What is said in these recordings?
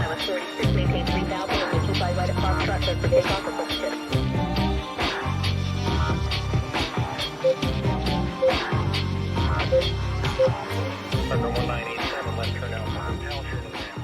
Pilot 46, maintain 3000 and issue by right at Foxtrot, set for takeoff or push shift. Number 1987, left turn out for hotel, sure to land.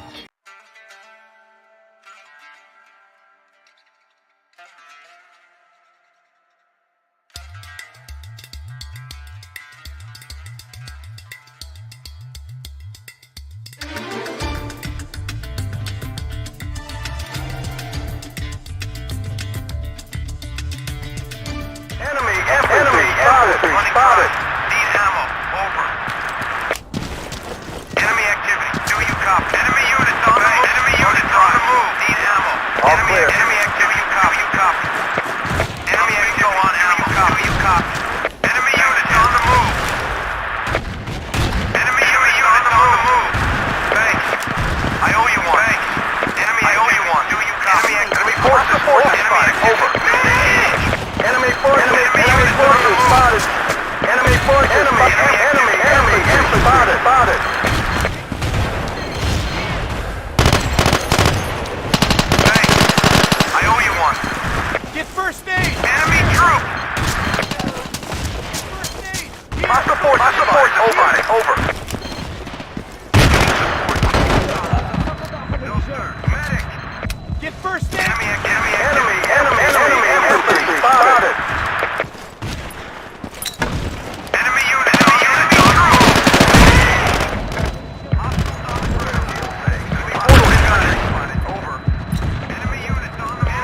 Spotted. Need ammo. Over. Enemy activity. Do you copy? Enemy units on the move. Enemy units on the move. Need ammo. All clear. Enemy activity. Do you copy? Enemy activity. Go on ammo. Do you copy? Enemy units on the move. Enemy units on the move. Thanks. I owe you one. Thanks. Enemy, I owe you one. Do you copy? Enemy forces. Over. Enemy forces spotted. Enemy forces. Enemy spotted. Thanks. I owe you one. Get first aid! Enemy troop. First aid! Hostile force. Over. No, sir. Medic. Get first aid! Enemy activity. Infantry spotted. Enemy unit on the move. Over. Enemy units on the move.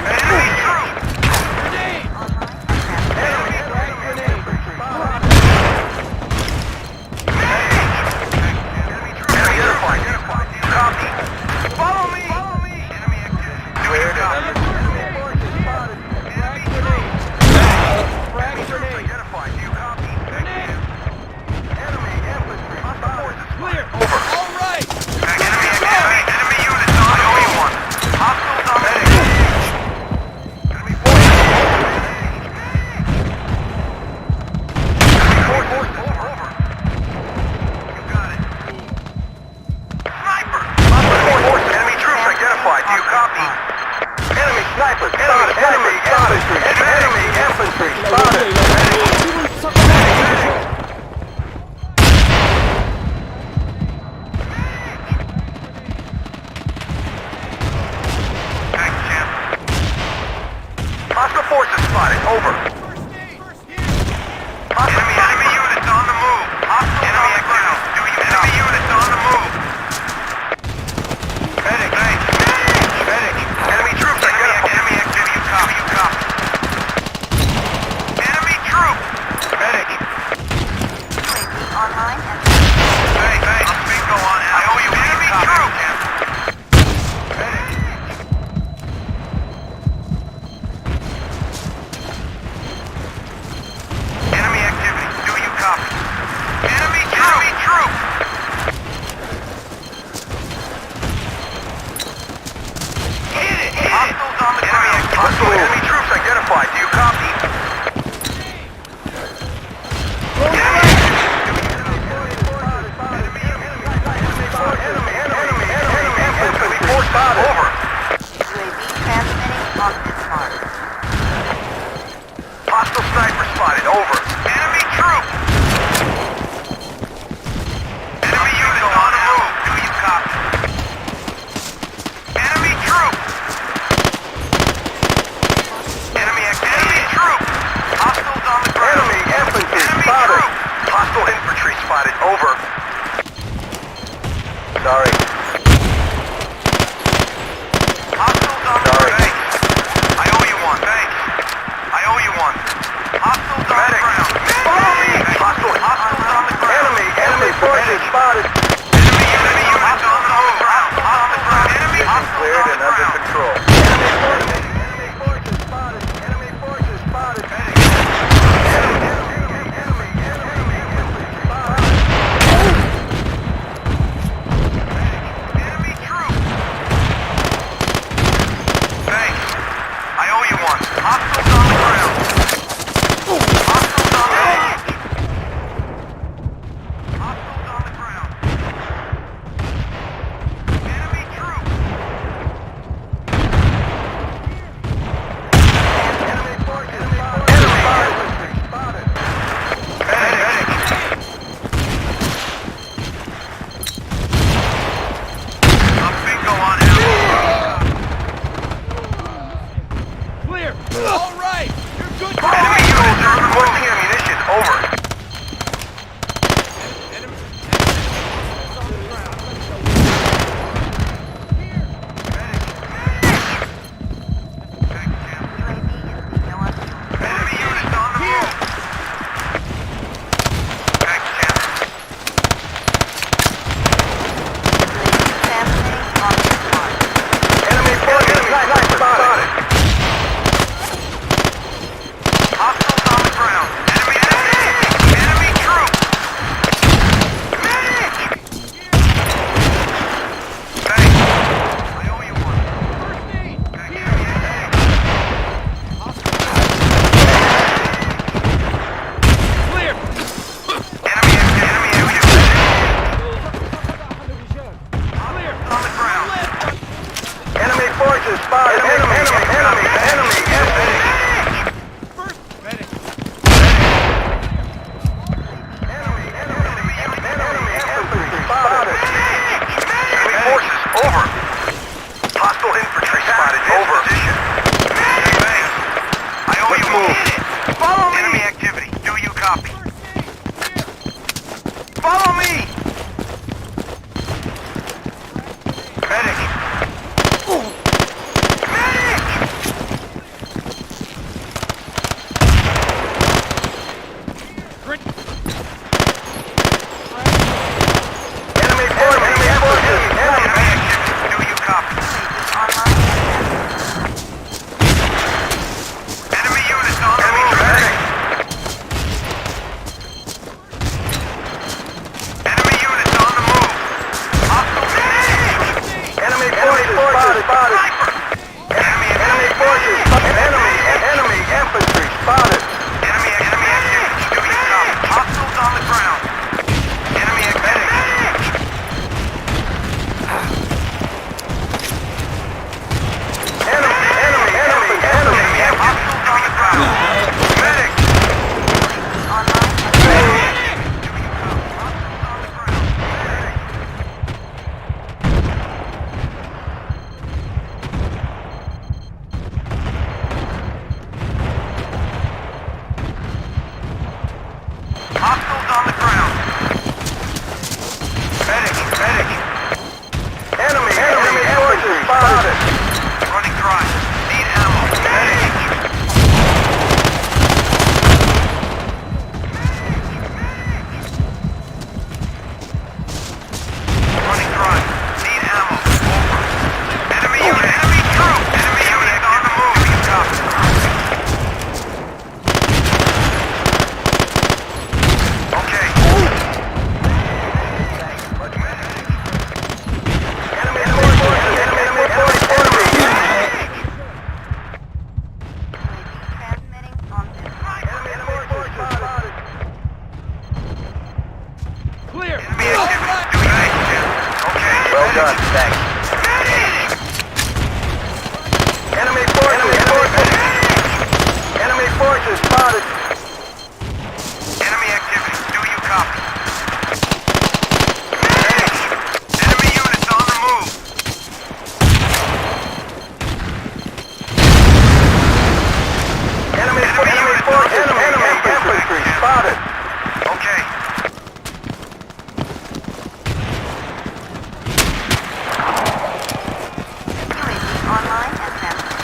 Enemy troop. Grenade! Identified. Copy. Follow me. Enemy activity. Do you copy? Frag grenade! Identified. Do you copy? Enemy infantry. Hostile forces. Clear! Over. All right! Enemy units on. I owe you one. Hostiles on medic. Enemy forces. Over. You got it. Sniper. Hostile forces. Enemy troops identified. Do you copy? Enemy snipers spotted. Enemy infantry spotted. Thanks, champ. Hostile forces spotted. Over. Enemy units on the move. Hostile enemy on the ground. Do you enemy units on the move? Medic. Thanks. Medic. Enemy troops. Enemy activity. You copy. Enemy troop. Medic. Online and Thanks. Bingo on. I owe you. Enemy troop. Medic. Enemy activity. Do you copy? Enemy troop. Hit it. Hostiles on the ground. Hostile enemy troops identified. Do you copy? Enemy force spotted. Over. UAV transmitting on this mark. Hostile sniper spotted. Over. Enemy troop. Enemy units on the move. Do you copy? Enemy troop. Enemy troop. Hostiles on the ground. Enemy infantry Enemy spotted. troop. Hostile infantry spotted. Over. Sorry. Hostiles on the Sorry. ground. I owe you one. Thanks. I owe you one. Hostiles on the ground. Follow me. Hostiles on the ground. Enemy forces spotted. Enemy units on the move. Hostiles on the ground. Enemy Cleared and under control. Enemy forces spotted. Enemy forces spotted. Enemy infantry spotted. done. Thanks. Enemy forces! Enemy forces spotted! Enemy activity. Do you copy? Enemy units on the move. Enemy forces! Enemy infantry spotted! Okay.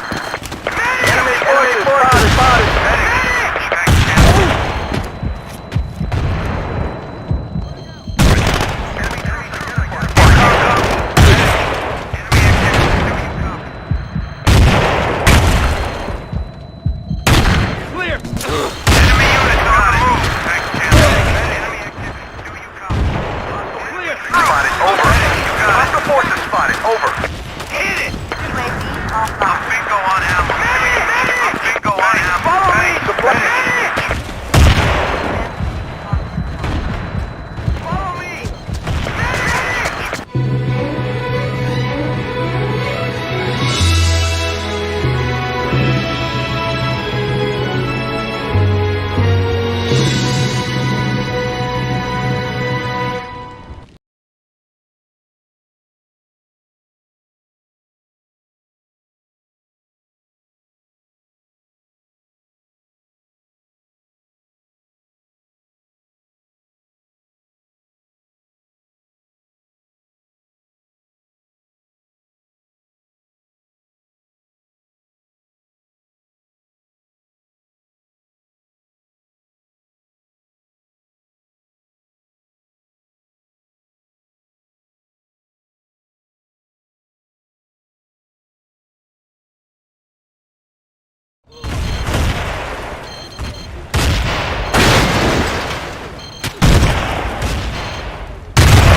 Enemy forces spotted! Clear! Enemy units on the move. Enemy activity. Do you copy? Clear! Spotted. Over. You got it. Hostile forces spotted. Over. Hit it. I'm bingo on ammo. I'm bingo on ammo. Follow me! Supply. Follow me!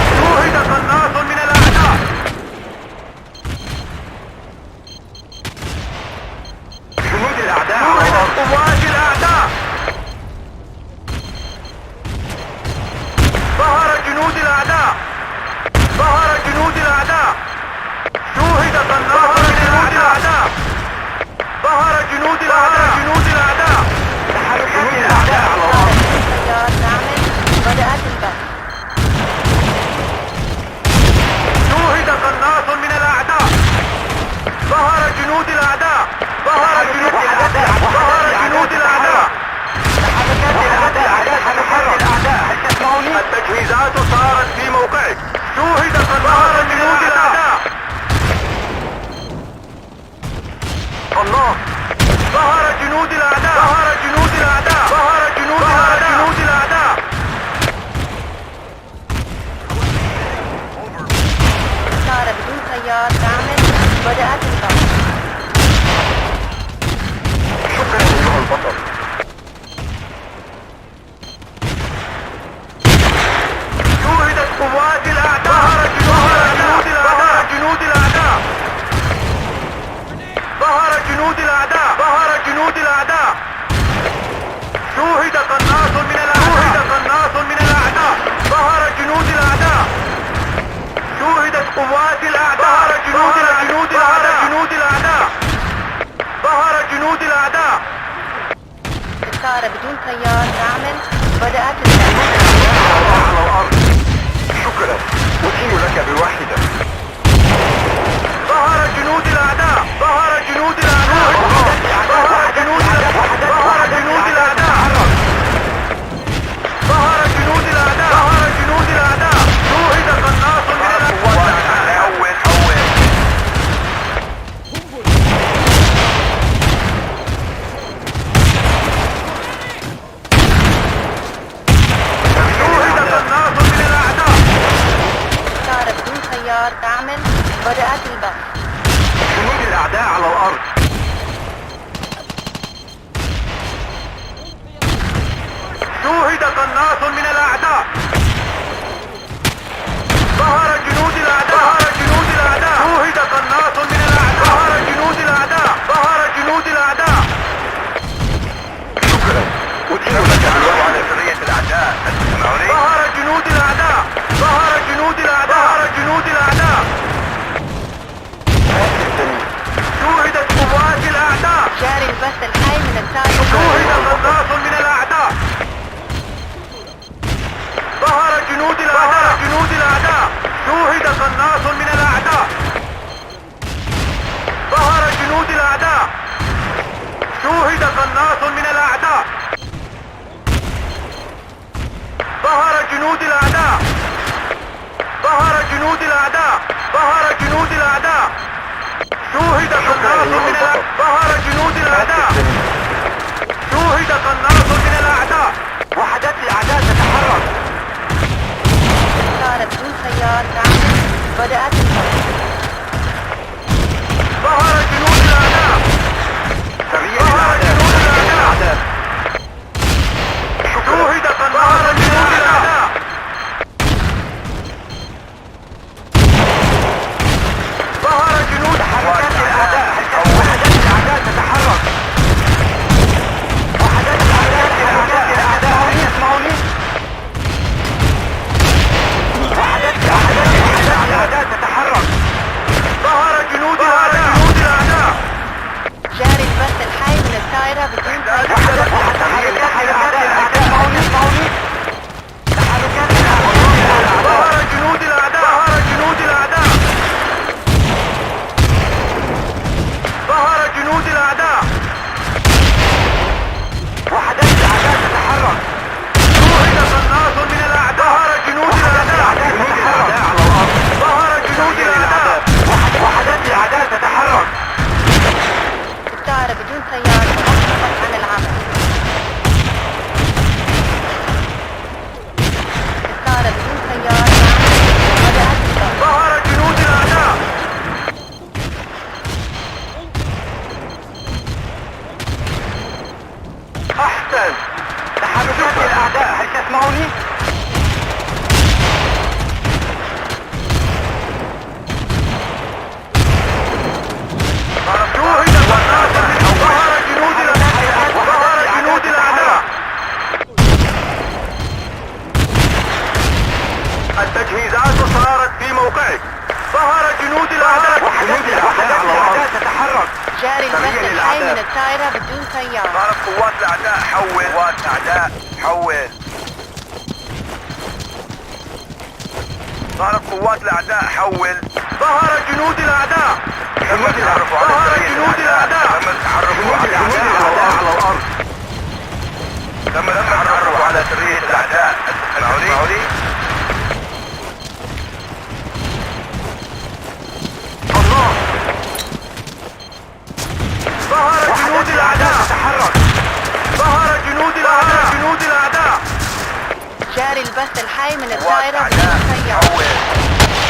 شوهد قناص من الأعداء! جنود الأعداء! شوهدت قوات الأعداء! ظهر جنود الأعداء! ظهر جنود الأعداء! شوهد قناص من الأعداء! ظهر جنود الأعداء! جنود الأعداء! جنود الأعداء على الأرض! بدأت البحث. شوهد قناص من الأعداء! ظهر جنود الأعداء! ظهر جنود الأعداء! ظهر جنود الأعداء! التجهيزات صارت في موقعك. شوهد ظهر جنود الأعداء! الله! ظهر جنود الأعداء! ظهر جنود الأعداء! ظهر جنود الأعداء! صار بدون خيار تعمل. بدأت البحث. شكرا أيها البطل. شوهدت قوات الأعداء! ظهر جنود الأعداء! ظهر جنود الأعداء! ظهر جنود الأعداء! شوهد قناص من الأعداء! شوهد قناص من الأعداء! ظهر جنود الأعداء! شوهدت قوات الأعداء! ظهر جنود الأعداء! جنود الأعداء! ظهر جنود الأعداء! صار بدون خيار تعمل. بدأت البحث. على الأرض. شكرا. أتيم لك بواحدة. ظهر جنود الأعداء! ظهر جنود الأعداء! ظهر جنود الأعداء! ظهر جنود الأعداء! ظهر جنود الأعداء! ظهر جنود الأعداء! شوهد قناص من الأعداء! حول. شوهد قناص من الأعداء! صار بدون خيار تعمل. بدأت البحث. جنود الأعداء على الأرض. شوهد قناص من الأعداء! ظهر جنود الأعداء! ظهر جنود الأعداء! شوهد قناص من الأعداء! ظهر جنود الأعداء! ظهر جنود الأعداء! شكرا. أتيم لك بالوضع على سرية الأعداء. ظهر جنود الأعداء! ظهر جنود الأعداء! ظهر جنود الأعداء! البث الحي من التايرة. شوهد قناص من الأعداء. ظهر جنود الأعداء. جنود الأعداء. شوهد قناص من الأعداء. ظهر جنود الأعداء. شوهد قناص من الأعداء. ظهر جنود الأعداء. ظهر جنود الأعداء. ظهر جنود الأعداء. شوهد قناص من الأعداء. ظهر جنود الأعداء. شوهد قناص من الأعداء. وحدات الأعداء تتحرك. طائرة بدون سيار تعمل. بدأت الحرب. ظهر جنود الأعداء. ظهر جنود الأعداء. شوهد قناص من الأعداء. ظهر جنود حركات الأعداء. وحدات الأعداء تتحرك. وحدات الأعداء. هل يسمعوني؟ وحدات الأعداء تتحرك. ظهر جنود الأعداء. جنود الأعداء. جاري البث الحي من الطائرة بدون سيار. وحدات الأعداء. يسمعوني؟ تحركات الأعداء. ظهر جنود الأعداء. ظهر جنود الأعداء. ظهر جنود الأعداء. وحدات الأعداء تتحرك. شوهد قناص من الأعداء. ظهر جنود الأعداء. تتحرك. ظهر جنود الأعداء. وحدات الأعداء تتحرك. الطائرة بدون سيار توقفت عن العمل. الطائرة بدون سيار تعمل. بدأت الضرب. ظهر جنود الأعداء. أحسن. تحركات الأعداء. هل تسمعوني؟ شوهد قناص من ظهر جنود الأعداء. ظهر جنود الأعداء. التجهيزات صارت في موقعك. ظهر جنود الأعداء. وحدات الأعداء تتحرك. جاري البث الحي من الطائرة بدون سيار. ظهرت قوات الأعداء. حول. قوات الأعداء. حول. ظهرت قوات الأعداء. حول. ظهر جنود الأعداء. تم التعرف على ظهر سرية جنود الأعداء. الأعداء. تم التعرف على الأرض. تم التعرف على سرية الأعداء. تسمعوني؟ الله. ظهر جنود الأعداء. تحرك. ظهر جنود الأعداء. جنود الأعداء. جاري البث الحي من قوات الطائرة الأعداء. بدون سيار. حول.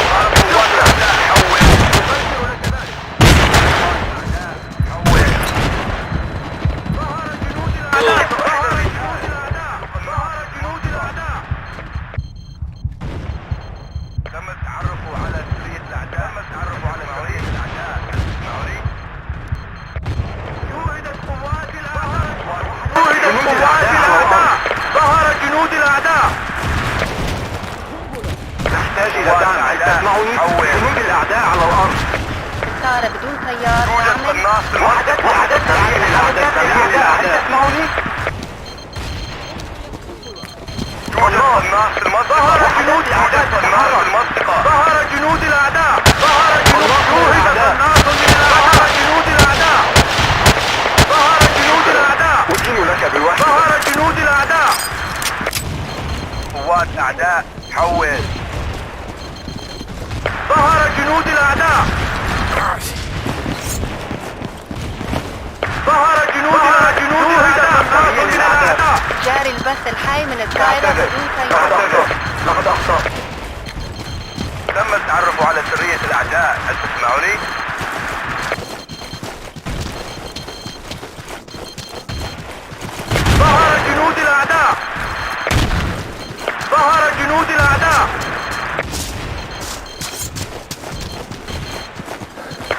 ظهرت قوات الأعداء. حول. حول. ظهر جنود الأعداء. ظهر جنود الأعداء. ظهر جنود الأعداء. تم التعرف على سرية الأعداء. تم التعرف على سرية الأعداء. تسمعوني؟ شوهدت قوات الأعداء. شوهدت قوات الأعداء. ظهر جنود الأعداء. نحتاج إلى دعم. هل تسمعوني؟ جنود الأعداء على الأرض. الطائرة بدون سيار يوجد تعمل. قناص في المنطقة. وحدات الأعداء. هل تسمعوني؟ يوجد قناص في المنطقة. ظهر جنود الأعداء. قناص في المنطقة. ظهر جنود الأعداء. ظهر جنود. شوهد قناص من الأعداء. ظهر جنود الأعداء. ظهر جنود الأعداء. أدين لك بالوحدة. ظهر جنود الأعداء. قوات الأعداء. حول. ظهر جنود الأعداء. ظهر جنود الأعداء. شوهد قناص من الأعداء. جاري البث الحي من الطائرة بدون سيار. لقد أخطأت. تم التعرف على سرية الأعداء. هل تسمعوني؟ ظهر جنود الأعداء. ظهر جنود الأعداء.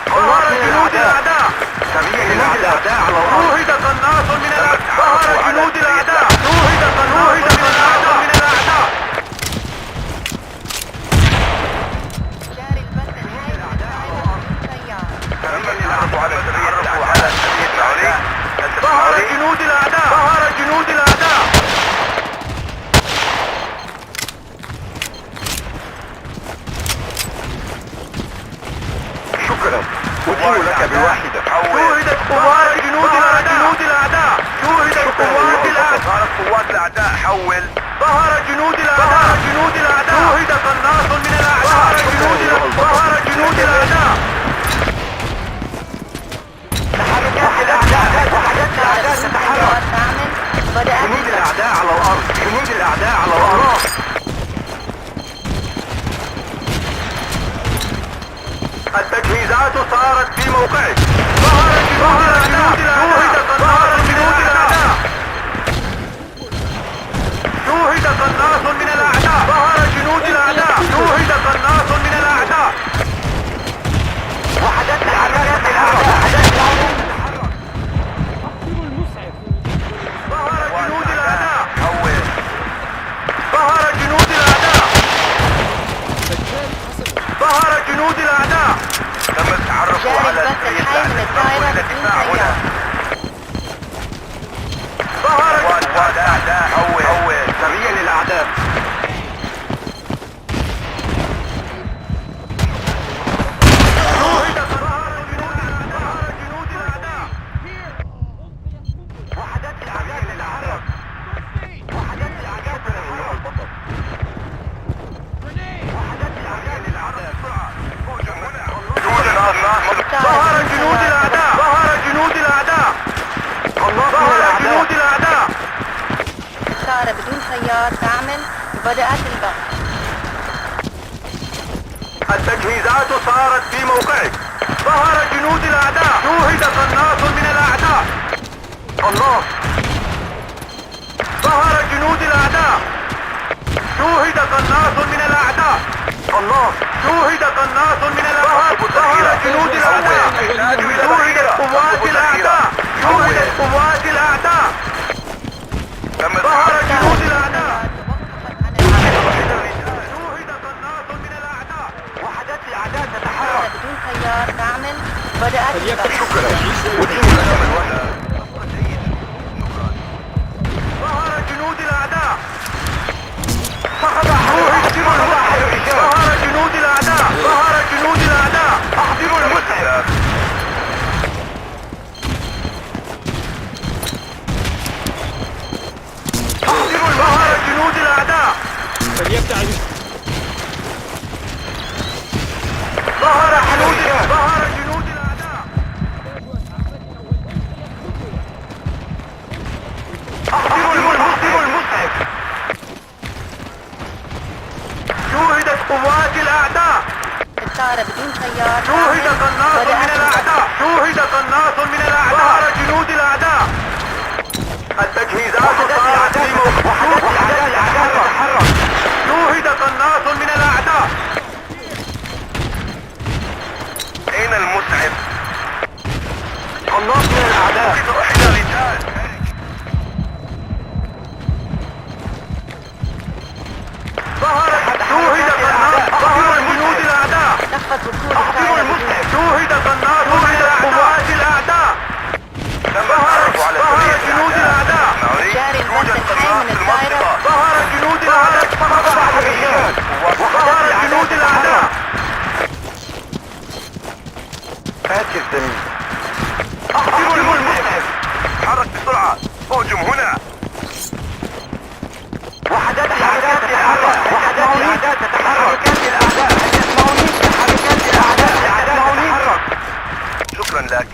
ظهر جنود الأعداء. الأعداء على الأرض. شوهد قناص من الأعداء. ظهر جنود الأعداء. شوهد قناص من الأعداء. جاري البث الحي من الطائرة بدون سيار. تم التعرف على سرية الأعداء. هل أرسل لك بواحدة. شوهدت قوات جنود الأعداء. شوهدت قوات الأعداء. ظهرت قوات الأعداء. حول. ظهر جنود الأعداء. شوهد قناص من الأعداء. ظهر جنود الأعداء. تحركات الأعداء. سيارات تعمل. بدأت جنود الأعداء على الأرض. جنود الأعداء على الأرض. التجهيزات صارت في موقعك. ظهر جنود الأعداء. شوهد قناص من الأعداء. ظهر جنود الأعداء. شوهد قناص من الأعداء. وحدت الأعداء. ظهر جنود الأعداء. حول. ظهر جنود الأعداء. ظهر جنود الأعداء. تم التحرك جاري على البث الحي من الدائرة بدون سيارة. ظهر قوات الأعداء. حول. سرية للأعداء. شوهد ظهر جنود الأعداء. وحدات الأعداء للأعداء. وحدات الأعداء للأعداء. وحدات الأعداء للأعداء. ظهر جنود الأعداء. ظهر جنود الأعداء. ظهر جنود الأعداء. سيارة بدون سيار تعمل. بدأت البث. التجهيزات صارت في موقعك. ظهر جنود الأعداء. شوهد قناص من الأعداء. الله. ظهر جنود الأعداء. شوهد قناص من الأعداء. الله. شوهد قناص من الأعداء. ظهر جنود الأعداء. شوهدت قوات الأعداء. شوهدت قوات الأعداء. ظهر جنود الأعداء. شوهد قناص من الأعداء. وحدات الأعداء تتحرك. سيارة بدون سيار تعمل. بدأت البث. ظهر جنود الأعداء. ظهر جنود الأعداء. ظهر جنود الأعداء. أحضروا المسعف. ظهر جنود الأعداء. فليبتعد. ظهر جنود الأعداء. أحضروا المسعف. شوهدت قوات الأعداء. سيارة بدون سيار شوهد تعمل. قناص من بدأت البث. الأعداء. شوهد قناص من الأعداء. ظهر جنود الأعداء. التجهيزات صارت في موقعك. وحدات الأعداء تتحرك. شوهد قناص من الأعداء. أين المسعف؟ قناص من الأعداء. إحدى رجال. شوهد قناص. ظهر جنود الأعداء. نفذ وصول أحضروا السيارة بدون المسعف. شوهد قناص من قوات الأعداء. ظهر جنود الأعداء. جاري البث الحي من الدائرة. ظهر جنود الأعداء. ظهر جنود الأعداء. فاتح الزميل. أحضروا المسعف. تحرك بسرعة. اهجم هنا. وحدات الأعداء تتحرك. وحدات الأعداء تتحرك. تحركات الأعداء تتحرك. شكرا لك.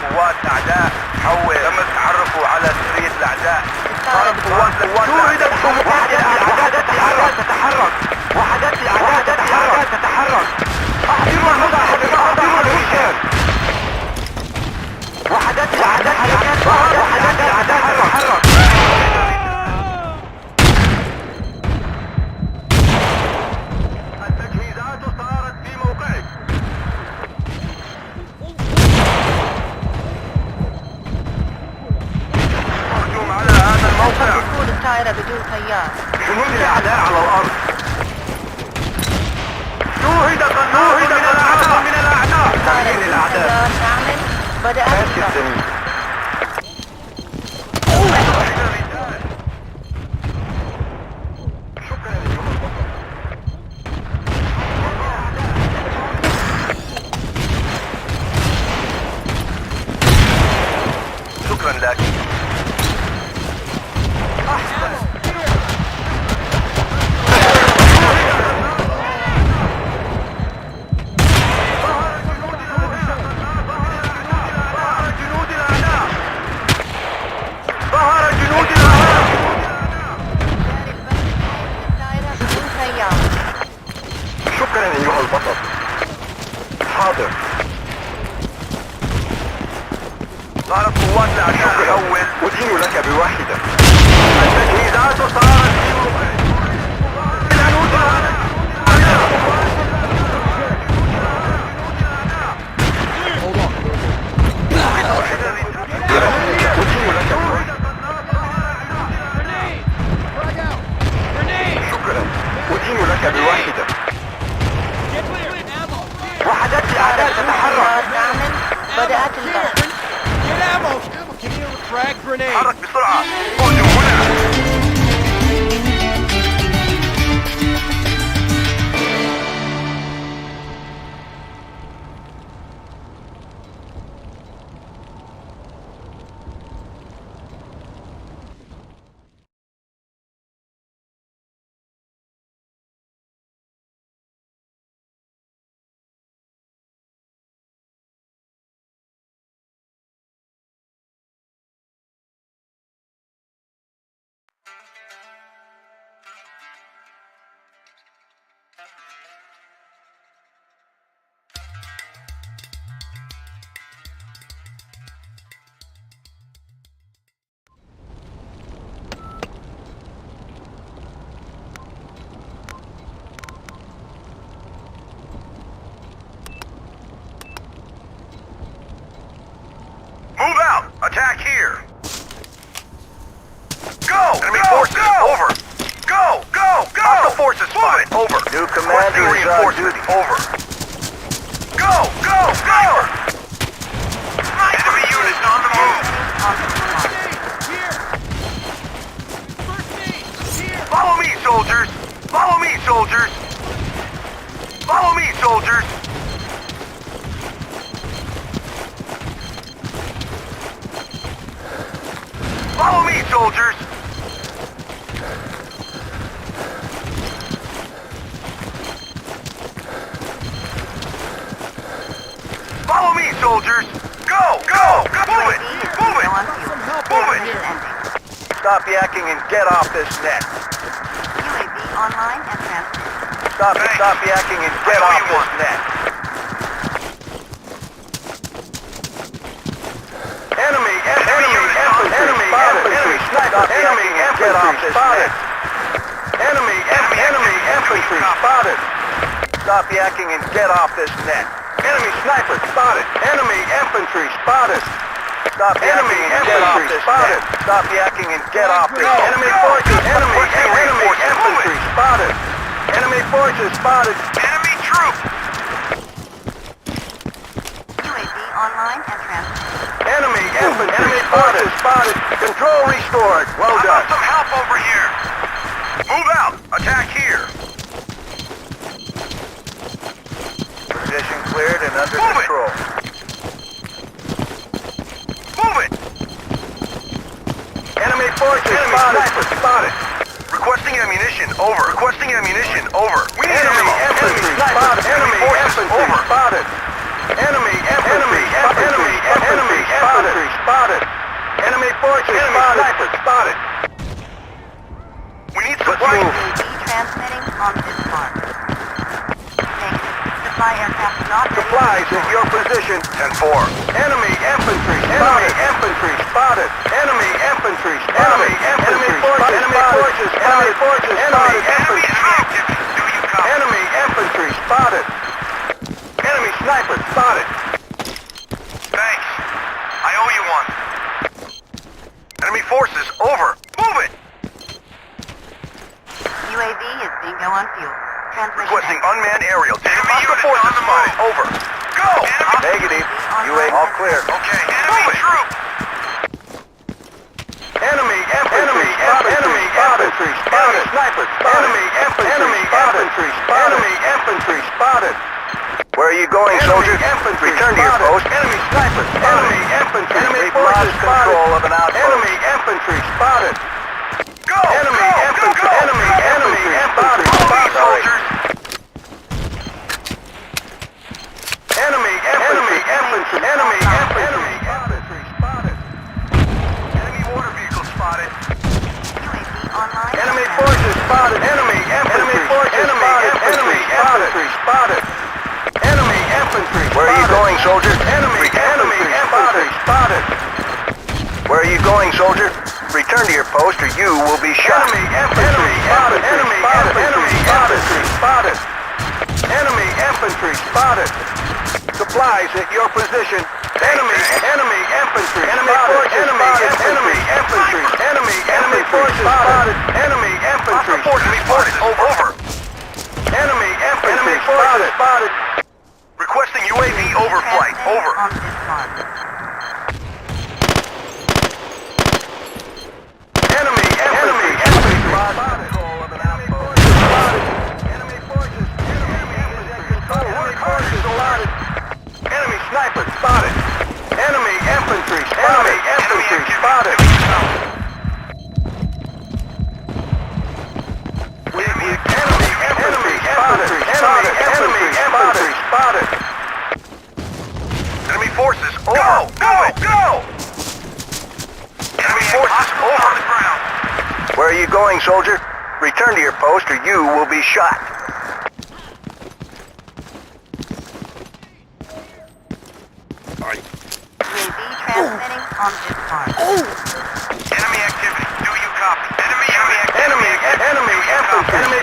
قوات أعداء. حول. تم التحرك على سرية الأعداء. سيارة بدون شوهدت قوات الأعداء تتحرك. وحدات الأعداء تتحرك. أحضروا المسعف. أحضروا المسعف. وحدات الأعداء تتحرك. التجهيزات صارت في موقعك. هجوم على هذا الموقع. وصول الطائرة بدون سيار. جنود الأعداء على الأرض. شوهد قناص من الأعداء. سيارة تأمين بدون الأعداء. سيار تعمل. بدأت فاتح البث. الزميل. شكرا معك بواحدة. Get clear. Ammo. وحدات الأعداء تتحرك. كامل بدأت البحث. Get ammo. Give me a frag grenade. تحرك بسرعة. فوجوا هنا. Move out! Attack here! Go! Enemy forces, over! Go! Go! Go! Hostile forces spotted, over! New commander is on reinforcements, duty. over! Go! Go! Go! Enemy units on the move! Here. First aid. Here. Follow me, soldiers! Follow me, soldiers! Follow me, soldiers! Follow me, soldiers! Follow me, soldiers! Go! Go! Go! Move it! Move it! Move it! Stop yakking and get off this net. UAV online and transmitting. Stop yakking and get I know off you this want. net. Enemy infantry spotted. Enemy infantry spotted. Enemy infantry spotted. Stop yakking and get off this net. Enemy sniper spotted. Enemy infantry spotted. Stop yakking and get off this net. Stop yakking and get off this net. Enemy forces. Enemy infantry spotted. Enemy forces spotted. Enemy troops! UAV online and transmitting. Enemy forces spotted. Control restored. Well I done. got some help over here! Move out! Attack here! Position cleared and under Move it. control. Move it! Enemy forces spotted. Requesting ammunition, over. Requesting ammunition, over. We need Enemy ammo. infantry spotted. Enemy forces, over. spotted. Enemy infantry spotted. Enemy forces spotted. We need Let's supply. move. UAV transmitting on this mark. Negative. Supply aircraft not ready. Supplies at your position. 10-4. Enemy infantry spotted. Enemy infantry spotted. Enemy forces spotted. Enemy Enemy infantry. activity. Do you copy? Enemy infantry spotted. Enemy sniper spotted. Thanks. I owe you one. Enemy forces, over. Move it! UAV is bingo on fuel. Transmission. Requesting unmanned aerial. Enemy units forces spotted, over. Go! Negative. UAV all clear. Okay, enemy troops! Enemy infantry spotted. Sniper spotted. Enemy infantry spotted. Where are you going, soldier? Return to your post. Enemy sniper spotted. Enemy infantry. Enemy forces control of an outpost. Enemy infantry spotted. Go! Enemy infantry. Enemy infantry spotted. Soldiers! Enemy infantry. Enemy infantry spotted. Enemy water vehicle spotted. UAV online. Enemy forces spotted. Enemy forces spotted. Enemy infantry spotted. Enemy infantry. Where are you going, soldier? Enemy infantry spotted. Where are you going, soldier? Return to your post or you will be shot. Enemy infantry spotted. Enemy infantry spotted. Enemy infantry spotted. Supplies at your position. Enemy infantry. Enemy forces spotted. Enemy infantry. Enemy forces spotted. Enemy infantry. Enemy forces, over. spotted. Enemy forces over. Go! Enemy forces over. On the ground. Where are you going, soldier? Return to your post or you will be shot. UAV transmitting on this mark. Enemy activity. Do you copy? Enemy activity. Enemy infantry. Enemy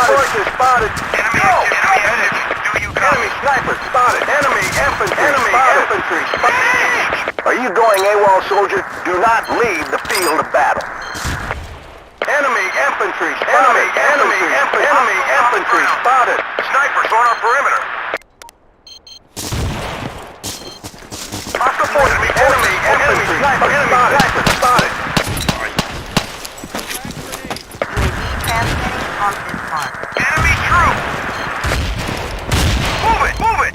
forces spotted. Enemy activity. Do you copy? Enemy sniper spotted. Enemy infantry spotted. Are you going AWOL, soldier? Do not leave the field of battle. Enemy infantry spotted. Enemy infantry spotted. Snipers on our perimeter. Hostile forces. Enemy infantry spotted. UAV transmitting on this mark. Enemy troop. Move it.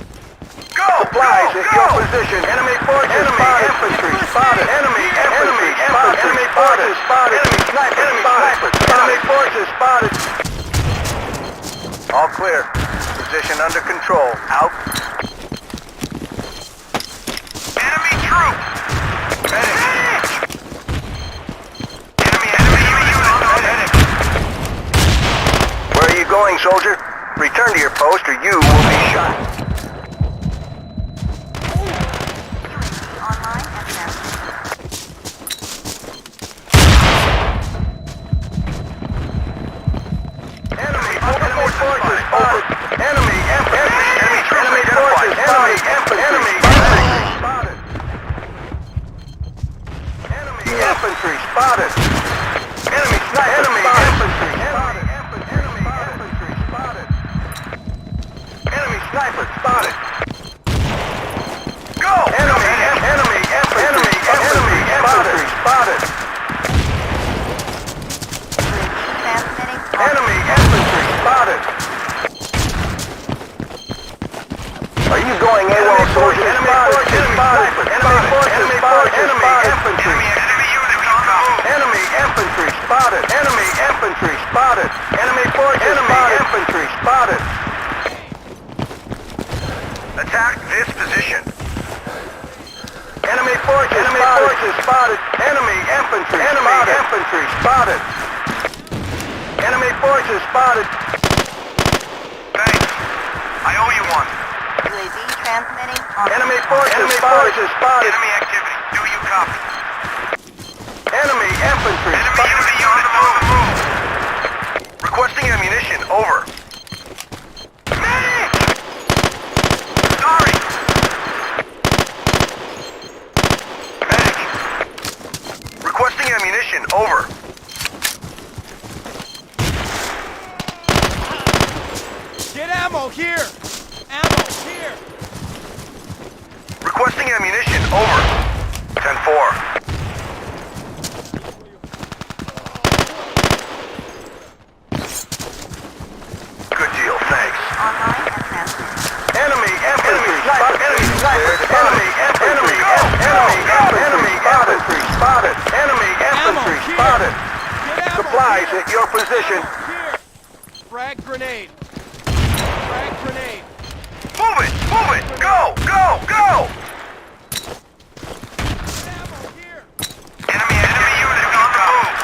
Go. Supplies at your position. Enemy forces spotted. Infantry spotted. Enemy spotted. Enemy forces spotted. Enemy sniper spotted. Enemy forces spotted. All clear. Position under control. Out. Enemy troop. Medic. Enemy unit. Where are you going, soldier? Return to your post or you will be shot. UAV online and transmitting. Enemy forces spotted. Enemy infantry. Enemy forces spotted. Enemy spotted. Enemy infantry spotted. Enemy sniper. Enemy infantry spotted. Enemy infantry spotted. Enemy sniper spotted. Go. Enemy infantry spotted. UAV transmitting on Enemy infantry spotted. Are you going AWOL, soldier? Enemy forces spotted. Enemy forces spotted. Enemy infantry. Enemy unit on the move. Enemy infantry spotted. Enemy infantry spotted. Enemy forces spotted. Infantry spotted. Attack this position. Enemy forces spotted. Enemy infantry spotted. Enemy forces spotted. Thanks. I owe you one. UAV transmitting on Enemy this mark. forces spotted. Enemy activity. Do you copy? Enemy infantry Enemy unit on the move. Requesting ammunition. Over. Medic! Sorry. Medic. Requesting ammunition. Over. Get ammo here! Ammo here! Requesting ammunition. Over. 10-4. Good deal. Thanks. Online and transmitting. Enemy infantry spotted. Enemy infantry spotted. Enemy infantry here. spotted. Get ammo Supplies here! at your position. Here! Frag grenade! Frag grenade! Move it. Go. Get ammo here! Enemy unit on the move.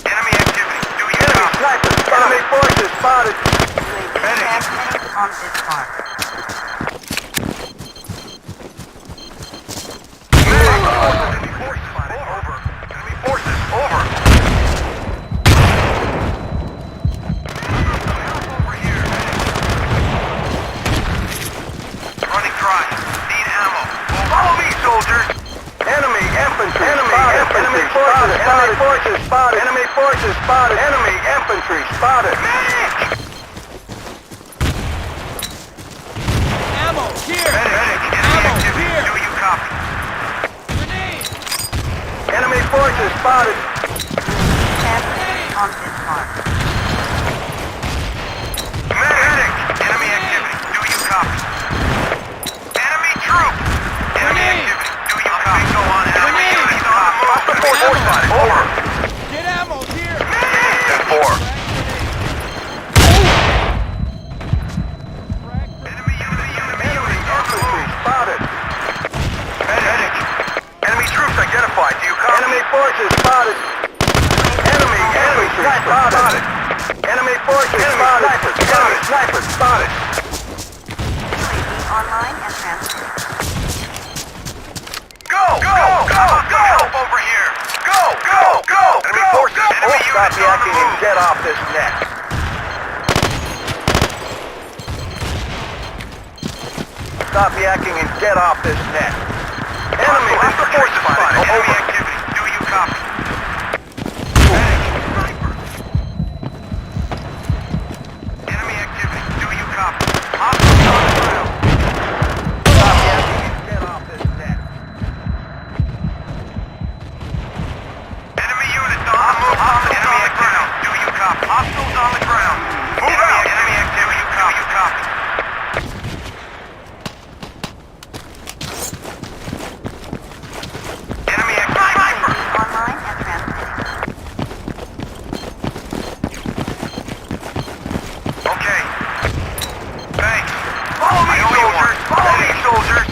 Enemy activity. Do you Enemy copy? sniper. Enemy forces spotted. UAV Medic. transmitting on this mark. Enemy forces over. Enemy forces over. Over here. Running dry. Need ammo. Follow me, soldiers. Enemy infantry spotted. Enemy forces spotted. Enemy forces spotted. Enemy infantry spotted. Medic! Ammo here! Medic. Enemy Ammo activity. here! Do you copy? Grenade! Enemy forces spotted. Transmitting on this mark. Medic! Enemy activity. Do you copy? Enemy troop! Enemy Grenade! activity. Do you copy? Go on. Enemy Grenade! units on the move. forces spotted. Over. Get ammo here! 10-4. Frag Enemy Enemy infantry spotted. Medic. Enemy troops identified. Do you copy? Enemy forces spotted. Enemy infantry spotted. Enemy forces spotted. Enemy snipers spotted. UAV online and transmitting. Go! Help over here! Go! Enemy forces! Enemy Stop units on the yakking and move! get off this net. Stop yakking and get off this net. Enemy Hostile forces spotted. Enemy over. activity. Do you copy? Medic. Sniper. Enemy activity. Do you copy? Hostiles on the ground. Stop yakking and get off this net. Enemy units on the move. Enemy activity. Do you copy? Hostiles on the ground. Move out. Enemy activity. Do you copy? Enemy activity. Sniper. UAV online and transmitting. Okay. Thanks. Follow me, soldiers. Follow me, soldiers.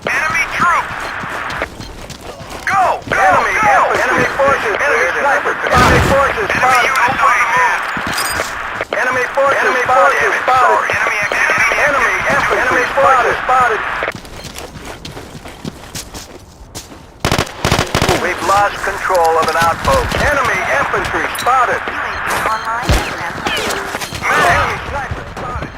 Enemy troops. Go. Enemy forces. Enemy snipers. Enemy forces Enemy spotted. units on the move. Enemy forces Damn it, sorry. spotted. Enemy activity. Enemy infantry forces spotted. We've lost control of an outpost. Enemy infantry spotted. UAV online and transmitting. Enemy sniper spotted.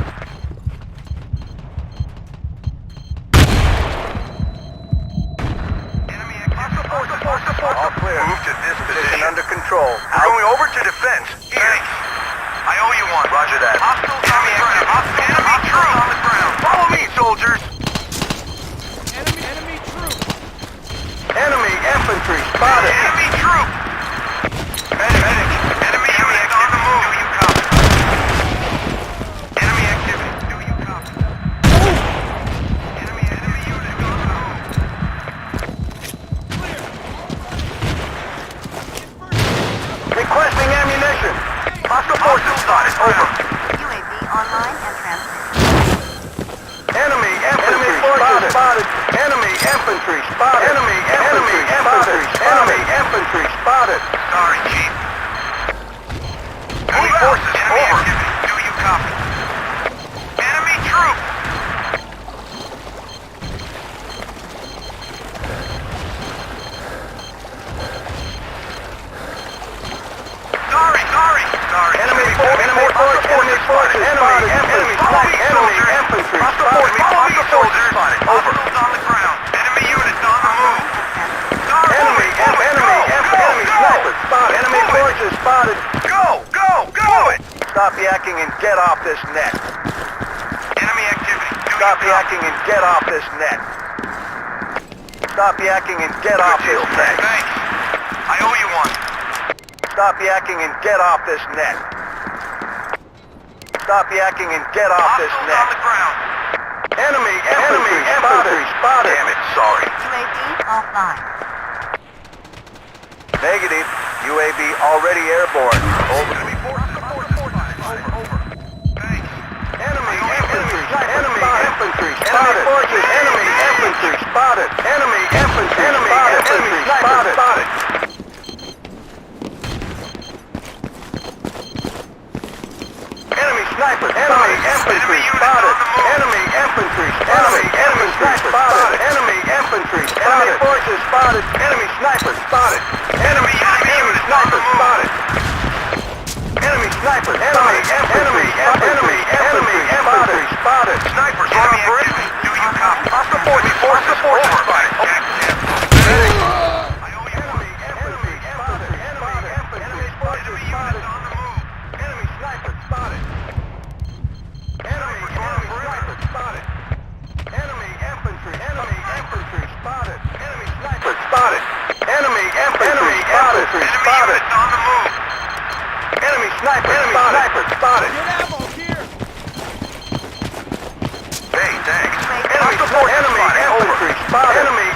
Enemy activity. All clear. Move to this position. Under control. We're going over to defense. Here. Thanks. I owe you one. Roger that. Hostiles on the ground. Enemy troops on the ground. Follow me, soldiers. enemy troops! Enemy infantry spotted. Enemy troops. Medic. Enemy units on the move. Do you copy? Enemy activity. Do you copy? Enemy units on the move. Requesting ammunition. Hostile forces spotted. Over. UAV online and transmitting. Enemy infantry forces spotted. Enemy infantry spotted. Enemy infantry spotted. Enemy infantry spotted. Sorry, Chief. Enemy forces. Enemy activity. Do you copy? Enemy troops. Sorry. Enemy forces. Enemy forces. Enemy infantry spotted. Enemy infantry spotted. Hostile soldiers spotted. Hostiles on the ground. Enemy units on the move. Enemy snipers spotted. Enemy forces spotted. Go it. Stop yakking and get off this net. Enemy activity. Stop yakking and get off this net. Stop yakking and get off this net. Thanks. I owe you one. Stop yakking and get off this net. Stop yakking and get off this Hostiles on net. the ground. Enemy infantry spotted. Damn it, sorry. UAV offline. Negative. UAV already airborne. Over. Enemy forces. Over. Thanks. Enemy infantry spotted. Enemy forces. Enemy infantry spotted. Enemy infantry spotted. Enemy sniper. Enemy infantry spotted. Enemy infantry spotted. Enemy sniper spotted. Enemy infantry spotted. Enemy forces spotted. Enemy sniper spotted. Enemy sniper spotted. Enemy sniper. Enemy infantry spotted. Snipers on the activity. Do you copy? Hostile forces spotted. Medic. I owe you one. Enemy spotted. Enemy forces spotted. Enemy sniper spotted. Enemy sniper spotted. Enemy infantry spotted. Enemy sniper spotted. Enemy infantry spotted. Units on the move. Enemy sniper spotted. Get ammo here! Hey, thanks. Enemy infantry spotted. Enemy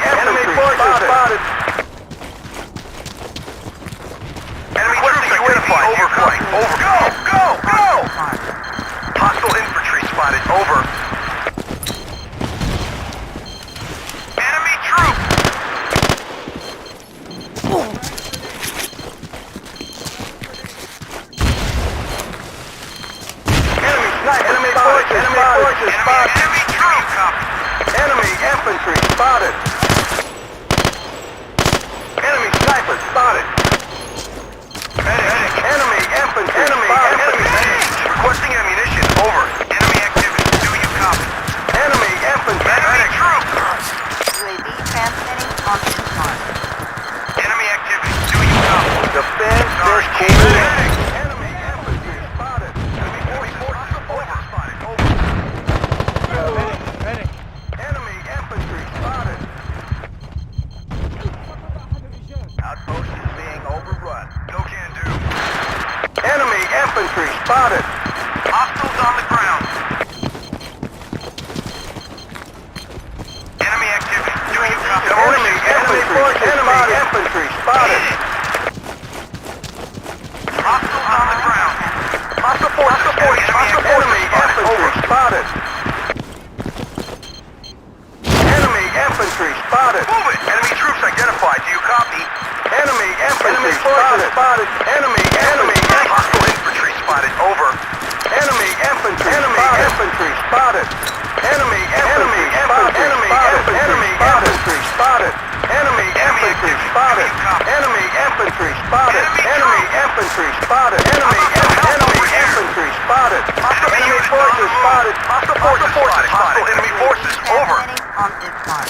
forces spotted. Hostile enemy forces. Over. Transmitting on this mark.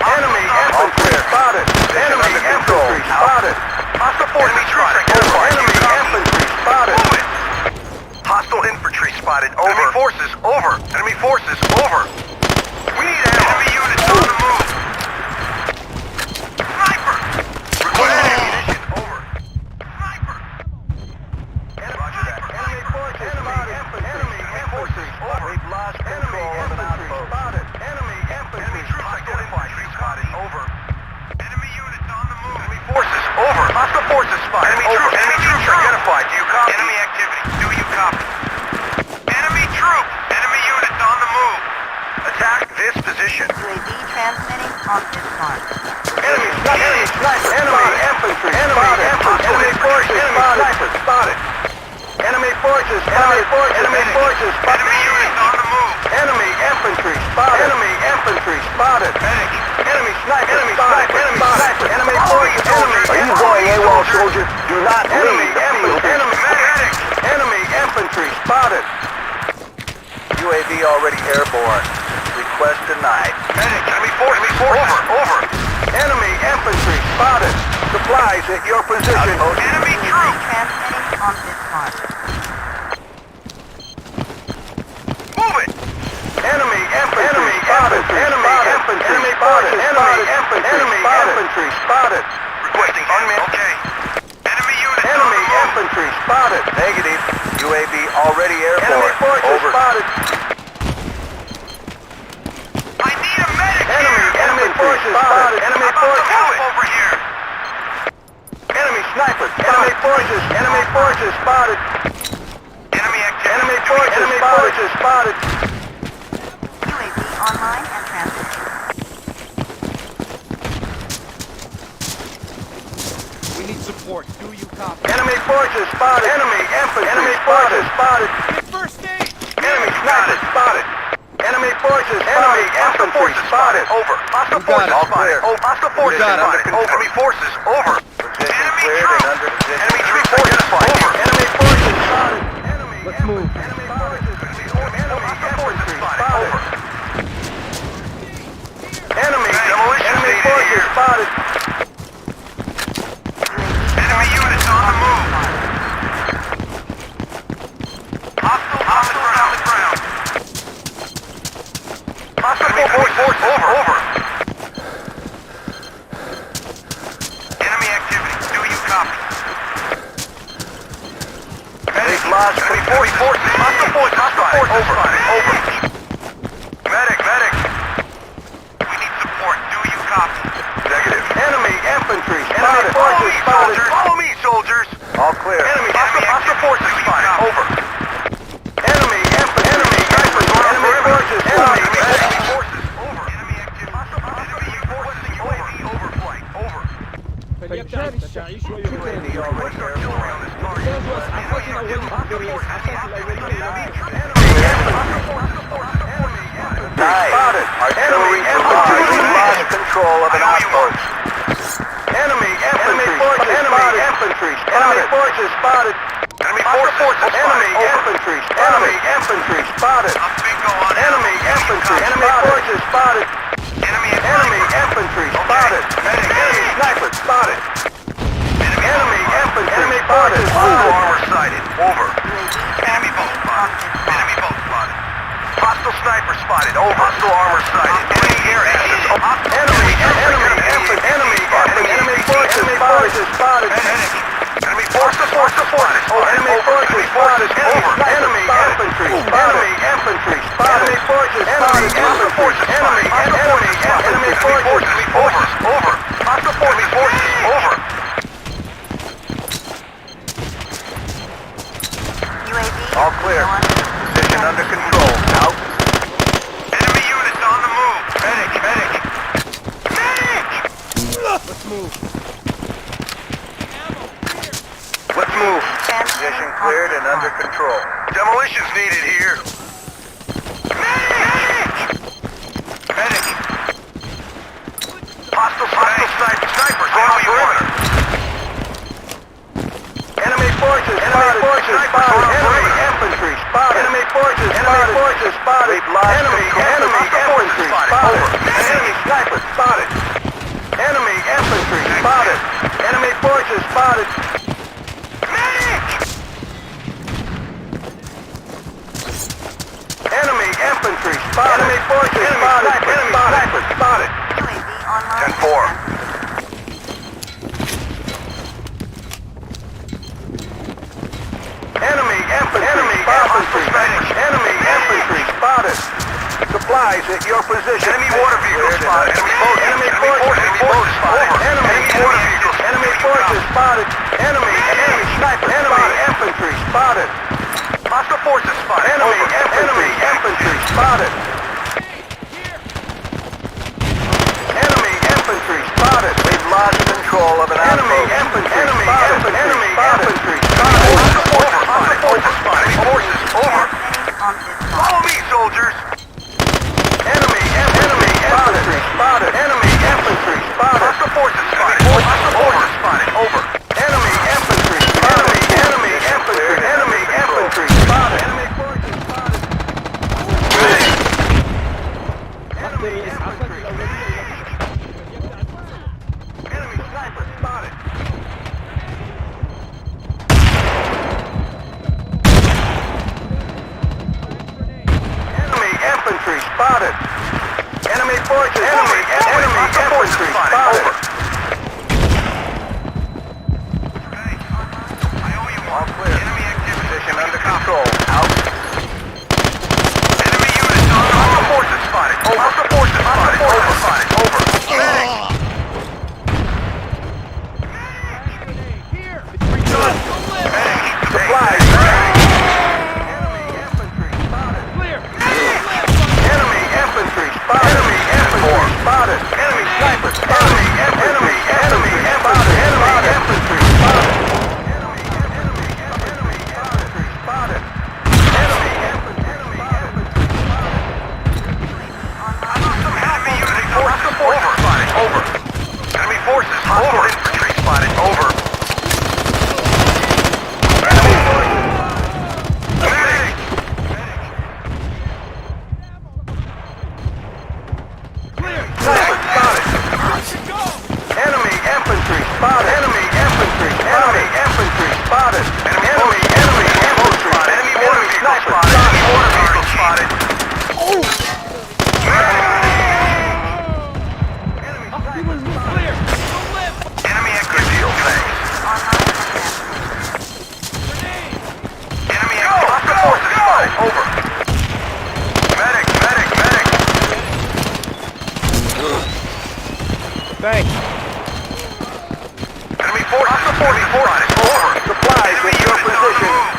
Enemy infantry spotted. Enemy infantry spotted. Hostile forces spotted. Over. Enemy infantry spotted. Move it. Hostile infantry spotted. Over. Enemy forces. Over. Enemy forces. Over. We need ammo. Enemy units on the move. Sniper. Request ammunition. Over. Sniper. Roger that. Enemy forces spotted. Enemy forces spotted. We've lost control of an outpost. Spotted. Enemy infantry Enemy troops spotted. identified. Spotted. Over. Enemy units on the move. Enemy forces. Over. Hostile forces spotted. Enemy troops. Enemy troops identified. Do you copy? Enemy activity. Do you copy? Enemy troop. Enemy units on the move. Attack this position. UAV transmitting on this mark. Enemy sniper. Enemy infantry spotted. Enemy forces spotted. Spotted. Enemy forces spotted. Enemy forces spotted. Enemy units on the move. Enemy infantry spotted. Enemy infantry spotted. Medic. Enemy sniper. Enemy sniper. Enemy sniper. Enemy forces. Enemy. Are you going AWOL, soldier? Do not Enemy leave the field. Enemy. Medic. Enemy infantry spotted. UAV already airborne. Request denied. Medic. Enemy forces. Over. Enemy infantry spotted. Supplies at your position. Enemy UAV troop. transmitting on this mark. Move it. Enemy infantry spotted. Enemy infantry spotted. Enemy infantry spotted. Requesting unmanned. Okay. Enemy units on Enemy the move. infantry spotted. Negative. UAV already Enemy airborne. forces Over. spotted. I need a medic Enemy forces spotted. Enemy forces. Help over here. Enemy sniper. Enemy forces spotted. Enemy activity. Enemy forces spotted. UAV online and transmitting. We need support. Do you copy? Enemy forces spotted. Enemy infantry forces spotted. Get first aid! Enemy sniper spotted. Enemy forces spotted. Enemy forces spotted. Over. Hostile We got forces it. All spotted. clear. Over. Hostile forces got it. spotted. Over. Enemy forces. Over. Enemy cleared troops. and under position. Enemy troops identified. Over. Enemy forces spotted. Let's move. Enemy forces. Hostile forces spotted. Over. Enemy. Demolition Enemy needed forces here. spotted. Enemy units on the move. Hostile on the ground. Hostile force. Over. Enemy activity. Do you copy? Medic lost. Enemy forces. Hostile force. Over. Medic. We need support. Do you copy? Negative. Enemy infantry Enemy spotted. forces Spotted. spotted. Follow me, soldiers. All clear. Enemy hostile forces spotted. Over. Enemy infantry. Enemy snipers. Enemy forces spotted. Enemy forces. Over. Enemy activity. Enemy forces. UAV overflight. Over. UAV already airborne. Spotted. Artillery provides. We lost control of an outpost. Enemy infantry spotted. Enemy infantry spotted. Enemy forces spotted. Enemy forces. Enemy infantry spotted. Enemy infantry spotted. Bingo on Enemy infantry. Enemy forces spotted. Enemy infantry spotted. Enemy sniper spotted. Enemy infantry. Enemy forces Hostile spotted. armor sighted. Over. UAV Enemy boat transmitting on spotted. this mark. Enemy boat spotted. Hostile sniper spotted. Over. Hostile armor sighted. Enemy air assets. Enemy forces spotted. Medic. Enemy forces spotted. Enemy forces spotted. Enemy infantry spotted. Enemy infantry spotted. Enemy forces spotted. Enemy forces spotted. Enemy forces. Over. Hostile forces. Over. UAV All clear. on Position under control. Out. Enemy units on the move. Medic. Let's move. Let's move. transmitting Position on cleared this and under mark. control. Demolitions needed here. Medic. forces spotted. Enemy infantry spotted. Enemy sniper spotted. Enemy infantry spotted. Enemy forces spotted. Enemy infantry spotted. Enemy forces spotted. Enemy sniper spotted. UAV online. 10-4. Enemy infantry spotted. Supplies at your position. Enemy water vehicles spotted. Enemy boat. Enemy Enemy forces spotted. Enemy water vehicles. Enemy forces spotted. Enemy sniper. Enemy infantry spotted. Hostile forces spotted. Enemy Over. infantry spotted. Enemy infantry spotted. We've lost control of an enemy infantry spotted. Enemy infantry spotted. Hostile forces spotted. Enemy forces over. On this side. Follow me, soldiers. Enemy infantry spotted. Enemy infantry spotted. Hostile forces spotted. Hostile forces spotted. Over. Enemy infantry spotted. Enemy infantry spotted. Enemy forces spotted. Enemy infantry. Enemy sniper spotted. Enemy infantry spotted. Enemy forces. Enemy infantry spotted. I owe you All one. clear. Enemy activity. Position under control. Out. Enemy units on the hostile forces spotted. Hostile forces spotted. Over. Spotted. Over. Supplies. Enemy infantry spotted. Enemy infantry spotted. Enemy infantry spotted. Enemy sniper spotted. Enemy infantry spotted. Enemy infantry spotted. Enemy infantry spotted. Enemy infantry spotted. Enemy units hostile forces spotted. Over. Enemy forces. Hostile infantry spotted. Over. Enemy forces. Medic. Sniper spotted. Enemy infantry spotted. Enemy infantry. Enemy infantry spotted. Enemy infantry. Enemy water vehicle spotted. Enemy water vehicle spotted. Enemy activity. Thanks. Enemy activity. Hostile forces spotted. Over. Medic. Thanks. Enemy forces. Hostile forces spotted. Over. Supplies Enemy at your units on the position. move.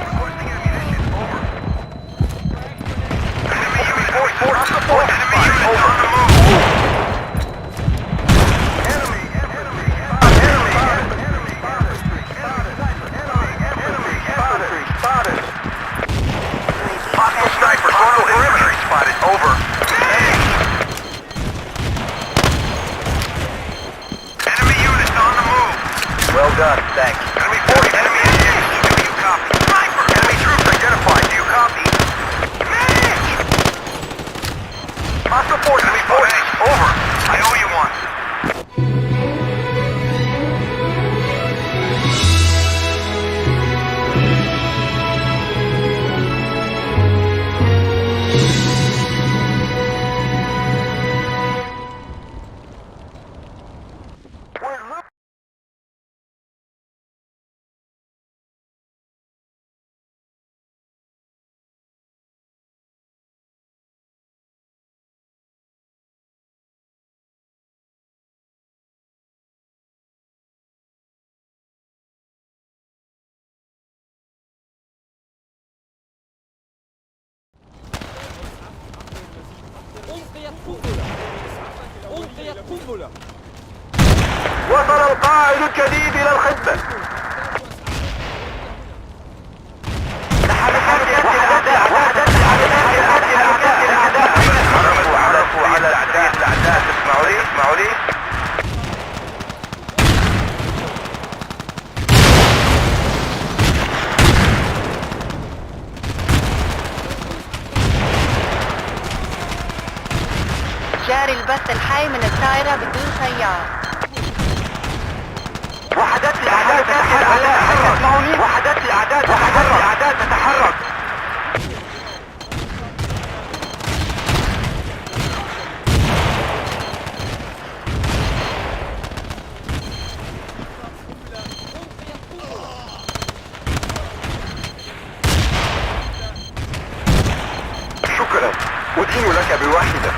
Requesting ammunition. Over. Enemy units. Hostile forces spotted. Over. On the move. Enemy infantry spotted. Hostile snipers on the perimeter spotted. Over. Enemy units on the move. Well done, thanks. Enemy forces. Enemy engaged. Do you copy? Sniper. Enemy troops identified. Do you copy? Hostile forces. Enemy forces. Over. I owe you one. وصل القائد الجديد إلى الخدمة. عرفوا على الأعداء. اسمعوا لي. جاري البث الحي من الطائرة بدون طيار. وحدات الأعداء تتحرك. وحدات الأعداء تتحرك. شكرا، أدين لك بواحدة.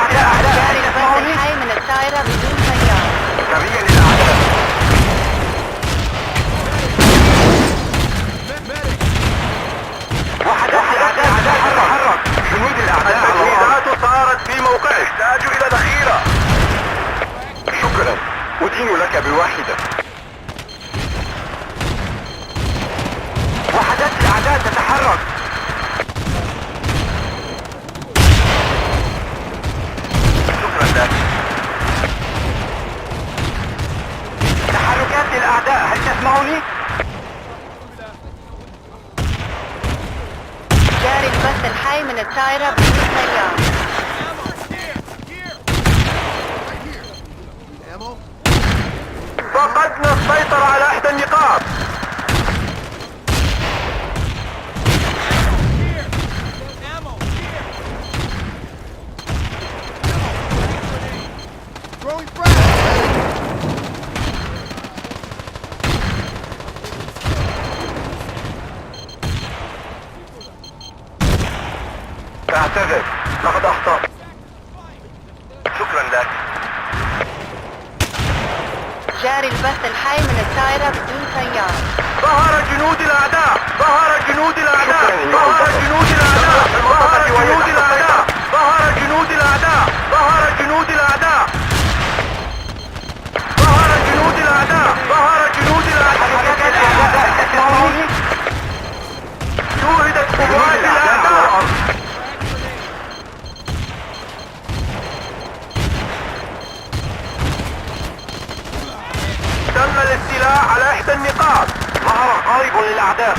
جاري البث الحي من الطائرة بدون طيار. سريع للأعداء. وحدات الأعداء تتحرك. جنود الأعداء التجهيزات صارت في موقعه. يحتاج إلى ذخيرة. شكرا، أدين لك بواحدة. وحدات الأعداء تتحرك. شكرا لك. تحركات الأعداء، هل تسمعني؟ جاري البث الحي من الطائرة بدون طيار. فقدنا السيطرة على إحدى النقاط. Throwing frag! اعتذر، لقد أخطأت. شكرا لك. جاري البث الحي من الطائرة بدون طيار. ظهر جنود الأعداء. ظهر جنود الأعداء. ظهر جنود الأعداء. ظهر جنود الأعداء. ظهر جنود الأعداء. ظهر جنود الأعداء. ظهر جنود الأعداء. ظهر جنود الأعداء. شوهدت قوات الأعداء. تم الاستيلاء على إحدى النقاط. ظهر قارب للأعداء.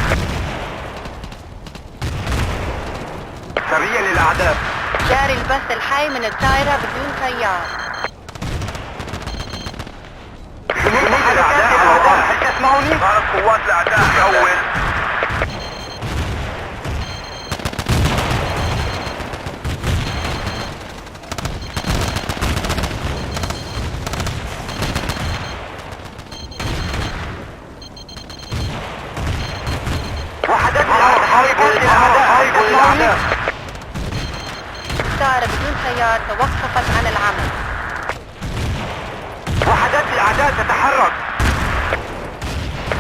سريع للأعداء. جاري البث الحي من الطائرة بدون طيار. جنود الأعداء على الأرض. هل تسمعني؟ ظهرت قوات الأعداء. حول. وحدات الأعداء. الطائرة بدون طيار توقفت عن العمل. وحدات الأعداء تتحرك.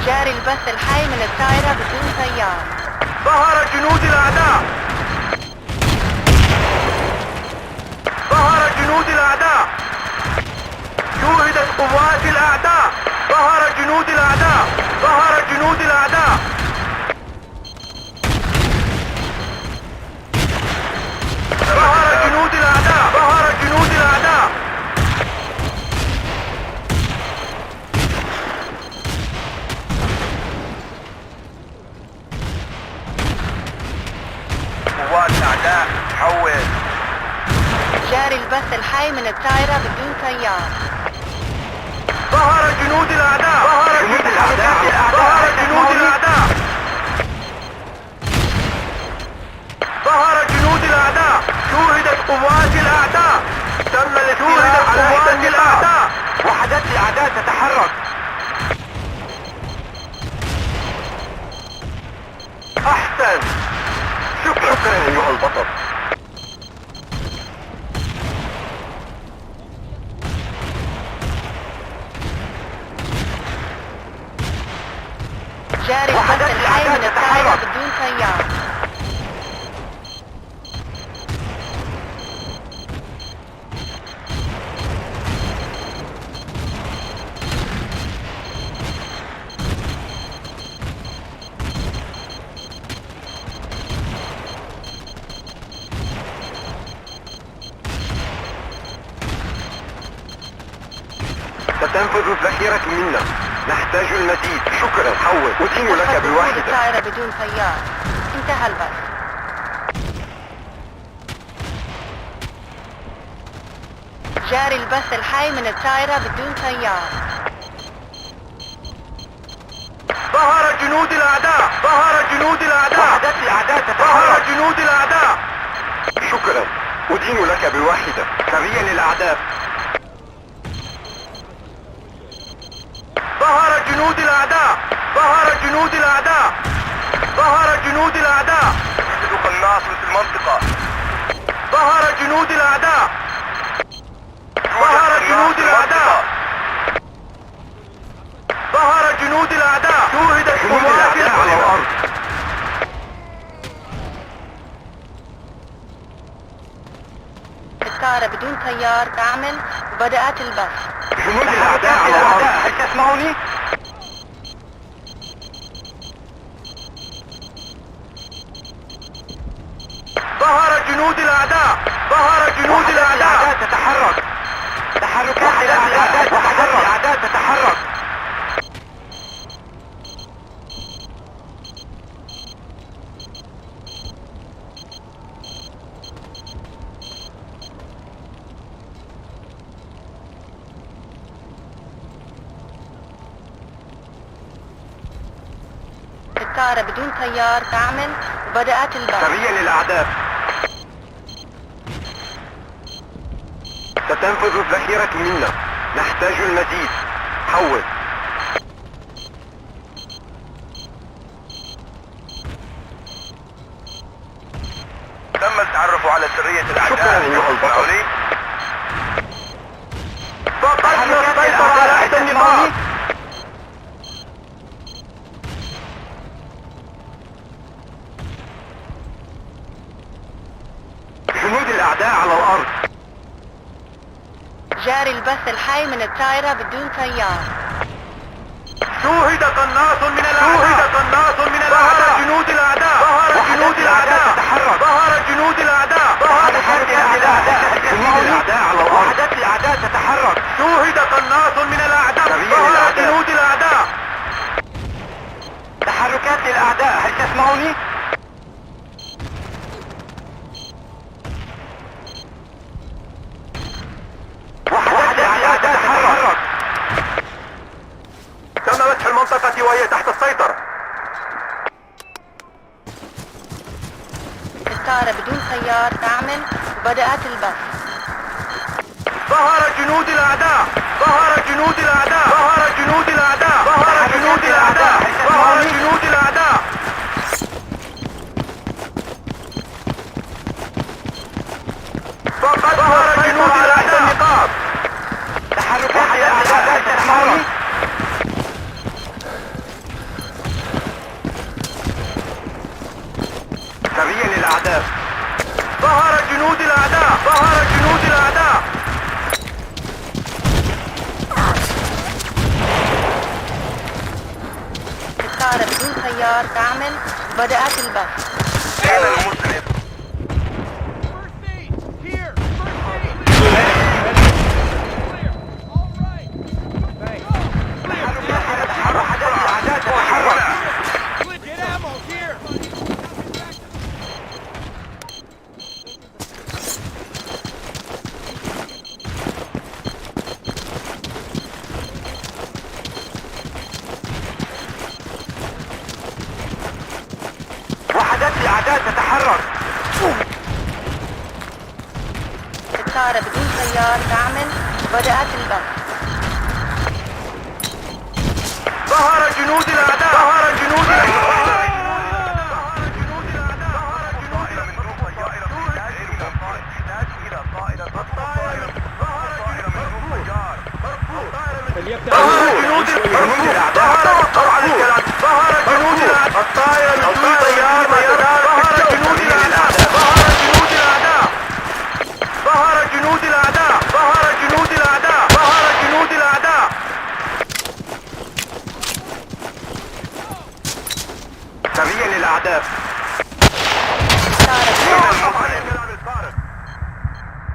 جاري البث الحي من الطائرة بدون طيار. ظهر جنود الأعداء. ظهر جنود الأعداء. شوهدت قوات الأعداء. ظهر جنود الأعداء. ظهر جنود الأعداء. ظهر جنود الأعداء. ظهر جنود الأعداء. قوات الأعداء حول. جاري البث الحي من الطائرة بدون طيار. ظهر جنود الأعداء. ظهر جنود الأعداء. ظهر جنود الأعداء. ظهر جنود الأعداء. شوهدت قوات الأعداء. تم الاستيلاء على قوات الأعداء. وحدات الأعداء تتحرك. أحسن. شكرا أيها البطل. جاري البث الحي من الطائرة بدون طيار. ستنفذ الذخيرة منا. نحتاج المزيد. شكرا. حول. أدين لك تحت وجود بواحدة. الطائرة بدون طيار. انتهى البث. جاري البث الحي من الطائرة بدون طيار. ظهر جنود الأعداء. ظهر جنود الأعداء. وحدات الأعداء تتحرك. ظهر جنود الأعداء. شكرا. أدين لك بواحدة. سريا للأعداء. ظهر جنود الأعداء. ظهر جنود الأعداء. ظهر جنود الأعداء. يوجد قناص في المنطقة. ظهر جنود الأعداء. ظهر جنود الأعداء. ظهر جنود الأعداء. شوهدت قوات على الأرض. الطائرة بدون طيار تعمل وبدأت البث. جنود الأعداء على الأرض. هل تسمعني؟ ظهر جنود الأعداء. ظهر جنود الأعداء تتحرك. تحركات الأعداء تتحرك. الأعداء تتحرك. الطائرة بدون طيار تعمل وبدأت البث. سريا للأعداء. ستنفذ الذخيرة منا. نحتاج المزيد. حول. تم التعرف على سرية الأعداء. شكرا أيها البطل. فقدنا السيطرة على إحدى النقاط. جنود الأعداء على الأرض. جاري البث الحي من الطائرة بدون طيار. شوهد قناص من الأعداء. شوهد قناص من الأعداء. ظهر جنود الأعداء. ظهر جنود الأعداء. تتحرك. ظهر جنود الأعداء. ظهر جنود الأعداء. جنود الأعداء على الأرض. وحدات الأعداء تتحرك. شوهد قناص من الأعداء. ظهر جنود الأعداء. تحركات للأعداء. هل تسمعني؟ وحدات الأعداء تتحرك. تم مسح المنطقة وهي تحت السيطرة. الطائرة بدون طيار تعمل وبدأت البث. ظهر جنود الأعداء. ظهر جنود الأعداء. ظهر جنود الأعداء. ظهر جنود الأعداء. ظهر جنود الأعداء. فقد ظهر جنود الأعداء. تحركات الأعداء تتحرك. سريا للأعداء. ظهر جنود الأعداء. ظهر جنود الأعداء. الطائرة بدون طيار تعمل وبدأت البث. أين المسلم؟ First aid! Here! First aid! Clear! All right! Thanks. وحدات الأعداء تتحرك. Get ammo! Here! وحدات الأعداء تتحرك. الطائرة بدون طيار تعمل وبدأت البث. ظهر جنود الأعداء. ظهر جنود الأعداء. ظهر جنود الأعداء. ظهر جنود الأعداء. الطائرة من دون طيار. ظهر جنود الأعداء. ظهر جنود الأعداء. ظهر جنود الأعداء. ظهر جنود الأعداء. ظهر جنود الأعداء. سريا للأعداء.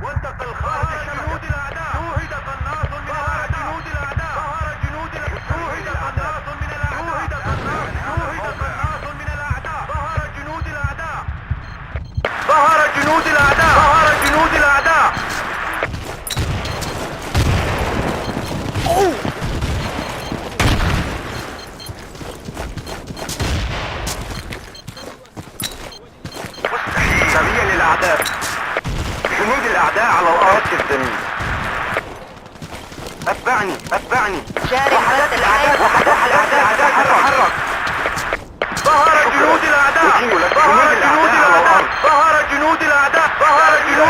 وانتقل خارج جنود الأعداء. شوهد قناص من جنود الأعداء. ظهر جنود الأعداء. شوهد أتبعني. جاري البث الحي. تحرك. ظهر جنود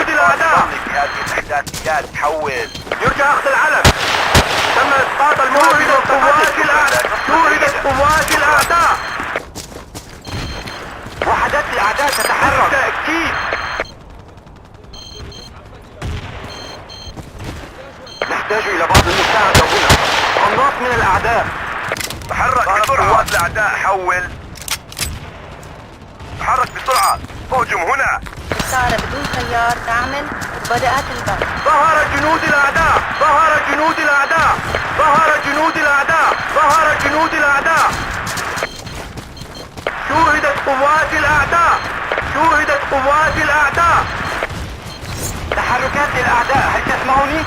الأعداء. في هذه الإحداثيات حول. يرجى أخذ العلم. تم إسقاط المعبد شوهدت قوات الأعداء. وحدات الأعداء تتحرك. بالتأكيد. نحتاج إلى بعض المساعدة هنا. قناص من الأعداء. تحرك بسرعة. قوات الأعداء حول. تحرك بسرعة. اهجم هنا. إشارة بدون سيار تعمل وبدأت البث. ظهر جنود الأعداء. شوهدت قوات الأعداء. تحركات الأعداء، هل تسمعوني؟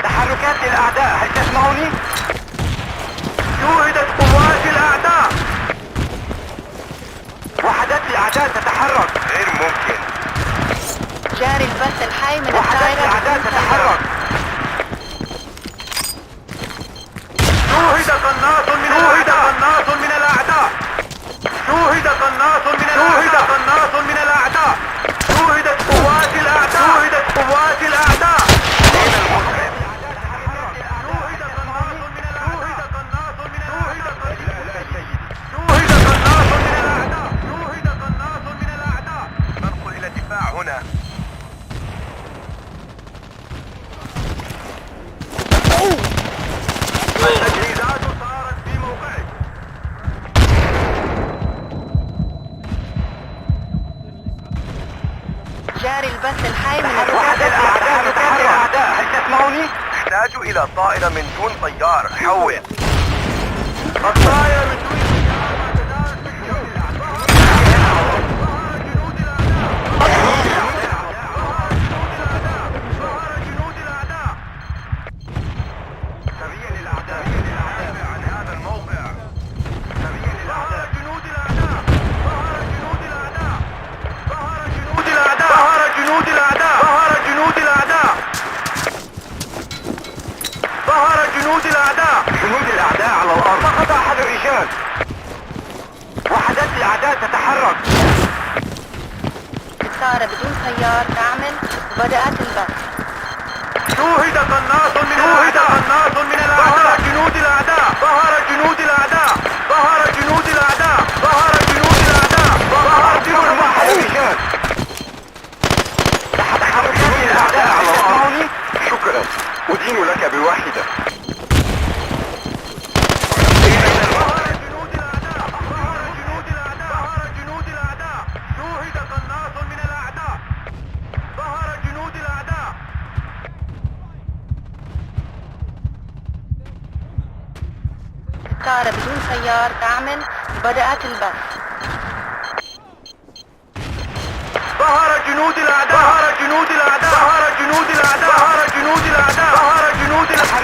تحركات الأعداء، هل تسمعوني؟ شوهدت قوات الأعداء. وحدات الأعداء تتحرك. غير ممكن. جاري البث الحي من وحدات الطائرة الأعداء بدون تتحرك. سيار. شوهد قناص من الأعداء. شوهدت قوات الأعداء. أين المسلم؟ ننقل إلى الدفاع هنا. التجهيزات صارت في موقعك. جاري البث الحي من وحدات الأعداء، هل تسمعوني؟ نحتاج إلى طائرة من دون طيار. حول. الطائرة من دون عن هذا الموقع. ظهر جنود الأعداء على الأرض. سقط أحد الرجال. وحدات الأعداء تتحرك. إشارة بدون سيار تعمل وبدأت البث. شوهد قناص من الأعداء. ظهر جنود الأعداء. ظهر جنود الأعداء. تحركات الأعداء على الأرض. شكرا. أدين لك بواحدة. إشارة بدون سيار تعمل وبدأت البث. ظهر جنود الأعداء.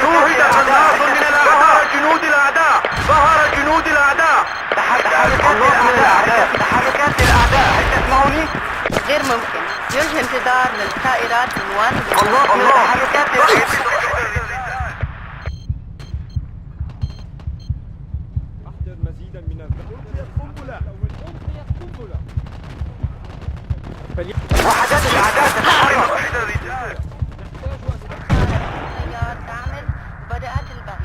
شوهد قناص من الأعداء. تحركات الأعداء، هل تسمعوني؟ غير ممكن. يرجى انتظار للطائرات المواجهة. تحركات الأعداء. أحضر مزيدا من الذهب. وحدات الأعداء تتحرك. سيار تعمل وبدأت البث.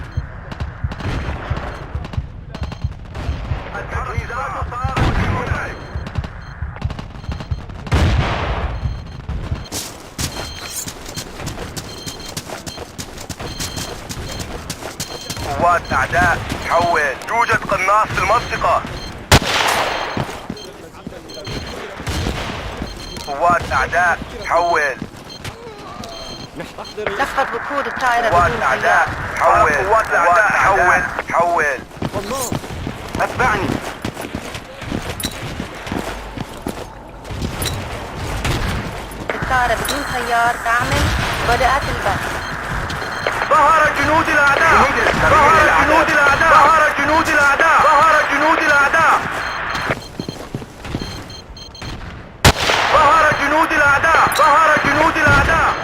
التجهيزات صارت في موقعك. قوات أعداء. حول. يوجد قناص في المنطقة. قوات أعداء. حول. لفت وقود الطائرة قوات بدون أعداء. سيار. حول. قوات أعداء. حول. أتبعني. إشارة بدون سيار تعمل وبدأت البث. ظهر جنود الأعداء. ظهر جنود الأعداء.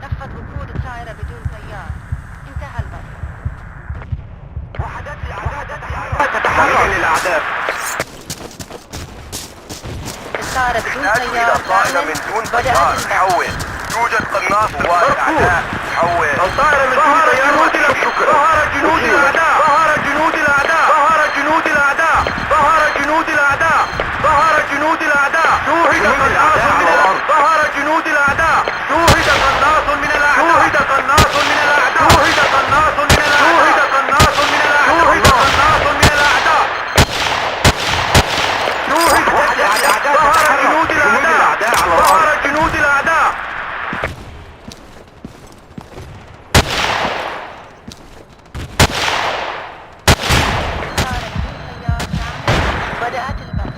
نفذ وقود الطائرة بدون طيار. انتهى البث. وحدات الأعداء تتحرك للأعداء. الطائرة بدون نحتاج إلى طيار طائرة تعمل. من دون بدأت طيار. البث. حول. يوجد قناص قوات الأعداء. حول. الطائرة من دون طيار. ظهر جنود الأعداء. ظهر جنود الأعداء. ظهر جنود الأعداء. ظهر جنود الأعداء. ظهر جنود الأعداء. شوهد قناص من الأعداء. ظهر جنود الأعداء. شوهد قناص من الأعداء. شوهد قناص من الأعداء. شوهد قناص من الأعداء. شوهد قناص من الأعداء. شوهد قناص من الأعداء. شوهد. ظهر جنود الأعداء. ظهر جنود الأعداء. بدأت البث.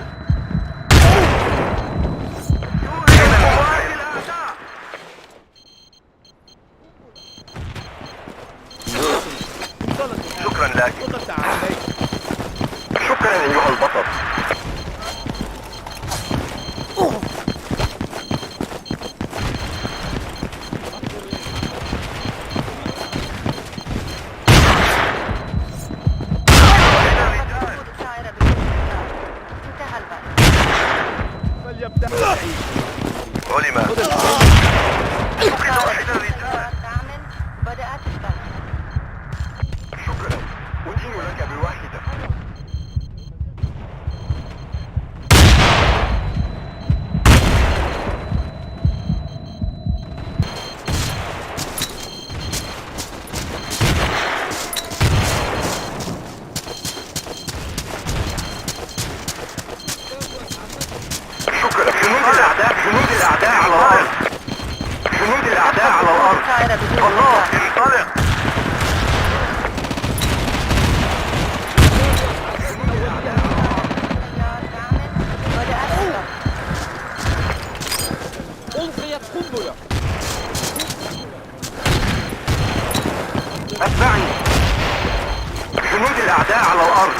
شكرا لك. شكرا أيها البطل. وقود الطائرة بدون طيار. انتهى البث. فليبدأ علم. الطائرة بدون طيار تعمل. بدأت البث. شكرا. أدين لك بواحدة. شكرا. جنود الأعداء. جنود الأعداء على الأرض. جنود الأعداء على الأرض. الطائرة بدون الله. طيار. انطلق. طيار تعمل. بدأت البث. ألقيت قنبلة. اتبعني. جنود الأعداء على الأرض.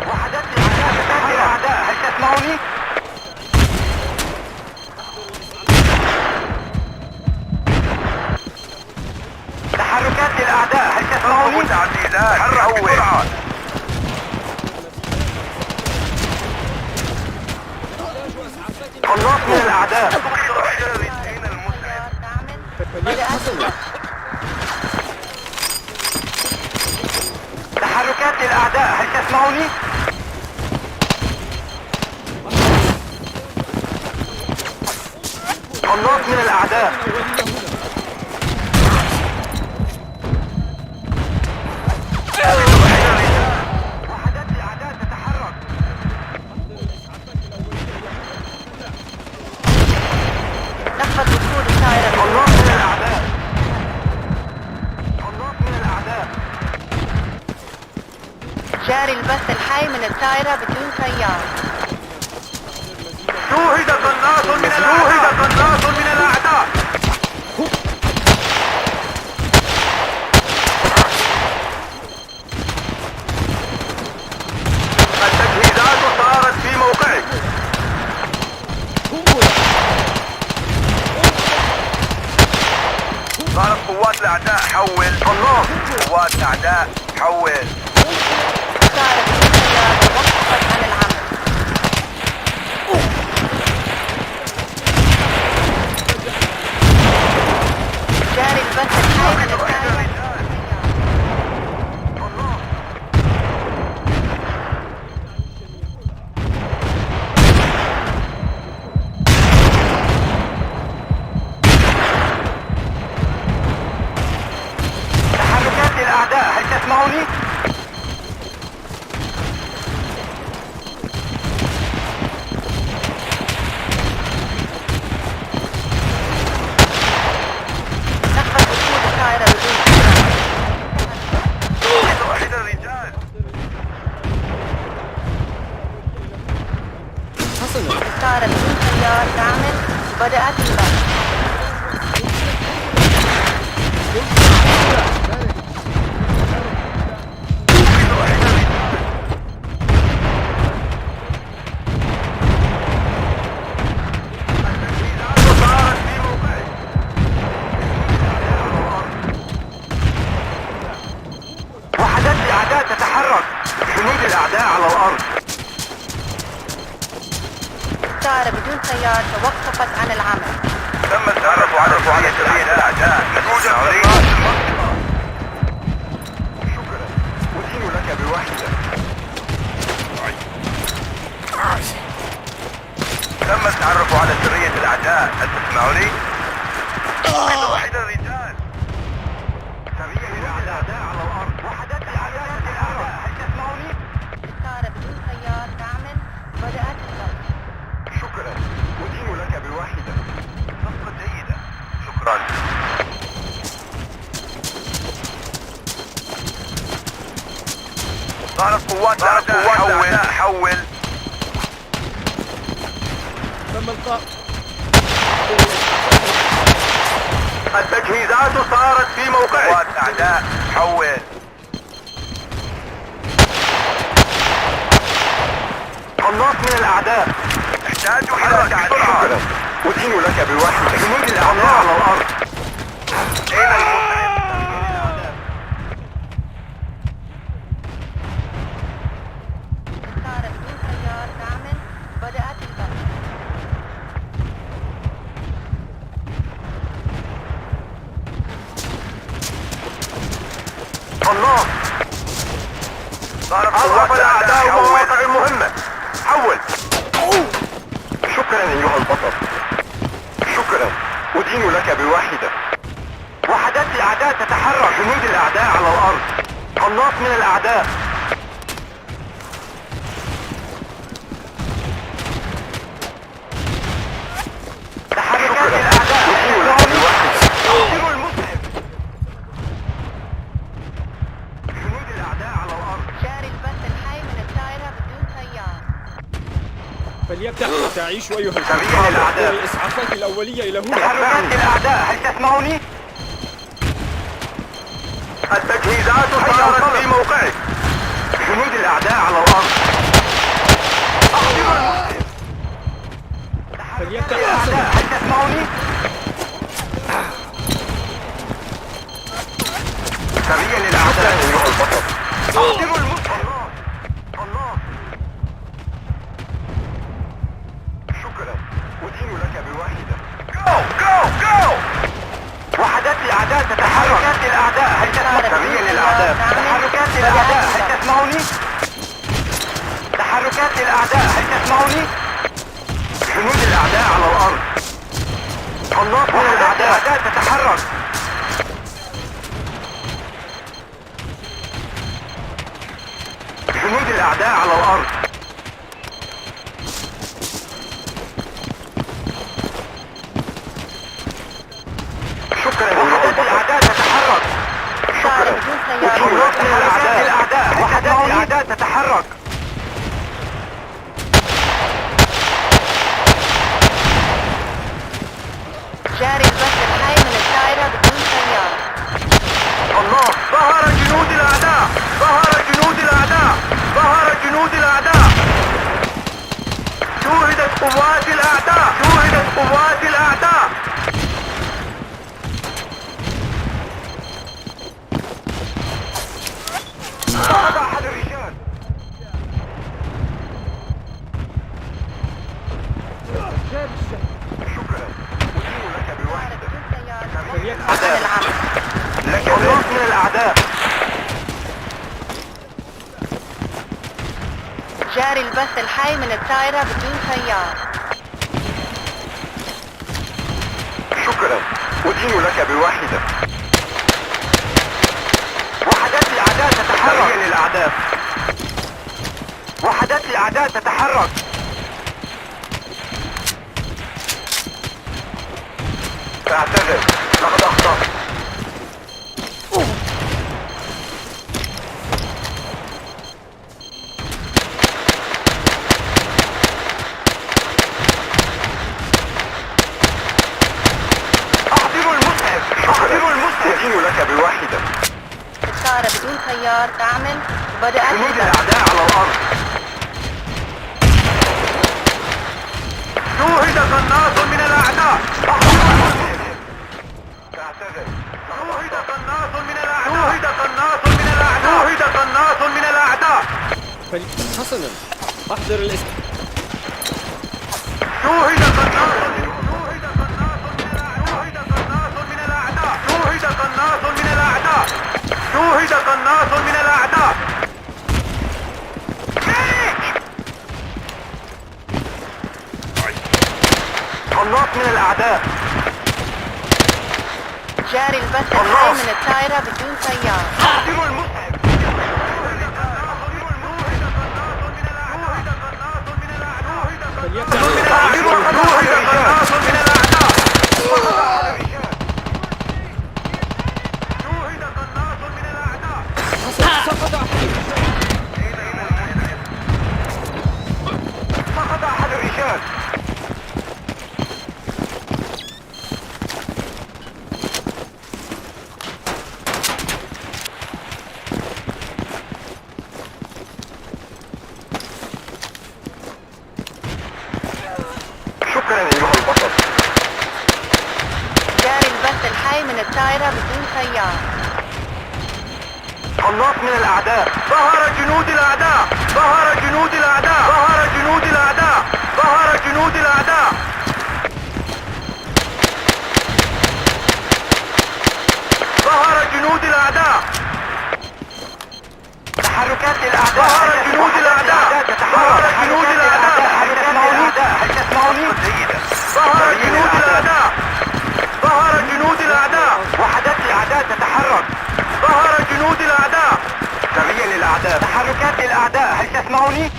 وحدات الأعداء. هل تسمعني؟ تحركات الأعداء. هل تسمعني؟ تعديلات. حرك بسرعة. قناص من الأعداء. أين المسعد؟ طيار تعمل. بدأت البث. تحركات الأعداء. هل تسمعني؟ قناص من الأعداء. وحدات الأعداء تتحرك. نفذ وقود الطائرة بدون قناص من الأعداء. قناص من الأعداء. جاري البث الحي من الطائرة بدون طيار. شوهد قناص من الأعداء. شوهد قناص من الأعداء. التجهيزات صارت في موقعك. صارت قوات الأعداء. حول. قناص. قوات الأعداء. حول. الطائرة بدون طيار توقفت عن العمل. جاري البث الحي من الطائرة. تحركات الأعداء. هل تسمعني؟ نفذ وقود الطائرة بدون طيار. طائرة بدون طيار تعمل بدأت البحث. وحدات الأعداء تتحرك. جنود الأعداء على الأرض. طائرة بدون طيار توقفت عن العمل. تم التعرف على سرية الأعداء. موجودة في المنطقة. شكرا. أدين لك بواحدة. تم التعرف على سرية الأعداء. هل تسمعني؟ واحد الرجال. سرية الأعداء على الأرض. وحدات الأعداء تتحرك. هل تسمعني؟ طائرة بدون طيار تعمل بدأت البحث. شكرا. أدين لك بواحدة. نقطة جيدة. شكرا. ظهرت قوات الأعداء. حول. تم القاء التجهيزات صارت في موقعه. قوات الأعداء. حول. قناص من الأعداء. نحتاج حركة بسرعة. شكرا. أدين لك بواحدة. جنود الأعداء على الأرض. أين المسعف؟ طائرة بدون طيار تعمل بدأت البحث. قناص. ظهرت أضعف قوات الأعداء الأعداء. مواقع المهمة. حول. شكرا أيها البطل. شكرا. أدين لك بواحدة. وحدات الأعداء تتحرك. جنود الأعداء على الأرض. قناص من الأعداء. تحركات الأعداء. أدين لك بواحدة. أقتلوا المسلم. جنود الأعداء على الأرض. جاري البث الحي من الطائرة بدون طيار. فليبدأ. تعيش أيها سريع الأعداء. الإسعافات الأولية إلى هنا. تحركات الأعداء. هل تسمعني؟ التجهيزات صارت في موقعك. جنود الأعداء على الأرض. أقتلوا المسلم. فليبدأ. الأعداء. هل تسمعني؟ سريع للأعداء أيها البطل. أقتلوا المسلم. الله. شكرا. أدين لك بواحدة. جو. وحدات الأعداء تتحرك. تحركات الأعداء. هل تسمعني؟ سريع للأعداء. تحركات الأعداء. هل تسمعني؟ تحركات الأعداء. هل تسمعني؟ جنود الأعداء على الأرض. قناص من الأعداء تتحرك. جنود الأعداء على الأرض. شكرا. وحدات الأعداء تتحرك. طائرة شكرا. بدون طيار قناص من الأعداء. وحدات الأعداء تتحرك. جاري البث الحي من الطائرة بدون طيار. الله. ظهر جنود الأعداء. ظهر جنود الأعداء. ظهر جنود الأعداء. شوهدت قوات الأعداء. شوهدت قوات الأعداء. صعد أحد الرجال. شكرا. أدين لك طائرة بواحدة. بدون طيار فليبدأ. توقفت عن العمل. لك قناص من الأعداء. جاري البث الحي من الطائرة بدون طيار. شكرا. أدين لك بواحدة. وحدات الأعداء تتحرك. سريع للأعداء. وحدات الأعداء تتحرك. اعتذر. لقد أخطأت. بدون سيار تعمل بدأت جنود البث. الأعداء على الأرض. شوهد قناص من الأعداء. شوهد قناص من الأعداء. شوهد قناص من الأعداء. شوهد قناص من الأعداء. حسنا، أحضر الاسم. شوهد قناص. شوهد قناص من الأعداء. شوهد قناص من الأعداء. شوهد قناص من الأعداء. قناص من الأعداء. جاري البث الحي من الطائرة بدون سيار. قاتلوا المسعف. فليبدأ قناص من الأعداء. سقط أحد. سقط أحد الرجال. شكرا أيها البطل. جاري البث الحي من الطائرة بدون سيار. قناص من الأعداء. ظهر جنود الأعداء. ظهر جنود الأعداء. ظهر جنود الأعداء. ظهر جنود الأعداء. ظهر جنود الأعداء. تحركات الأعداء. ظهر جنود الأعداء. ظهر جنود الأعداء. هل تسمعوني؟ ظهر جنود الأعداء. ظهر جنود الأعداء. وحدات الأعداء تتحرك. ظهر جنود الأعداء. سريع للأعداء. تحركات الأعداء. هل تسمعوني؟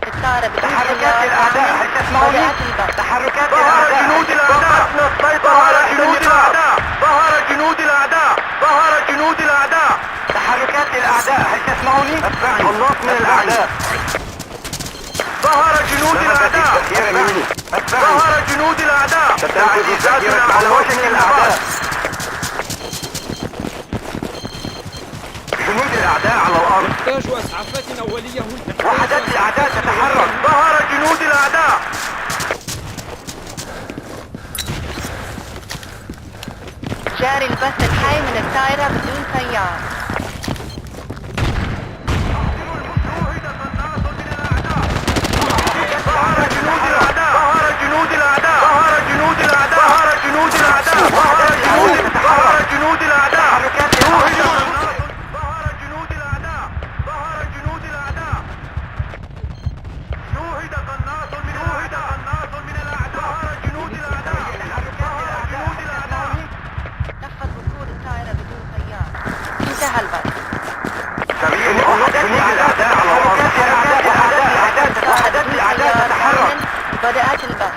الطائرة بدون تحركات سيار الأعداء. تعمل هل تسمعوني؟ بدأت البث. تحركات الأعداء. ظهر جنود الأعداء. ظهر جنود الأعداء. ظهر جنود الأعداء. ظهر جنود الأعداء. تحركات الأعداء. هل تسمعوني؟ قناص من الأعداء. ظهر جنود الأعداء. ظهر جنود الأعداء. تعزيزاتنا على وشك الأعداء. جنود الأعداء على الأرض. نحتاج إسعافات أولية هنا. وحدات الأعداء تتحرك. ظهر جنود الأعداء. جاري البث الحي من الطائرة بدون سيار. ظهر جنود الأعداء. ظهر جنود الأعداء. ظهر جنود الأعداء. ظهر جنود الأعداء. ظهر جنود الأعداء. ظهر جنود الأعداء. ظهر جنود الأعداء. شوهد قناص من الأعداء. ظهر جنود الأعداء. ظهر جنود الأعداء. نفذ وصول الطائرة بدون سيار. انتهى البث. وحدات الأعداء على الأرض. وحدات الأعداء تتحرك. بدأت البث.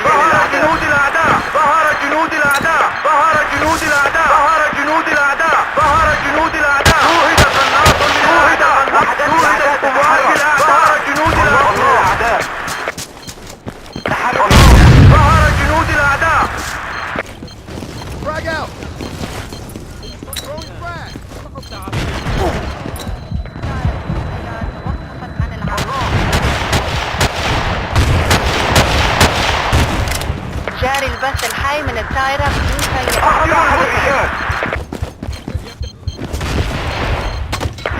ظهر جنود الأعداء. ظهر جنود الأعداء. ظهر جنود الأعداء. ظهر جنود الأعداء. ظهر جنود الأعداء. شوهد قناص. شوهد قناص. شوهد قوات الأعداء. ظهر جنود الأعداء. تحرك. ظهر جنود الأعداء. Frag out. Throwing frag. سقط أحد. توقفت عن العمل. جاري البث الحي من الطائرة بدون سيار.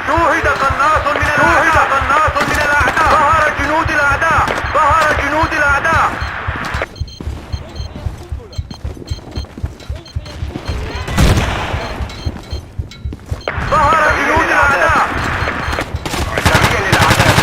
شوهد قناص من الأعداء. ظهر جنود الأعداء. ظهر جنود الأعداء. ظهر جنود الأعداء. سريع للأعداء.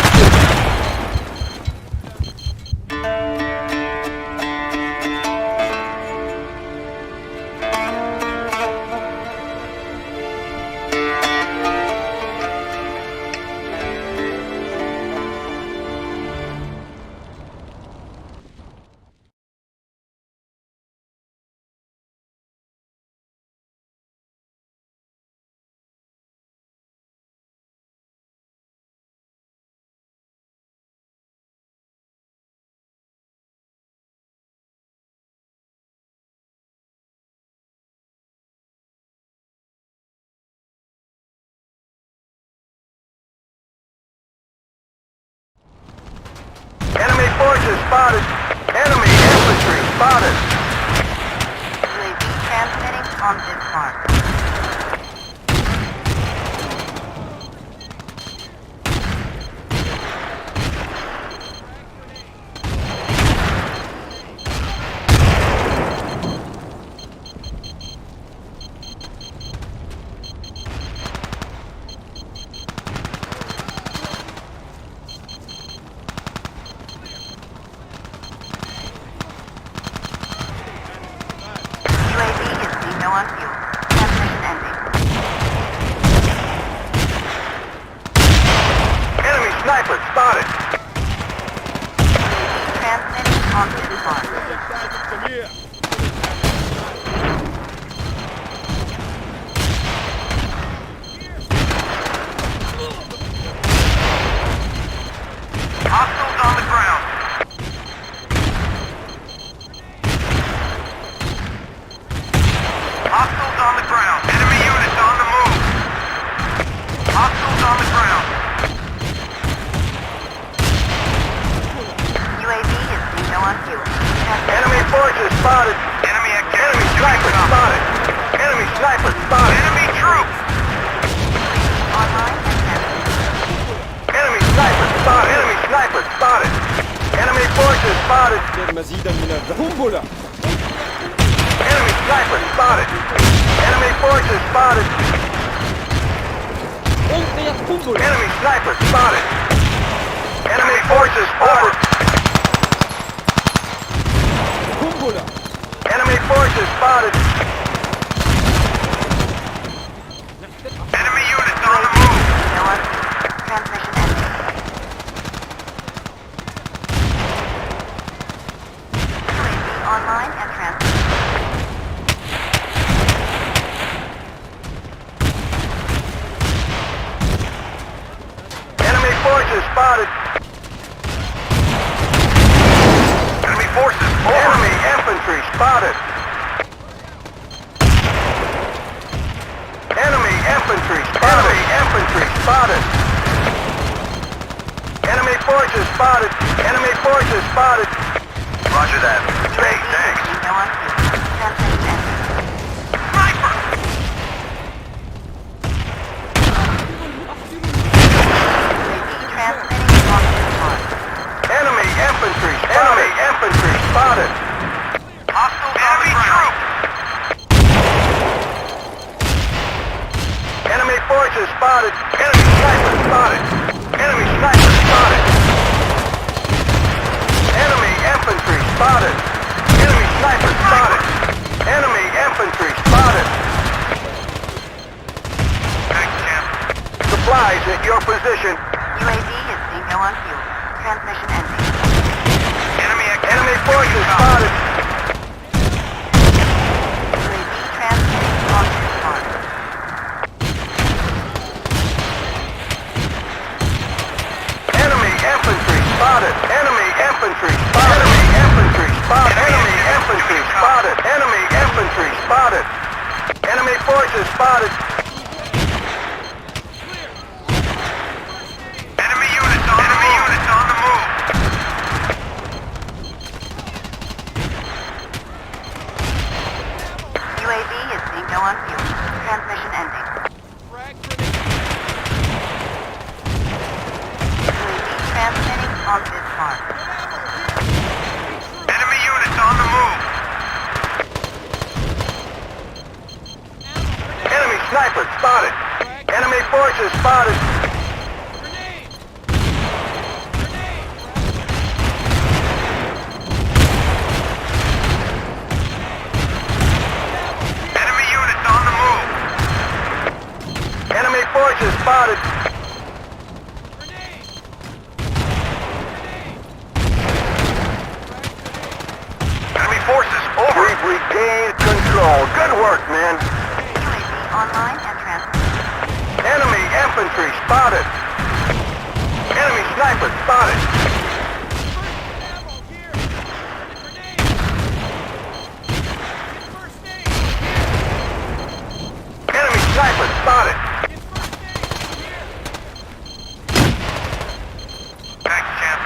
Enemy forces spotted. Enemy infantry spotted. UAV transmitting on this mark. UAV is no on fuel. Transmission ending. Enemy sniper spotted. UAV transmitting on this mark. Hostiles on the ground. Hostiles on the ground. Enemy units on the move. Hostiles on the ground. UAV is no on fuel. Transmission Enemy forces spotted. Enemy activity. Enemy sniper spotted. Enemy sniper spotted. Enemy troops. online and transmitting. Enemy sniper spotted. Enemy sniper spotted. Enemy forces spotted. مزيدا من القنبلة. Enemy sniper spotted. Enemy forces spotted. ألقيت قنبلة. Enemy sniper spotted. Enemy forces spotted. قنبلة. Enemy forces spotted. Enemy units on the move. No on fuel. Transmission ending. UAV online and transmitting. Enemy forces spotted. Enemy forces over. Enemy infantry spotted. Enemy infantry spotted. Enemy infantry spotted. Enemy forces spotted. Enemy forces spotted. Roger that. Hey, thanks. No on fuel. Transmission ending. Sniper! UAV transmitting on this mark. Enemy infantry spotted. Enemy infantry spotted. Hostiles on the ground. Enemy forces spotted. Enemy sniper spotted. Enemy sniper spotted. Enemy infantry spotted. Enemy sniper spotted. Enemy infantry spotted. Thanks, champ. Supplies at your position. UAV is no on fuel. Transmission ending. Enemy activity. Enemy forces spotted. UAV transmitting on this mark. Enemy infantry spotted. Enemy infantry spotted. Enemy infantry spotted. Enemy infantry spotted. Enemy infantry spotted. Enemy forces spotted. Enemy units on the move. UAV is no on fuel. Transmission ending. UAV transmitting on this mark. Enemy units on the move. Enemy sniper spotted. Enemy forces spotted. Enemy units on the move. Enemy forces spotted. Enemy forces over. We've regained control. Good work, men. UAV online and transmitting. Enemy infantry spotted. Enemy sniper spotted. Enemy sniper spotted. Thanks, champ.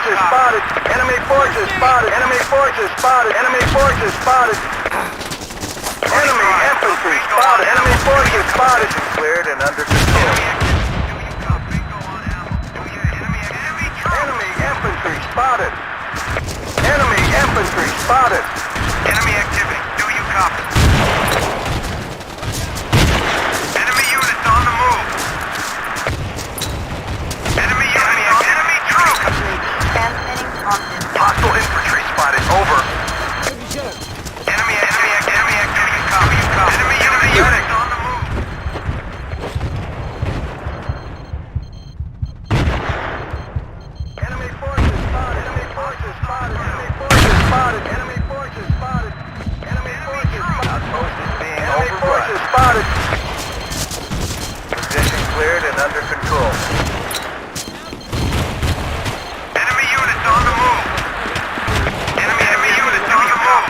forces spotted. Enemy forces spotted. Enemy forces spotted. Enemy forces spotted. Enemy infantry spotted. Enemy forces spotted. Cleared and under control. Enemy infantry spotted. Enemy infantry spotted. Enemy activity. Do you copy? Enemy units on the move. Enemy troops. Transmitting on this Hostile infantry spotted. Over. Enemy activity. Copy. You copy. Enemy units on the move. Enemy forces spotted. Enemy forces spotted. Enemy forces spotted. Enemy forces spotted. Enemy forces spotted. Outpost is being overrun. Forces spotted. Position cleared and under control. Enemy units on the move. Enemy units on the move.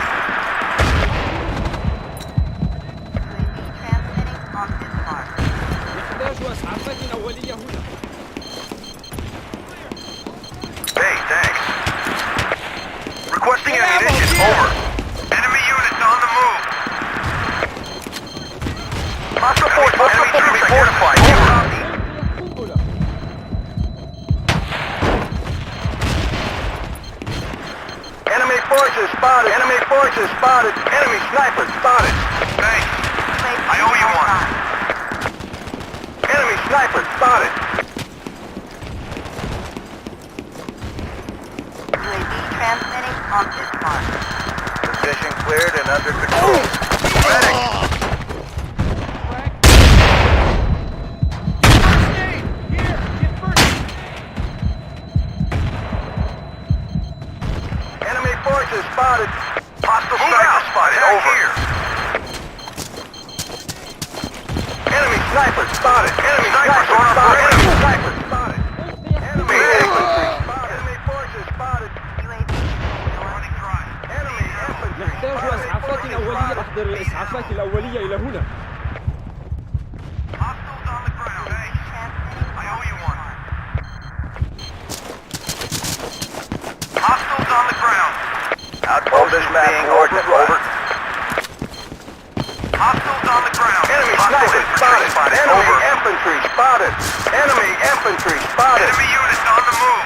transmitting on this mark. نحتاج إسعافات أولية هنا. Hey, thanks. Requesting ammunition. Over. Enemy units on the move. Hostile forces. Enemy troops identified. You copy. قنبلة. Enemy forces spotted. Enemy forces spotted. Enemy sniper spotted. Thanks. I owe you one. Enemy sniper spotted. UAV transmitting on this mark. Position cleared and under control. Medic. Enemy forces spotted. Hostile sniper spotted. Over. Here. Enemy sniper spotted. Enemy Snipers sniper on our spotted. flank. Enemy sniper spotted. Enemy infantry spotted. Enemy forces spotted. UAV Running dry. Enemy infantry نحتاج إسعافات أولية. أحضر الإسعافات الأولية إلى هنا. Hostiles on the ground. Thanks. transmitting I owe you one. Hostiles on the ground. Outpost is being overrun. Hostiles on the ground. Enemy Hostile sniper infantry spotted. spotted. Enemy Over. infantry spotted. Enemy infantry spotted. Enemy units on the move.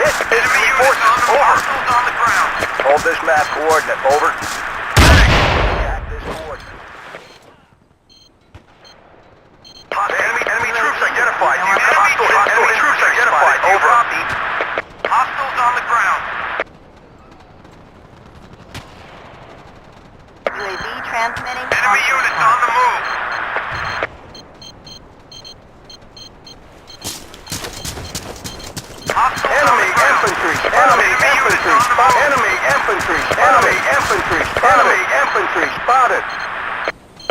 Hit Enemy units forces on the move. over. Hostiles on the ground. Hold this map coordinate. Over. Medic. Attack this coordinate. Enemy troops identified. Hostile troops identified. Over. Hostiles on the ground. UAV transmitting Enemy on units on the move. Hostiles on Enemy the ground. infantry. Enemy infantry spotted. Enemy infantry. Enemy infantry spotted. Enemy infantry spotted.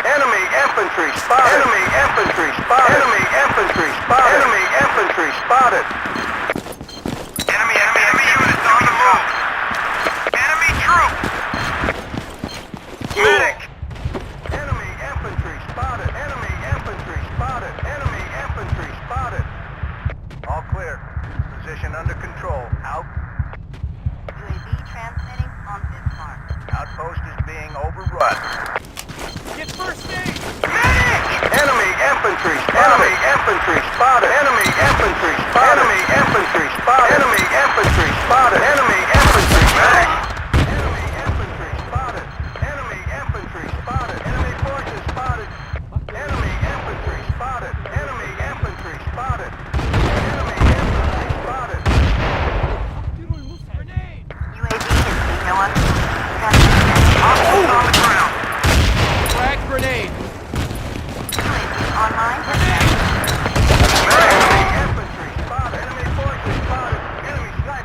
Enemy infantry spotted. Enemy infantry spotted. Enemy infantry spotted. Enemy infantry spotted. Enemy units on the move. Enemy troops. Medic. Enemy infantry spotted. Enemy infantry spotted. Enemy infantry spotted. All clear. Position under control. Out. UAV transmitting on this mark. Outpost is being overrun. Get first aid. Medic. Enemy infantry spotted. Enemy infantry spotted. Enemy infantry spotted. Enemy infantry spotted. Enemy infantry spotted. Enemy infantry spotted. Enemy infantry spotted. Enemy infantry spotted. Enemy forces spotted. Enemy infantry spotted. Enemy infantry spotted. Enemy infantry spotted. UAV is being on. Transmitting. Hostiles on the ground. Frag grenade. UAV online. Enemy infantry spotted. Enemy forces spotted. Enemy sniper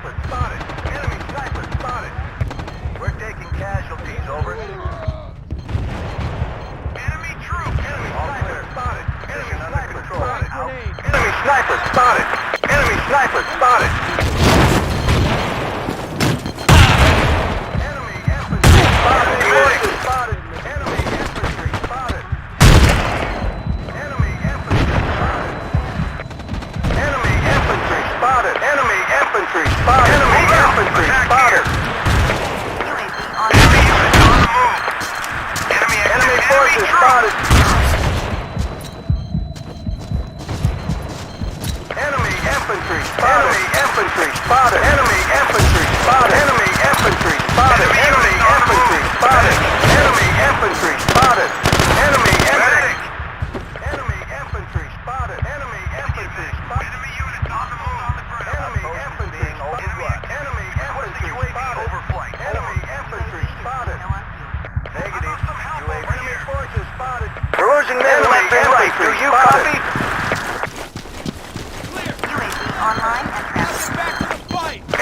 spotted. Enemy infantry spotted. Enemy infantry spotted. Enemy infantry spotted. Enemy infantry spotted. Enemy infantry. Enemy infantry spotted. Enemy infantry spotted. Enemy units on the move. Enemy infantry spotted. Enemy infantry spotted. Overflight. Enemy infantry spotted. No on view. Negative. Some help over Enemy here. forces spotted. We're losing men left and right. Do you copy? UAV online and transferred.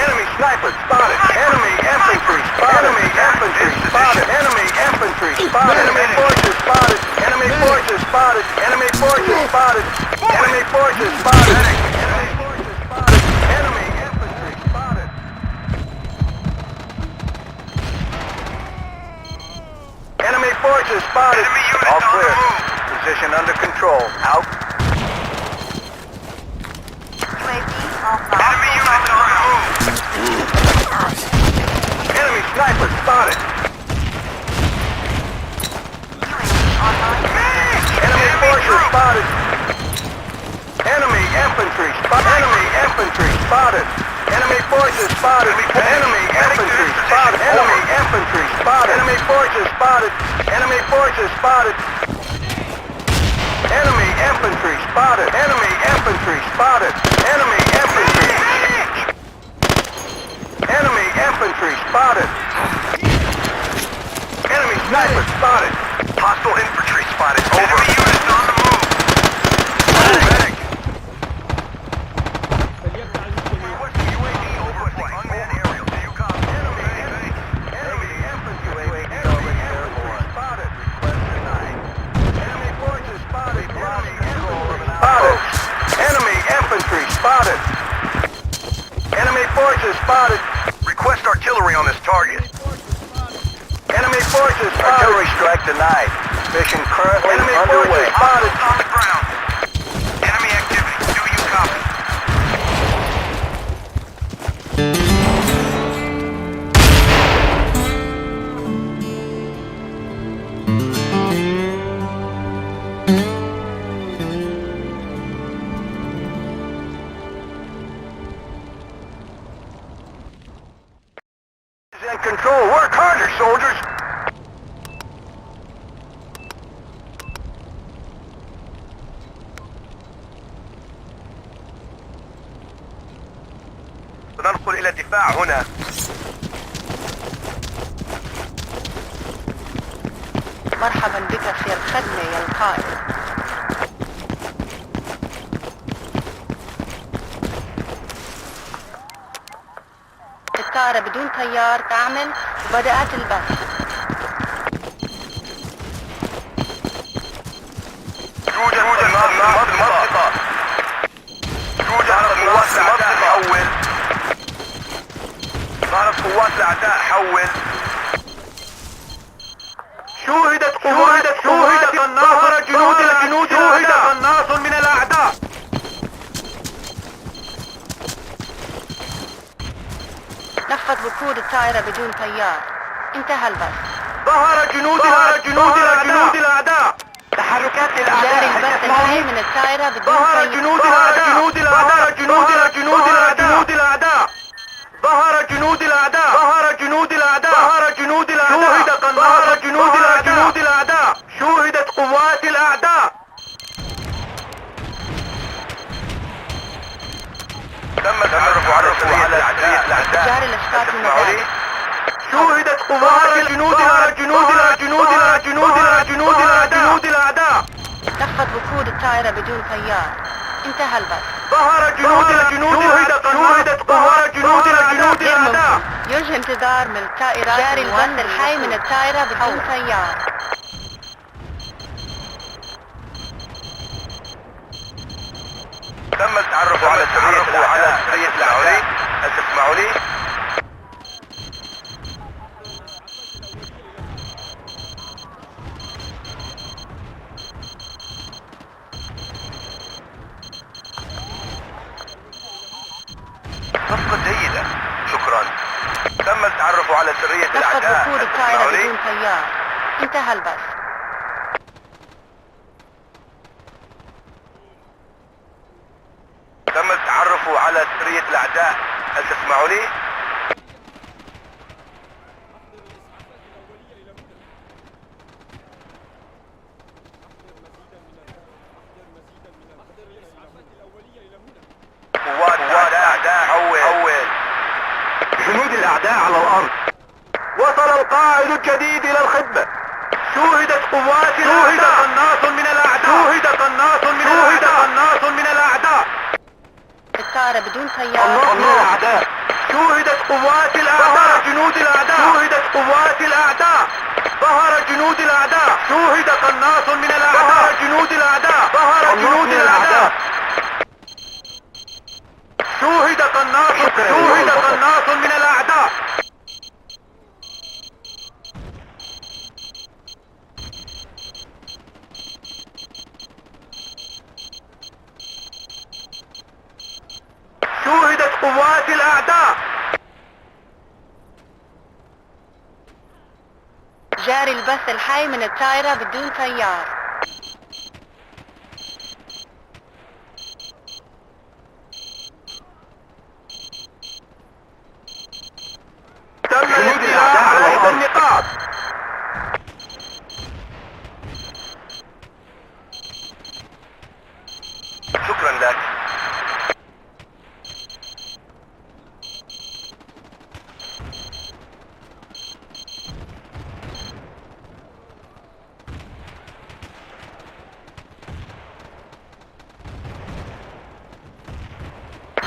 Enemy sniper spotted. Enemy infantry spotted. Enemy infantry spotted. Enemy infantry spotted. Enemy forces spotted. Enemy forces spotted. Enemy forces spotted. Enemy forces spotted. Enemy forces spotted. Enemy infantry spotted. Enemy forces spotted. Enemy units All on the clear. move. Position under control. Out. UAV offline. Enemy units on the move. Enemy sniper spotted. UAV online. Enemy forces spotted. Enemy infantry spotted. Enemy infantry spotted. Enemy forces spotted. Enemy infantry spotted. Enemy infantry spotted. Enemy forces spotted. Enemy forces spotted. Enemy infantry spotted. Enemy infantry spotted. Enemy infantry. Enemy infantry spotted. Enemy sniper spotted. Hostile infantry spotted. Over. Enemy units on the move. Medic. فليبدأ المجتمع. Requesting UAV overflight. Unmanned aerial. Do you copy? Enemy infantry spotted. Request denied. Enemy forces spotted. Spotted. Enemy infantry spotted. Enemy forces spotted. Request artillery on this target. Enemy forces spotted. Artillery strike denied. Mission currently underway. Spotted. Hostiles on the ground. Enemy activity. Do you copy? Is in control. Work harder, soldiers. سننقل إلى الدفاع هنا. مرحبا بك في الخدمة يا القائد. الطائرة بدون طيار تعمل وبدأت البث. يوجد نار في المنطقة. يوجد قوات الأعداء حول. ظهرت قوات الأعداء حول. شوهدت قناص جنود شوهد قناص من الأعداء. نفذ وقود الطائرة بدون طيار. انتهى البث. ظهر جنود الأعداء. تحركات جاري البث الحي من الطائرة بدون ظهر طيار. جنود الأعداء. ظهر جنود الأعداء. ظهر جنود الأعداء. شوهد قناص جنود الأعداء. شوهدت قوات الأعداء. تم التعرف على سرية الأعداء. جاري الإسقاط المداري. شوهدت قوات جنود الأعداء. نفذ وقود الطائرة بدون طيار. انتهى البث. ظهر شوهدت قوات جنود الأعداء. يرجى انتظار من الطائرات. جاري البث الحي من الطائرة بدون طيار. تم التعرف على سرية الأعداء. هل تسمعوني؟ صفقة جيدة. شكرا. تم التعرف على سرية نفذ الأعداء. وقود هل الطائرة تسمعوني؟ بدون طيار. انتهى البث. تم التعرف على سرية الأعداء. هل تسمعني؟ قوات الأعداء حول. جنود الأعداء على الأرض. وصل القائد الجديد إلى الخدمة. شوهدت قوات الأعداء. شوهد قناص من الأعداء. شوهد قناص من الأعداء. شوهد قناص من الأعداء. الطائرة بدون طيار. من الأعداء. شوهدت قوات الأعداء. ظهر جنود الأعداء. شوهدت قوات الأعداء. ظهر جنود الأعداء. شوهد قناص من الأعداء. ظهر جنود الأعداء. ظهر جنود الأعداء. شوهد قناص. شوهد قناص من الأعداء. شوهدت قوات الأعداء. جاري البث الحي من الطائرة بدون طيار. تم الاستيلاء على إحدى النقاط. شكرا لك.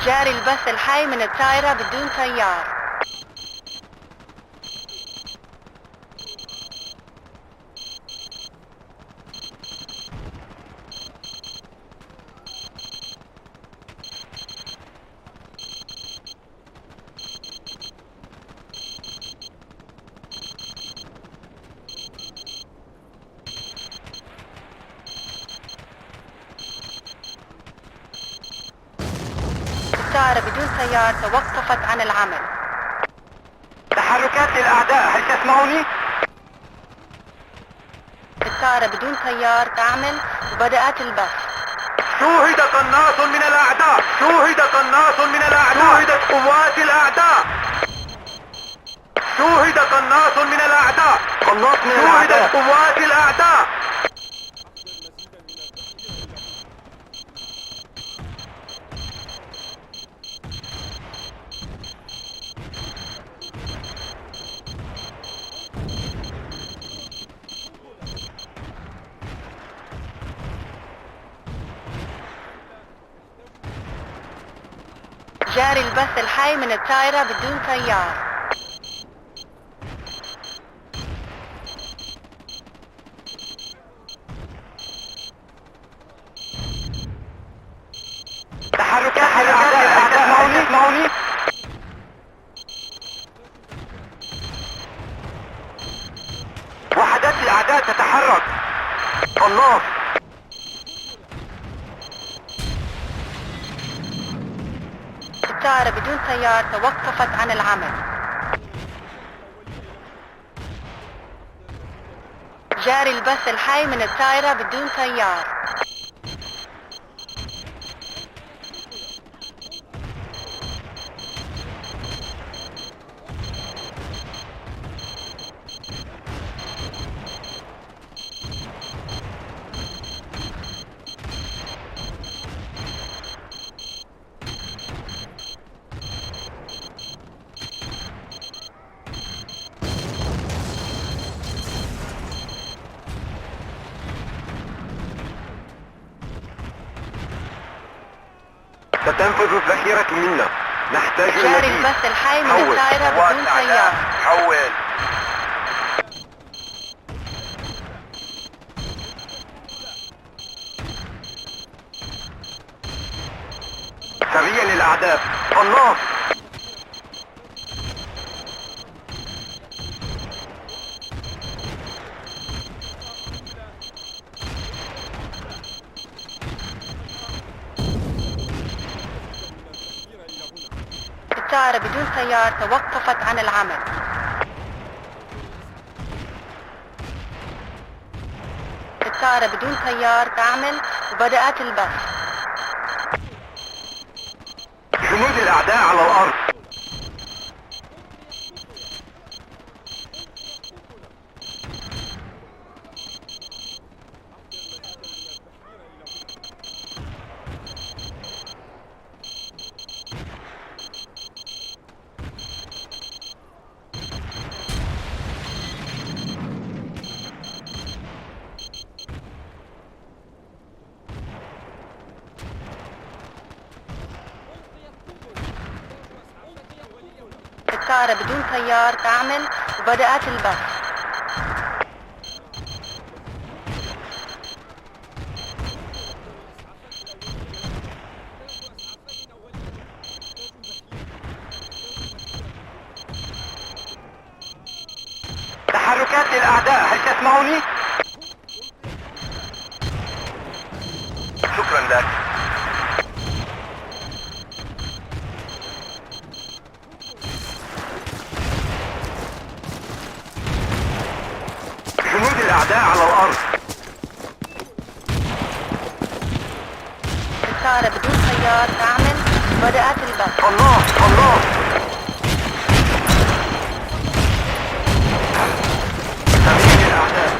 جاري البث الحي من الطائرة بدون طيار. الطائرة بدون طيار توقفت عن العمل. تحركات للأعداء، هل تسمعوني؟ الطائرة بدون طيار تعمل وبدأت البث. شوهد قناص من الأعداء. شوهد قناص من الأعداء. شوهدت قوات الأعداء. شوهد قناص من الأعداء. قناص من الأعداء. شوهدت قوات الأعداء. جاري البث الحي من الطائرة بدون طيار. تحركات للأعداء، هل تسمعوني؟ وحدات الأعداء تتحرك. قناص. الطائرة بدون طيار توقفت عن العمل. جاري البث الحي من الطائرة بدون طيار. ستنفذ الذخيرة منا. نحتاج جاري المزيد. البث الحي من حول. الطائرة قوات بدون الأعداء طيار. حول. سريع للأعداء. قناص. الطائرة بدون طيار توقفت عن العمل. الطائرة بدون طيار تعمل وبدأت البث. جنود الأعداء على الأرض. الطائرة بدون طيار تعمل وبدأت البث. تحركات للأعداء، هل تسمعني؟ شكرا لك. جنود الأعداء على الأرض. الطائرة بدون طيار تعمل وبدأت البث. الله الله. تمرير الأعداء.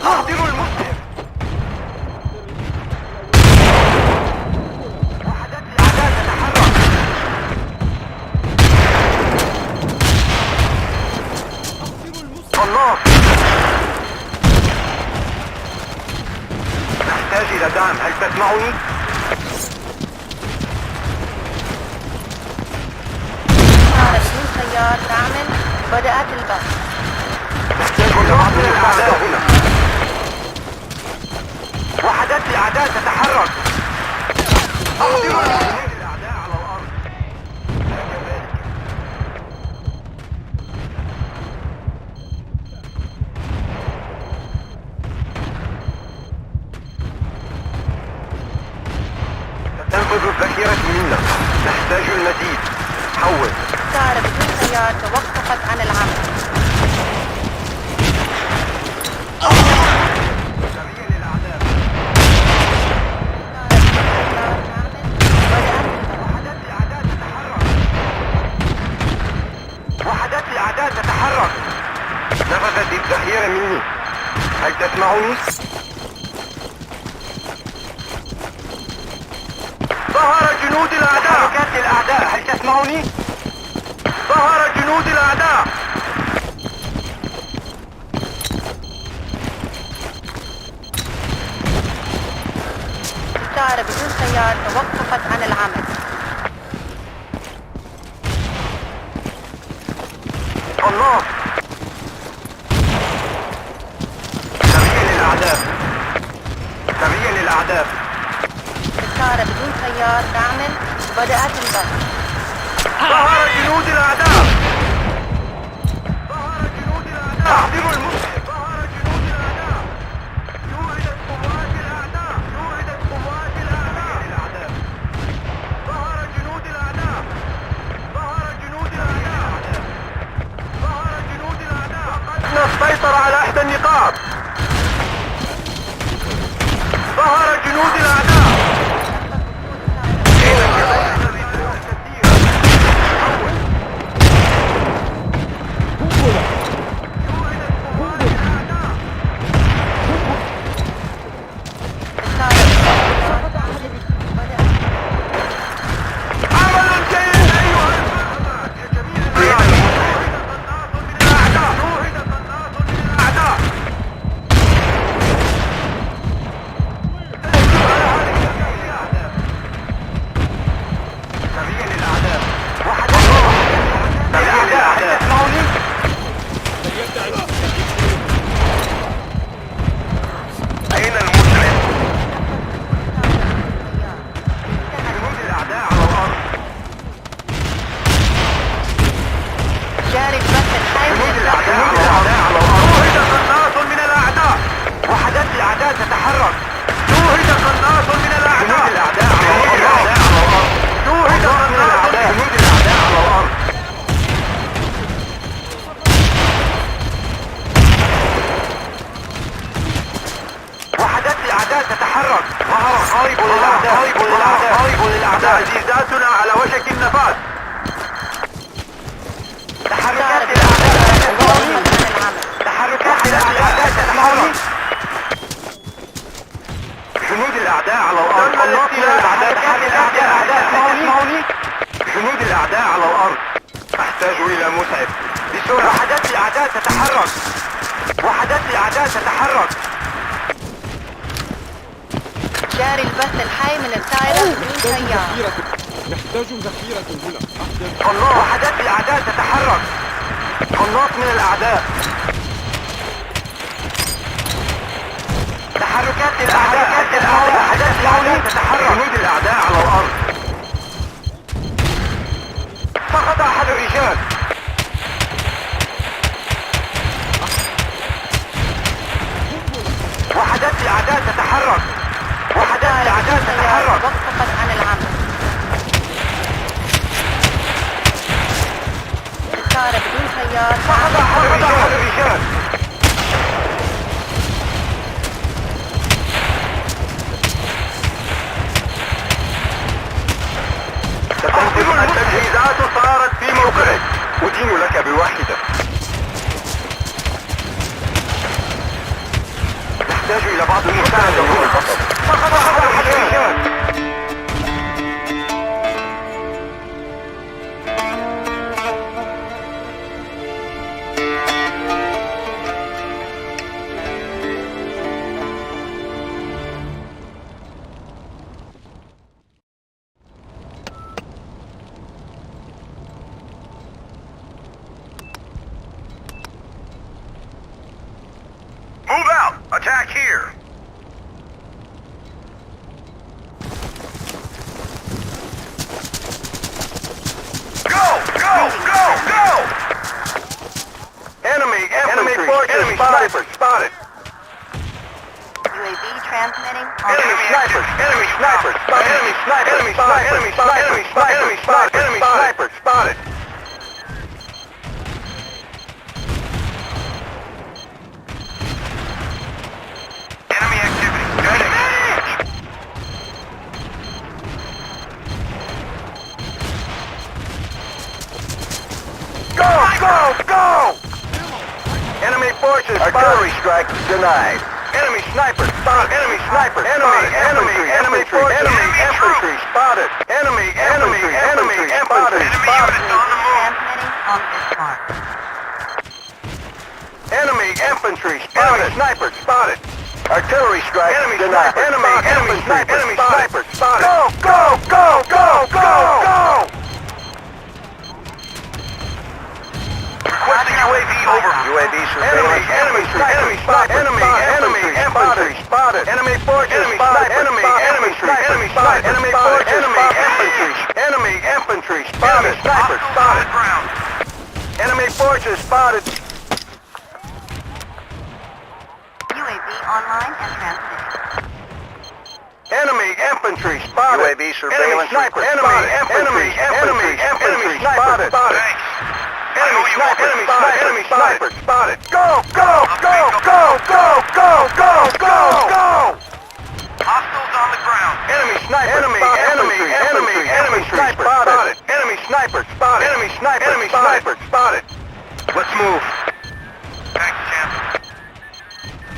أحضروا المسلم. وحدات الأعداء تتحرك. الله. نحتاج إلى دعم، هل تسمعني؟ الطائرة بدون طيار تعمل وبدأت البث. نحتاج إلى بعض الأعداء هنا. وحدات الأعداء تتحرك. أحضروا جنود الأعداء على الأرض. كذلك. ستنفذ الذخيرة منا. نحتاج المزيد. حول. الطائرة بدون طيار توقفت عن العمل. سريع للأعداء. وحدات الأعداء تتحرك. وحدات الأعداء تتحرك. نفذت الذخيرة مني. هل تسمعني؟ ظهر جنود الأعداء. تحركات الأعداء، هل تسمعني؟ ظهر جنود الأعداء. الطائرة بدون طيار توقفت عن العمل. الله. سريع للأعداء. سريع للأعداء. الطائرة بدون طيار تعمل وبدأت البث. ظهر جنود الأعداء. ظهر جنود الأعداء. أحضروا المسلم. ظهر جنود الأعداء. شوهدت قوات الأعداء. شوهدت قوات الأعداء. ظهر جنود الأعداء. ظهر جنود الأعداء. ظهر جنود الأعداء. فقدنا السيطرة على إحدى النقاط. ظهر جنود الأعداء. عمل جيد أيها الفرد. يا جميع شوهد قناص من الأعداء. سريع للأعداء. واحد سريع للأعداء. تسمعني؟ أين المسلم؟ جنود الأعداء على الأرض. جاري البث الحي من جنود الطائرة. الأعداء على الأرض. شوهد قناص من الأعداء. وحدات الأعداء تتحرك. شوهد قناص من الأعداء. جنود الأعداء على الأرض. شوهد قناص من الأعداء. جنود الأعداء على الأرض. وحدات الأعداء تتحرك. ظهر خارج للأعداء. خارج للأعداء. خارج للأعداء. تجهيزاتنا على وشك النفاذ. تحركات الأعداء تسمعني. تحركات الأعداء تسمعني. جنود الأعداء على الأرض. تحركات الأعداء تسمعني. جنود الأعداء على الأرض. أحتاج إلى مسعف بسرعة. وحدات الأعداء تتحرك. وحدات الأعداء تتحرك. جاري البث الحي من الطائرة بدون طيار. نحتاج ذخيرة هنا. أحضر. قناص. وحدات الأعداء تتحرك. قناص من الأعداء. تحركات الأعداء. وحدات الأعداء تتحرك. جنود الأعداء على الأرض. سقط أحد الرجال. وحدات الأعداء تتحرك. وحدات الأعداء تتحرك. وقفت عن العمل. سيارة بدون سيار. سقط أحد الرجال. التجهيزات صارت في موقعك. أدين لك بواحدة. نحتاج إلى بعض المساعدة هنا فقط. سقط أحد الرجال. Move out! Attack here! Go! Go! Go! Go! Enemy forces spotted. UAV transmitting. Enemy snipers! Enemy snipers! Enemy snipers spotted. Enemy activity! Medic! Go! Enemy forces artillery strike denied. Enemy snipers spotted. Enemy snipers spotted. Enemy forces. Enemy infantry spotted. Enemy infantry spotted. Enemy units on the move! Transmitting on this mark. Enemy infantry spotted. Snipers spotted. Artillery strike denied. Enemy snipers spotted. Go! Requesting UAV over. UAV surveillance. Enemy infantry spotted. Enemy forces spotted. Enemy infantry spotted. Enemy forces spotted. Enemy infantry spotted. Snipers Hostiles on the spotted. ground! Enemy forces spotted. UAV online and transmitting. Enemy infantry spotted. UAV surveillance. Enemy infantry spotted. Thanks! Enemy sniper spotted. Go! Hostiles on the ground! Enemy sniper spotted. Enemy sniper spotted. Let's move. Thanks, champ.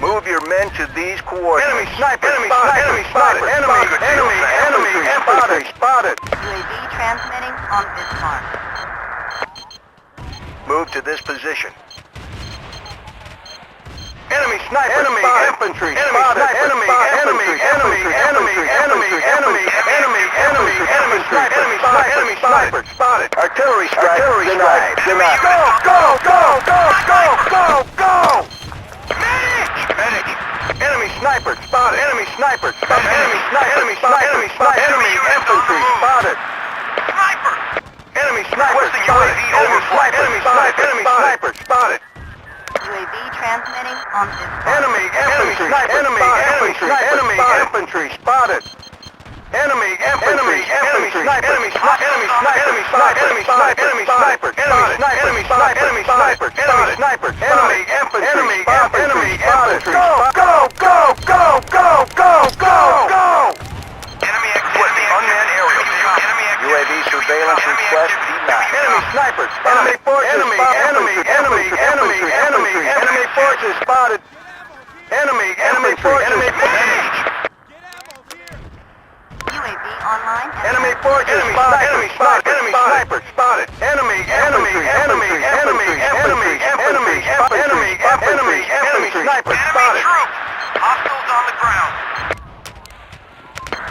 Move your men to these coordinates. Enemy sniper spotted. Enemy infantry spotted. UAV transmitting on this mark. Move to this position. Enemy sniper infantry spotted. Enemy sniper spotted. Artillery strike denied. Go! Medic! Enemy sniper spotted. Enemy infantry spotted. Sniper! Enemy sniper Requesting spotted. UAV overflight. Enemy sniper spotted. UAV transmitting on this mark. Enemy infantry spotted. Enemy Go! Enemy activity! Unmanned aerial! Enemy activity! UAV surveillance request denied. Enemy snipers spotted. Enemy forces spotted. Enemy forces. UAV online and Enemy forces spotted. Enemy snipers spotted. Enemy snipers Enemy spotted. troops! Hostiles on the ground!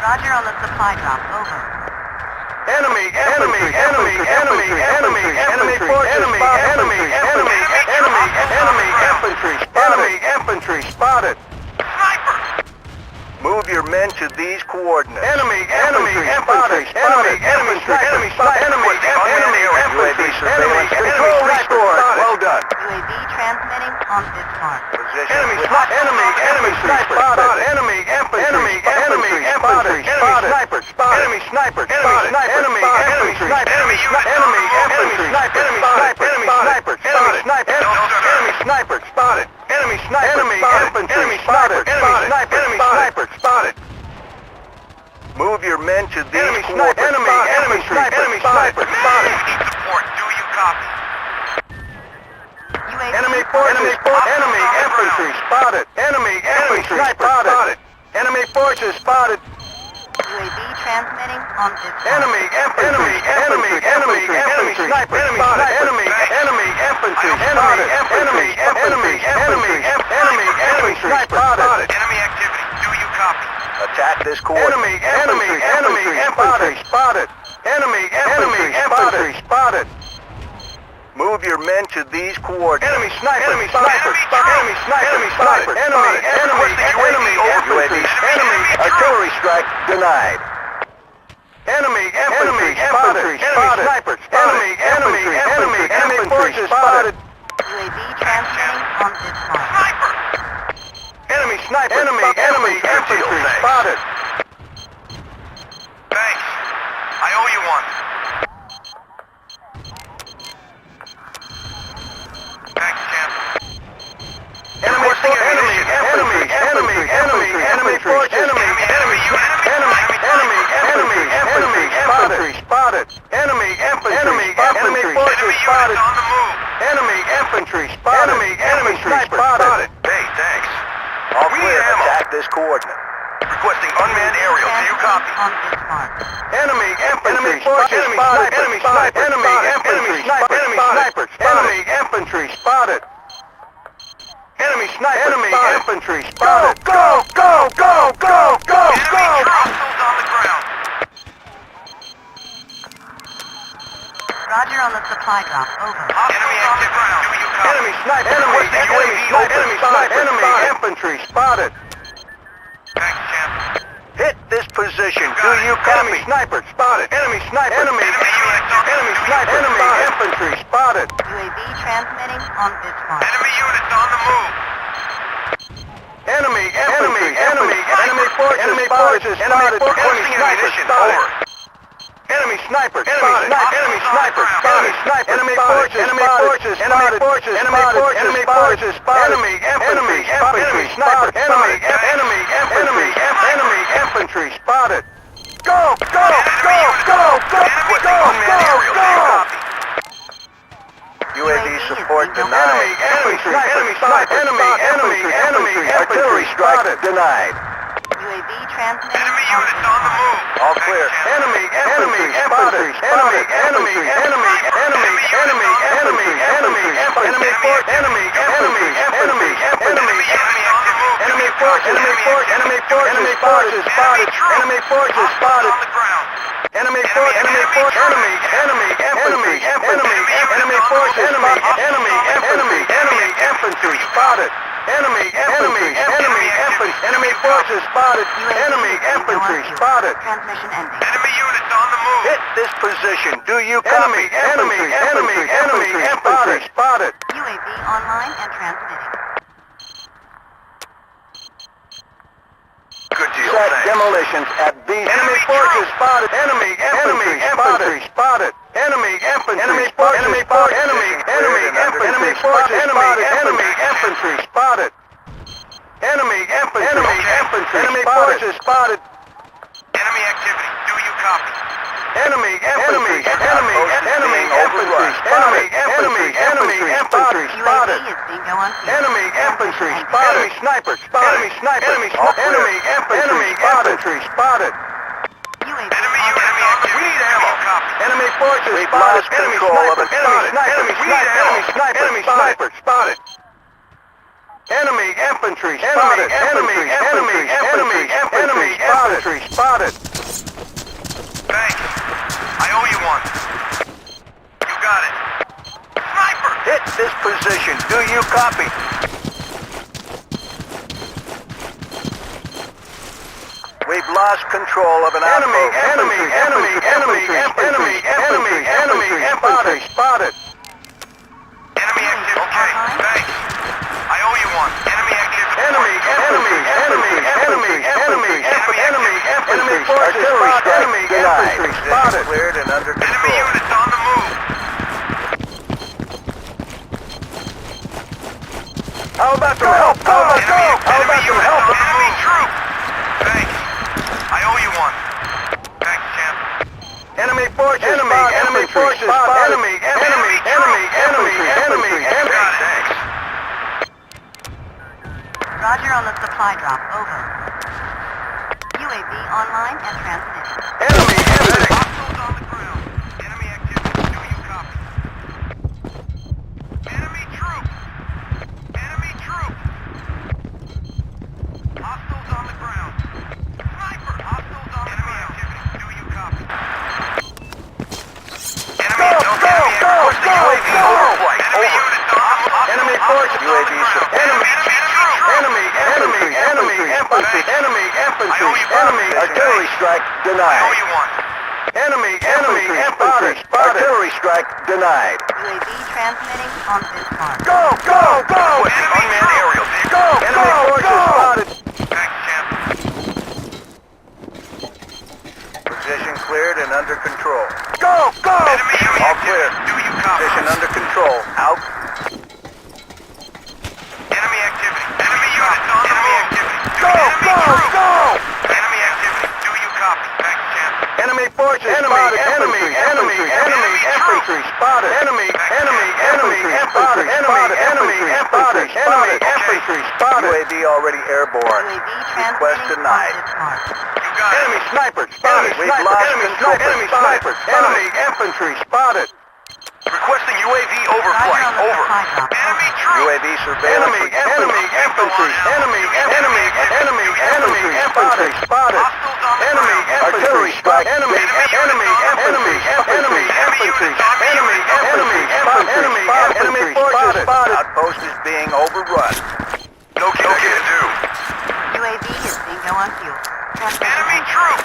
Roger on the supply drop. Over. Enemy infantry spotted. Sniper! Move your men to these coordinates. Enemy infantry spotted. Enemy infantry spotted. UAV surveillance control restored. Well done. UAV transmitting on this mark. Enemy infantry spotted. Enemy infantry spotted. Sniper spotted. Enemy sniper spotted. Enemy infantry. Enemy sniper spotted. Enemy sniper spotted. Enemy infantry spotted. Enemy sniper spotted. Move your men to these coordinates. Enemy sniper spotted. Need support. Do you copy? UAV Enemy infantry spotted. Enemy infantry spotted. Enemy forces spotted. UAV transmitting on this mark. Enemy infantry sniper spotted. Enemy infantry spotted. Enemy infantry spotted. Enemy activity. Do you copy? Attack this coordinate. Enemy infantry spotted. Enemy infantry spotted. Move your men to these coordinates. Enemy sniper spotted. Enemy artillery strike denied. Enemy infantry spotted. Enemy forces spotted. UAV transmitting on this mark. Sniper! Enemy infantry spotted. Thanks. I owe you one. Thanks, champ. Enemy infantry spotted. Enemy forces spotted. On the move. Enemy infantry spotted. Enemy spotted. Hey, thanks. All We clear. need ammo. Attack this coordinate. Requesting unmanned aerial. Do you copy? On this mark. Enemy forces spotted. Enemy infantry spotted. Enemy infantry spotted. Enemy infantry spotted. Go! Enemy hostiles on the ground. Roger on the supply drop. Over. Enemy activity. Do you copy? Enemy infantry spotted. Thanks, champ. Hit this position. Do you copy? Enemy sniper spotted. Enemy sniper. Enemy infantry spotted. UAV transmitting on this mark. Enemy units on the move. Enemy forces spotted. Enemy Requesting ammunition. Over. Enemy sniper spotted. Enemy sniper spotted. Enemy forces spotted. Enemy forces spotted. Enemy infantry sniper spotted. Enemy infantry spotted. Go! UAV support denied. Enemy artillery strike denied. UAV transmitting Enemy on units this on the mark. move. All clear. Enemy infantry spotted. Enemy forces spotted. Enemy forces spotted. On the ground. Enemy forces spotted. Enemy infantry spotted. Enemy forces spotted. Enemy infantry spotted. Transmission ending. Enemy units on the move. Hit this position. Do you copy? Enemy infantry spotted. UAV online and transmitting. Good deal. Set Thanks. demolitions at these. Enemy forces spotted. Enemy infantry spotted. Enemy infantry spotted. Enemy forces spotted. Enemy infantry spotted. Enemy forces spotted. Enemy activity. Do you copy? Enemy infantry spotted. UAV is bingo on field. Enemy infantry spotted. Enemy sniper spotted. Enemy infantry spotted. UAV Enemy on units on the move. We need ammo. Copy. Enemy forces spotted. Enemy sniper spotted. Enemy infantry spotted. Enemy infantry spotted. Thanks. I one. You got it. Sniper! Hit this position. Do you copy? We've lost control of an outpost. Enemy spotted. Enemy activity. Okay, thanks. I owe you one. Enemy activity. Enemy forces spotted. Enemy infantry spotted. Cleared and under control. Enemy units on the move. How about some help? Enemy troop. Thanks. I owe you one. Thanks, champ. Enemy forces spotted. Enemy forces spotted. Enemy. Got it. Thanks. Roger on the supply drop. Over. UAV online and transmitting. Enemy. Hostiles on the ground. Enemy activity. Do you copy? Enemy troop. Hostiles on the ground. Sniper. Hostiles on the ground. Enemy activity. Do you copy? Enemy UAV overflight. Enemy units on the move. Enemy forces. UAV Enemy infantry. I owe you one. Enemy artillery strike I denied. owe you one. Enemy infantry. Artillery strike denied. UAV transmitting on this mark. Go! Unmanned aerial vehicle. Enemy forces spotted. Thanks, champ. Position cleared and under control. Enemy unit. All clear. Do you copy? Position under control. Out. Enemy activity. Enemy units on the move. Enemy troop. Enemy activity. Do you copy? Thanks, champ. Enemy forces spotted. Enemy infantry spotted. Enemy infantry spotted. UAV already airborne. UAV Request transmitting on denied. this mark. You got it. Enemy sniper spotted. We've lost control. Enemy sniper. Enemy infantry spotted. Requesting UAV Roger overflight. on the Over. supply drop. Enemy troop. UAV surveillance. Enemy infantry. Enemy infantry spotted. Hostiles on the Enemy ground. artillery strike. Enemy infantry spotted. Enemy forces spotted. Outpost is being overrun. No can do. UAV is bingo on fuel. Enemy troop.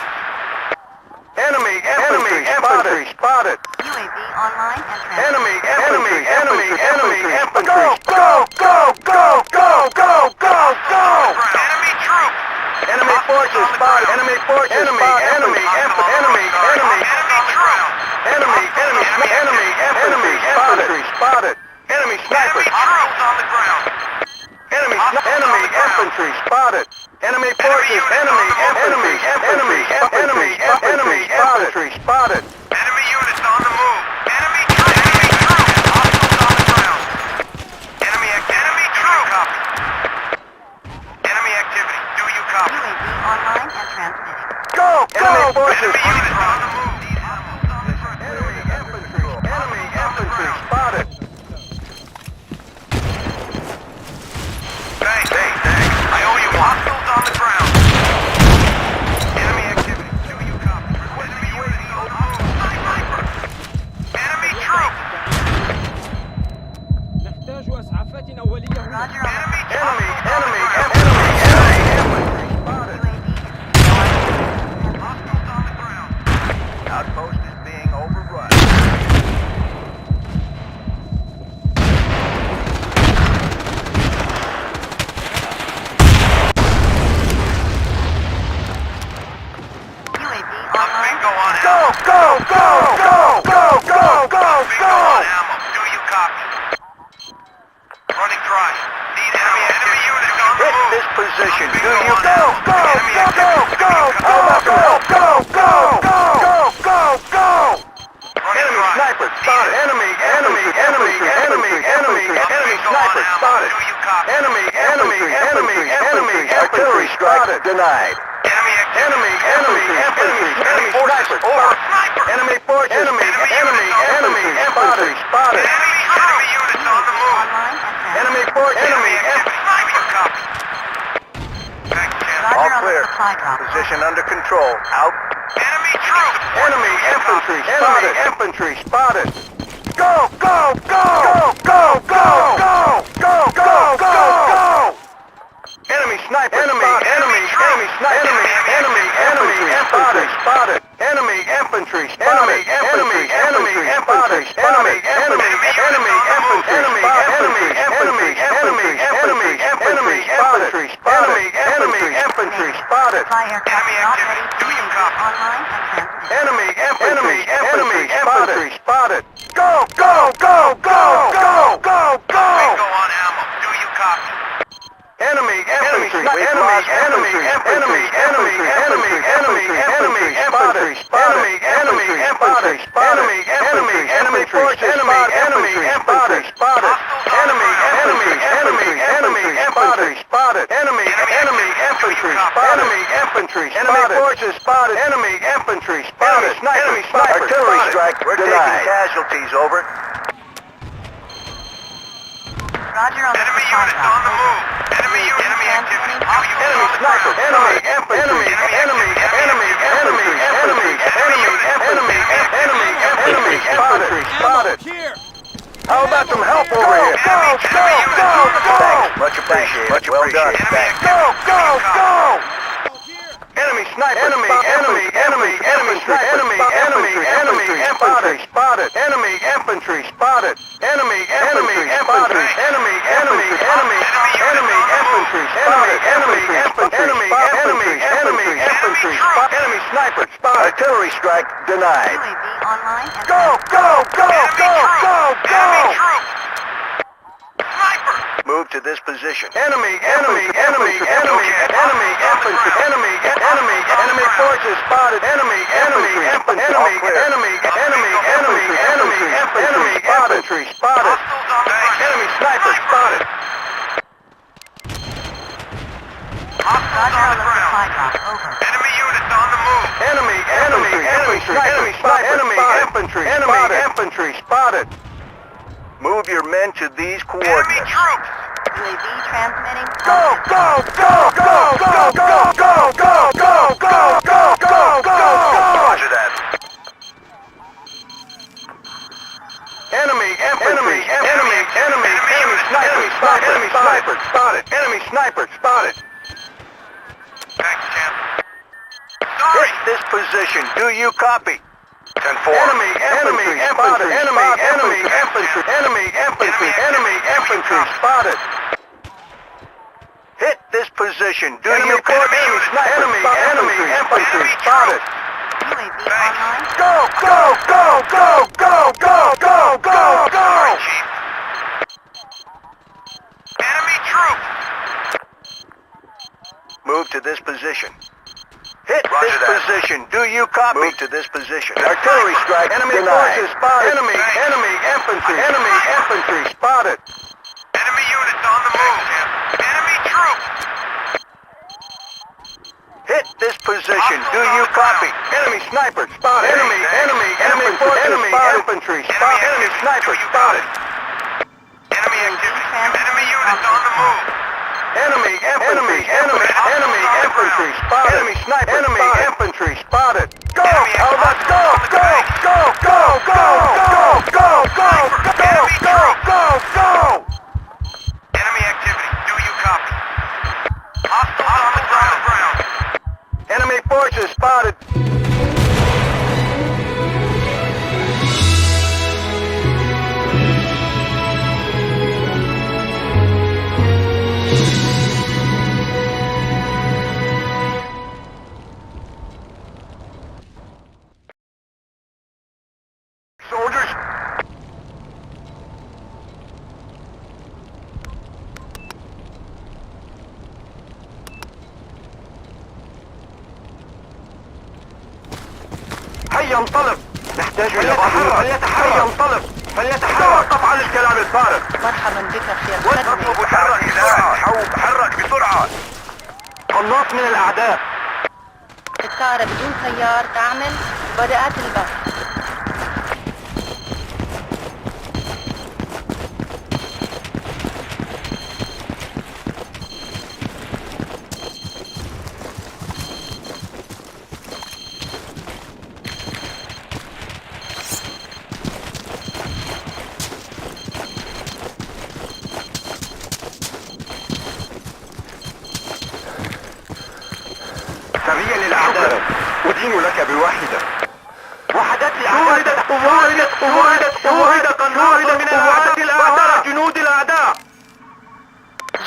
Enemy infantry spotted. UAV online and transmitting. Enemy infantry. Enemy troop. Enemy forces spotted. Enemy forces spotted. Enemy spotted. Enemy sniper. Hostiles on the ground. Enemy infantry spotted. Enemy forces. Enemy infantry spotted. Enemy units on the move. Enemy troop. Hostiles on the ground. Enemy troop. Copy. Enemy activity. Do you copy? UAV online and transmitting. Enemy forces. Enemy units on the move. Enemy infantry spotted. Thanks. I owe you one. Hostiles on the ground. Enemy activity. Do you copy? Enemy units on the move. Sniper. Enemy troop. نحتاج إسعافات أولية هنا. Roger on the Enemy troop. Enemy infantry spotted. Hostiles on the ground. Outpost is being overrun. UAV online. Bingo on Go! Bingo on ammo. Do you copy? Running dry. Need enemy units on the Hit move. this position. Do Bingo you on ammo. Enemy activity. Do you copy? Running Enemy dry. sniper spotted. Enemy sniper spotted. Do you copy? Enemy artillery strike denied. Enemy activity. Enemy sniper Over. spotted. Sniper. Enemy forces. Enemy spotted. Enemy units on the move. Online and transmitting. Enemy forces. Enemy activity. Do you copy? Thanks, Champ. All Roger on the clear. supply drop. Position under control. Out. Enemy troops. Enemy infantry spotted. Infantry spotted. Go, go, go, go, go, go, go, go, go, go. Enemy sniper. Enemy sniper. Enemy infantry spotted. Enemy infantry spotted. Enemy infantry spotted. Enemy infantry spotted. Supply aircraft not ready. UAV online and transmitted. Enemy infantry spotted. Go, go, go, go, go, go, go. Bingo on ammo. Do you copy? Enemy infantry spotted. Enemy infantry forces spotted. Enemy infantry spotted. Enemy infantry spotted. Enemy infantry spotted. Enemy infantry spotted. Enemy forces spotted. Enemy infantry spotted. Enemy sniper. Artillery strike. We're taking casualties, over. Roger on the Enemy supply units drop. on the move. Enemy activity. Do you Enemy sniper. Enemy infantry. Enemy spotted. How about some help over here? Go, go, go, go. Much appreciated. Much well done. Go, go, go. Enemy sniper. Enemy infantry spotted. Enemy infantry spotted. Enemy infantry spotted. Enemy infantry spotted. Enemy infantry spotted. Enemy sniper spotted. Artillery strike denied. UAV online and Go, go, go, go, go, go. Sniper! Move to this position. Enemy infantry, enemy forces spotted. Enemy infantry spotted. Enemy sniper spotted. Roger on the supply drop. Over. Enemy units on the move. Enemy infantry spotted. Move your men to these Enemy coordinates. troops! UAV transmitting. Go, go, go, go, go, go, go, go, go, go, go, go, go. Roger that. Enemy sniper spotted. Enemy sniper spotted. Thanks, champ. Sorry! Hit this position. Do you copy? 10-4. Enemy infantry spotted. Hit this position. Do you copy? Enemy infantry spotted. UAV online. Go, go, go, go, go, go, go, go, go. Chief. Enemy troops! Move to this position. Hit this position. Do you copy? Move to this position. Artillery strike. Enemy forces spotted. Enemy infantry spotted. Enemy units on the move. Enemy troops! Hit this position. Do you copy? Enemy sniper spotted. Enemy infantry spotted. Enemy sniper spotted. Enemy activity. Enemy units on the move. Enemy infantry spotted. Enemy sniper. Enemy infantry spotted. Go! How about go? Go! Go! Go! Go! Go! Go! Go! Go! Go! Go! Enemy activity. Do you copy? Hostiles on the ground. Enemy forces spotted. Soldiers. هيا انطلق. نحتاج إلى فليتحرك. توقف عن الكلام الفارغ. مرحبا بك في اطلب تحرك تحرك بسرعة. قناص من الأعداء. الطائرة بدون طيار تعمل بدأت البث. لك بواحدة. شوهدت قناص من الأعداء جنود الأعداء.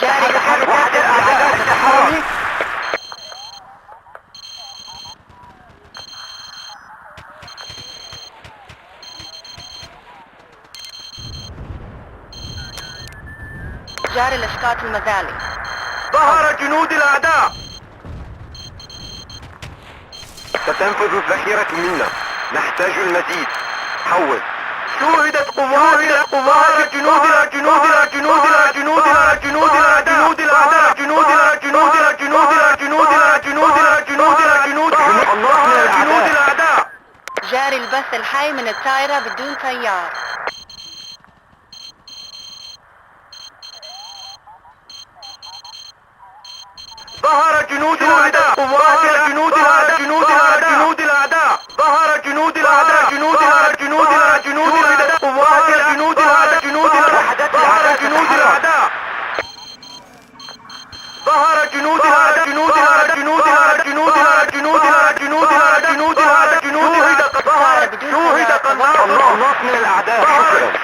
جاري تحركات الأعداء تتحرك. جاري لإسقاط المذالي. ظهر جنود الأعداء. ستنفذ الذخيرة منا، نحتاج المزيد. حول. شوهدت قوات جنود الأعداء. جاري البث الحي من الطائرة بدون طيار. ظهر جنود الأعداء. ظهر جنود الأعداء. جنود الأعداء. ظهر جنود الأعداء. جنود الأعداء. جنود الأعداء. جنود الأعداء. جنود الأعداء. جنود الأعداء. ظهر جنود الأعداء. ظهر جنود الأعداء. جنود الأعداء. جنود الأعداء. جنود الأعداء. جنود الأعداء. جنود الأعداء. جنود الأعداء. جنود الأعداء. شوهد قناص من الأعداء.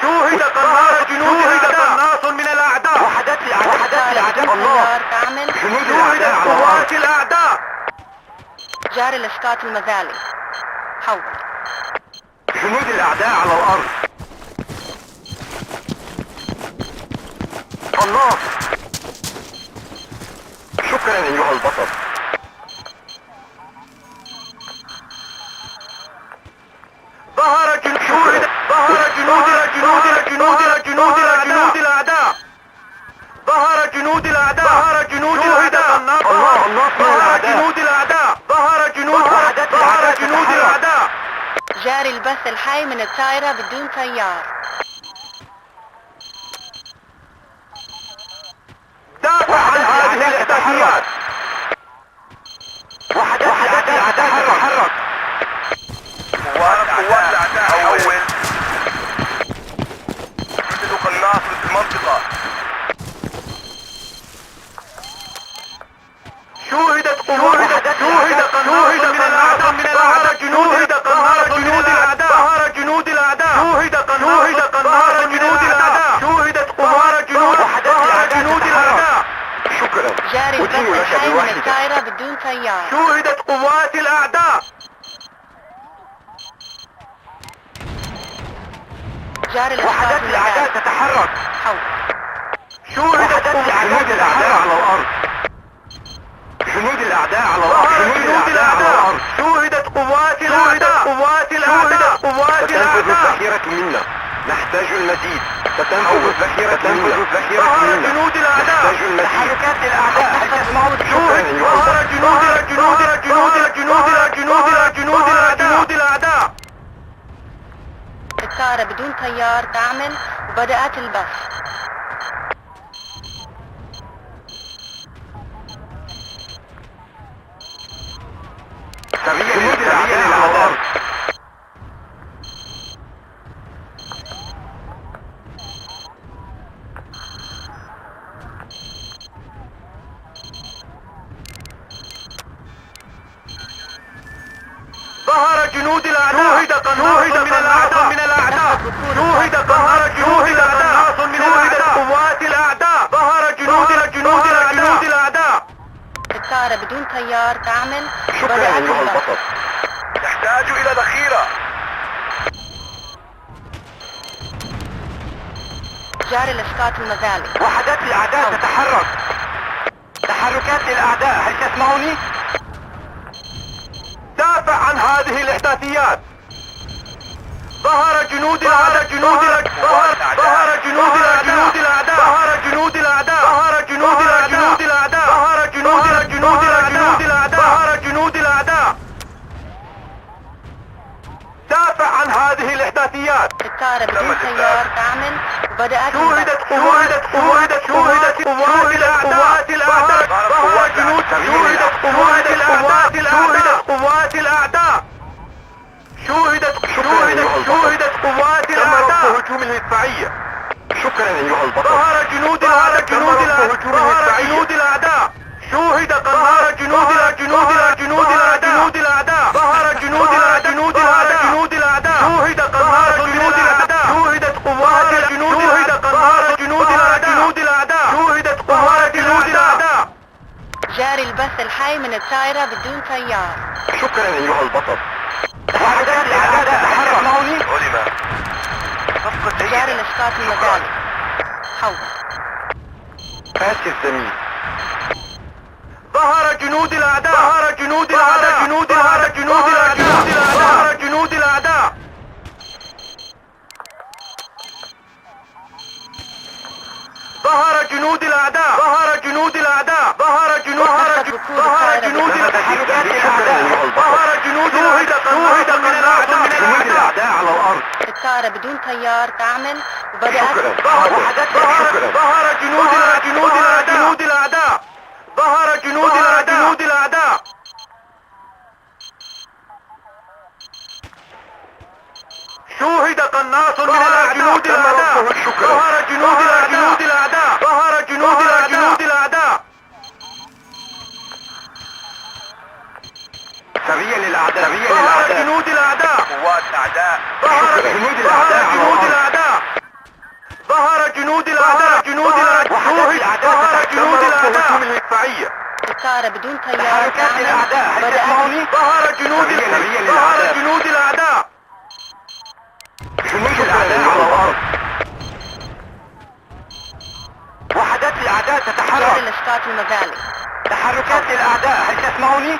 شوهد قناص جنود قناص من الأعداء. وحدات الأعداء. الله. جنود الأعداء. قوات الأعداء. جاري لإسقاط المذالي. حول. جنود الأعداء على الأرض. الله. شكرا أيها البطل. ظهر جنود الأعداء. ظهر جنود الأعداء. ظهر جنود الأعداء. ظهر جنود الأعداء. ظهر جنود الأعداء. جاري البث الحي من الطائرة بدون طيار. دافع عن هذه الاحتياجات. وحدات الأعداء تتحرك. قوات الأعداء أول. يوجد قناص في المنطقة. شوهدت قناص من الأعداء. ظهر جنود قناص من الأعداء. ظهر جنود الأعداء. شوهد قناص من الأعداء. شوهدت قوات جنود الأعداء. شكرا. جاري البث الحي من الطائرة بدون طيار. شوهدت قوات الأعداء. جاري وحدات الأعداء تتحرك. حول. شوهدت جنود الأعداء على الأرض. جنود الأعداء على الأرض. جنود الأعداء. شوهدت قوات الأعداء. قوات الأعداء. ستنفذ الذخيرة منا، نحتاج المزيد. ستنفذ الذخيرة منا. جنود الأعداء. نحتاج المزيد. تحركات الأعداء. جنود الأعداء. الطائرة بدون طيار تعمل وبدأت البث. جنود الأعداء على الأرض. ظهر جنود الأعداء. شوهد قناص من الأعداء. شوهد قناص من الأعداء. قوات الأعداء. ظهر جنود الأعداء. الطائرة بدون طيار تعمل شكرا وبدأت أيها البث. البطل. نحتاج إلى ذخيرة. جاري لإسقاط المذالي. وحدات الأعداء تتحرك. تحركات الأعداء، هل تسمعني؟ دافع عن هذه الإحداثيات. ظهر جنود الأعداء. ظهر جنود الأعداء. ظهر جنود الأعداء. ظهر جنود الأعداء. ظهر جنود الأعداء. ظهر جنود الأعداء. دافع عن هذه الإحداثيات. الطائرة بدون طيار تعمل وبدأت شوهدت قوات الأعداء. ظهر جنود. شوهدت قوات الأعداء. شوهدت قوات الأعداء. هجوم المدفعية. شكرا أيها البطل. ظهر جنود الأعداء. ظهر جنود الأعداء. شوهد قناص جنود الأعداء. ظهر جنود الحي من الطائرة بدون طيار. شكرا أيها البطل. وحدات الأعداء تتحرك. علم. جاري الإسقاط المداري. حول. آسف زميل. ظهر جنود الأعداء. ظهر جنود الأعداء. جنود الأعداء. جنود الأعداء. ظهر جنود الأعداء. ظهر جنود الأعداء. ظهر جنود الأعداء. ظهر جنود الأعداء. ظهر جنود الأعداء. ظهر جنود شوهد من الأعداء على الأرض. الطائرة بدون طيار تعمل وبدأت. ظهر جنود الأعداء. ظهر جنود الأعداء. شوهد قناص من جنود الأعداء. ظهر جنود الأعداء. ظهر جنود الأعداء. سريا للأعداء. ظهر جنود الأعداء. قوات أعداء. ظهر جنود الأعداء. ظهر جنود الأعداء. جنود الأعداء. ظهر جنود الأعداء. المدفعية. الطائرة بدون طيار تعمل وبدأت. ظهر جنود الأعداء. جنود الأعداء. جنود الأعداء على الأرض. وحدات الأعداء جاري تتحرك. الإسقاط المداري. تحركات الأعداء، هل تسمعوني؟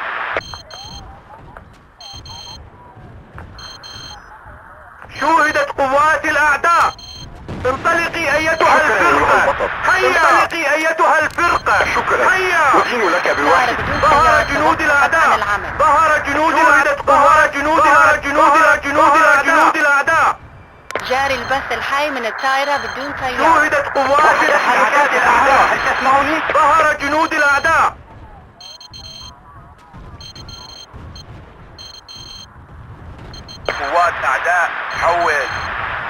شوهدت قوات الأعداء. انطلقي أيتها الفرقة. هيا. انطلقي أيتها الفرقة. شكرا. هيا. أدين لك بواحد. ظهر جنود الأعداء. ظهر جنود الأعداء. ظهر جنود الأعداء. جاري البث الحي من الطائرة بدون طيار. شوهدت قوات تحركات الأعداء، هل تسمعوني؟ ظهر جنود الأعداء. قوات أعداء. حول.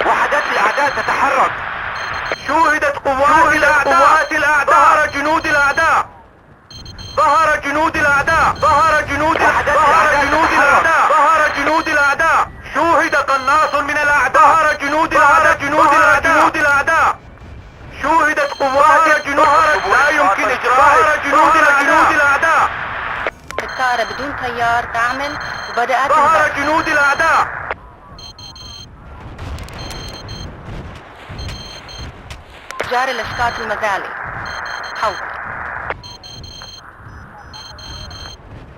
وحدات الأعداء تتحرك. شوهدت قوات الأعداء. ظهر جنود الأعداء. ظهر جنود الأعداء. ظهر جنود الأعداء. ظهر جنود الأعداء. شوهد قناص من الأعداء. ظهر جنود الأعداء. شوهدت قوات لا يمكن إجراء. جنود الأعداء. الطائرة بدون طيار تعمل وبدأت. ظهر جنود الأعداء. جاري الإسقاط المداري. حول.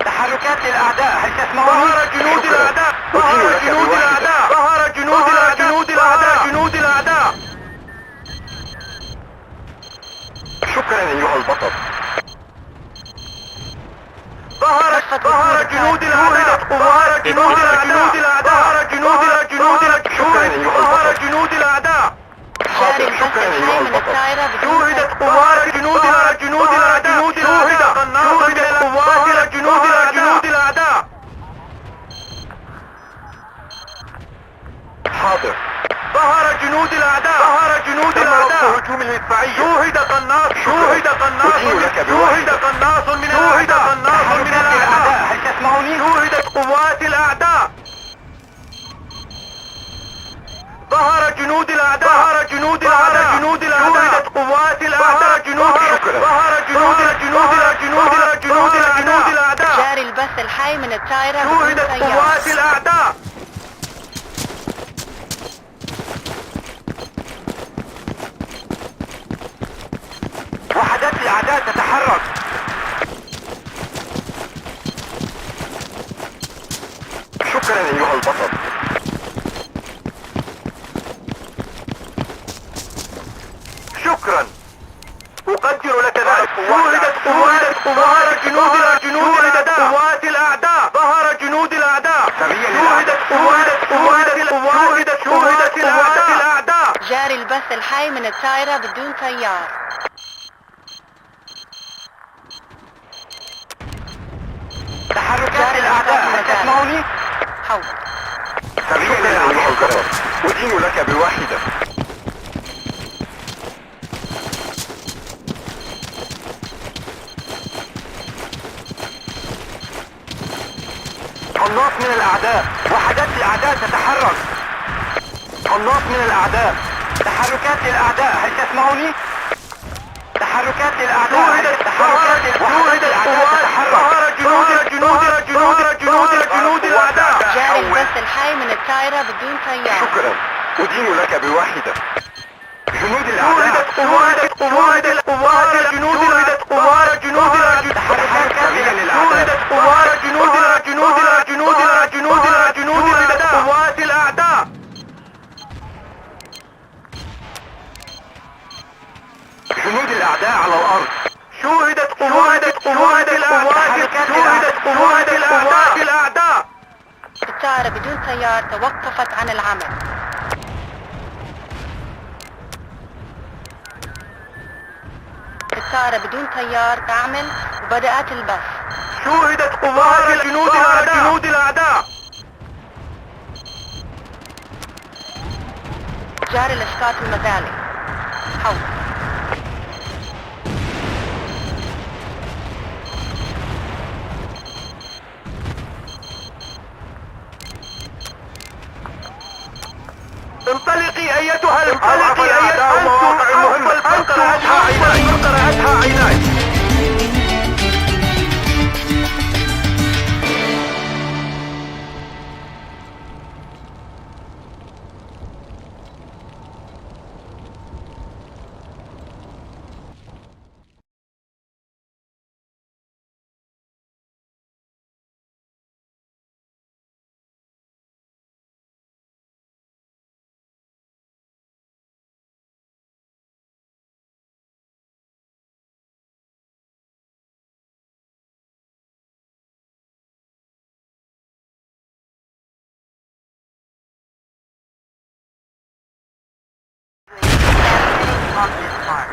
تحركات الأعداء، هل تسمعوني؟ ظهر جنود الأعداء. ظهر جنود الأعداء. ظهر جنود الأعداء. شكرا أيها البطل. ظهر جنود الأعداء. ظهر جنود الأعداء. ظهر جنود الأعداء. جاري البث الحي من الطائرة بدون شوهدت طيار. قوات جنود الأعداء. شوهد قناص من القوات جنود الأعداء. حاضر. ظهر جنود الأعداء. هجوم المدفعية. شوهد قناص من الأعداء. هل تسمعوني؟ شوهدت قوات الأعداء. ظهر جنود الأعداء. شوهدت قوات الأعداء. ظهر جنود الأعداء. جاري البث الحي من الطائرة بدون شوهدت طيار. قوات الأعداء. وحدات الأعداء تتحرك. شكرا أيها البطل. شكرا. أقدر لك ذلك. شوهدت قوات قوات الأعداء. ظهر جنود الأعداء. شوهدت قوات الأعداء. جاري البث الحي من الطائرة بدون طيار. تحركات الأعداء، هل تسمعوني؟ حول. شكرا أيها البطل. أدين لك بواحدة. قناص من الأعداء. وحدات الأعداء تتحرك. قناص من الأعداء. تحركات الأعداء، هل تسمعوني؟ تحركات الأعداء جنود الأعداء. جاري البث الحي من الطائرة بدون طيار. شكرا، أدين لك بواحدة. جنود الأعداء قوات جنود الأعداء. جنود الأعداء على الأرض. شوهدت قوات الأعداء. الطائرة بدون طيار توقفت عن العمل. الطائرة بدون طيار تعمل وبدأت البث. شوهدت قوات جنود الأعداء. جاري الإسقاط المذالي. حول. انطلقي أيتها أنتم عيناي. On this mark.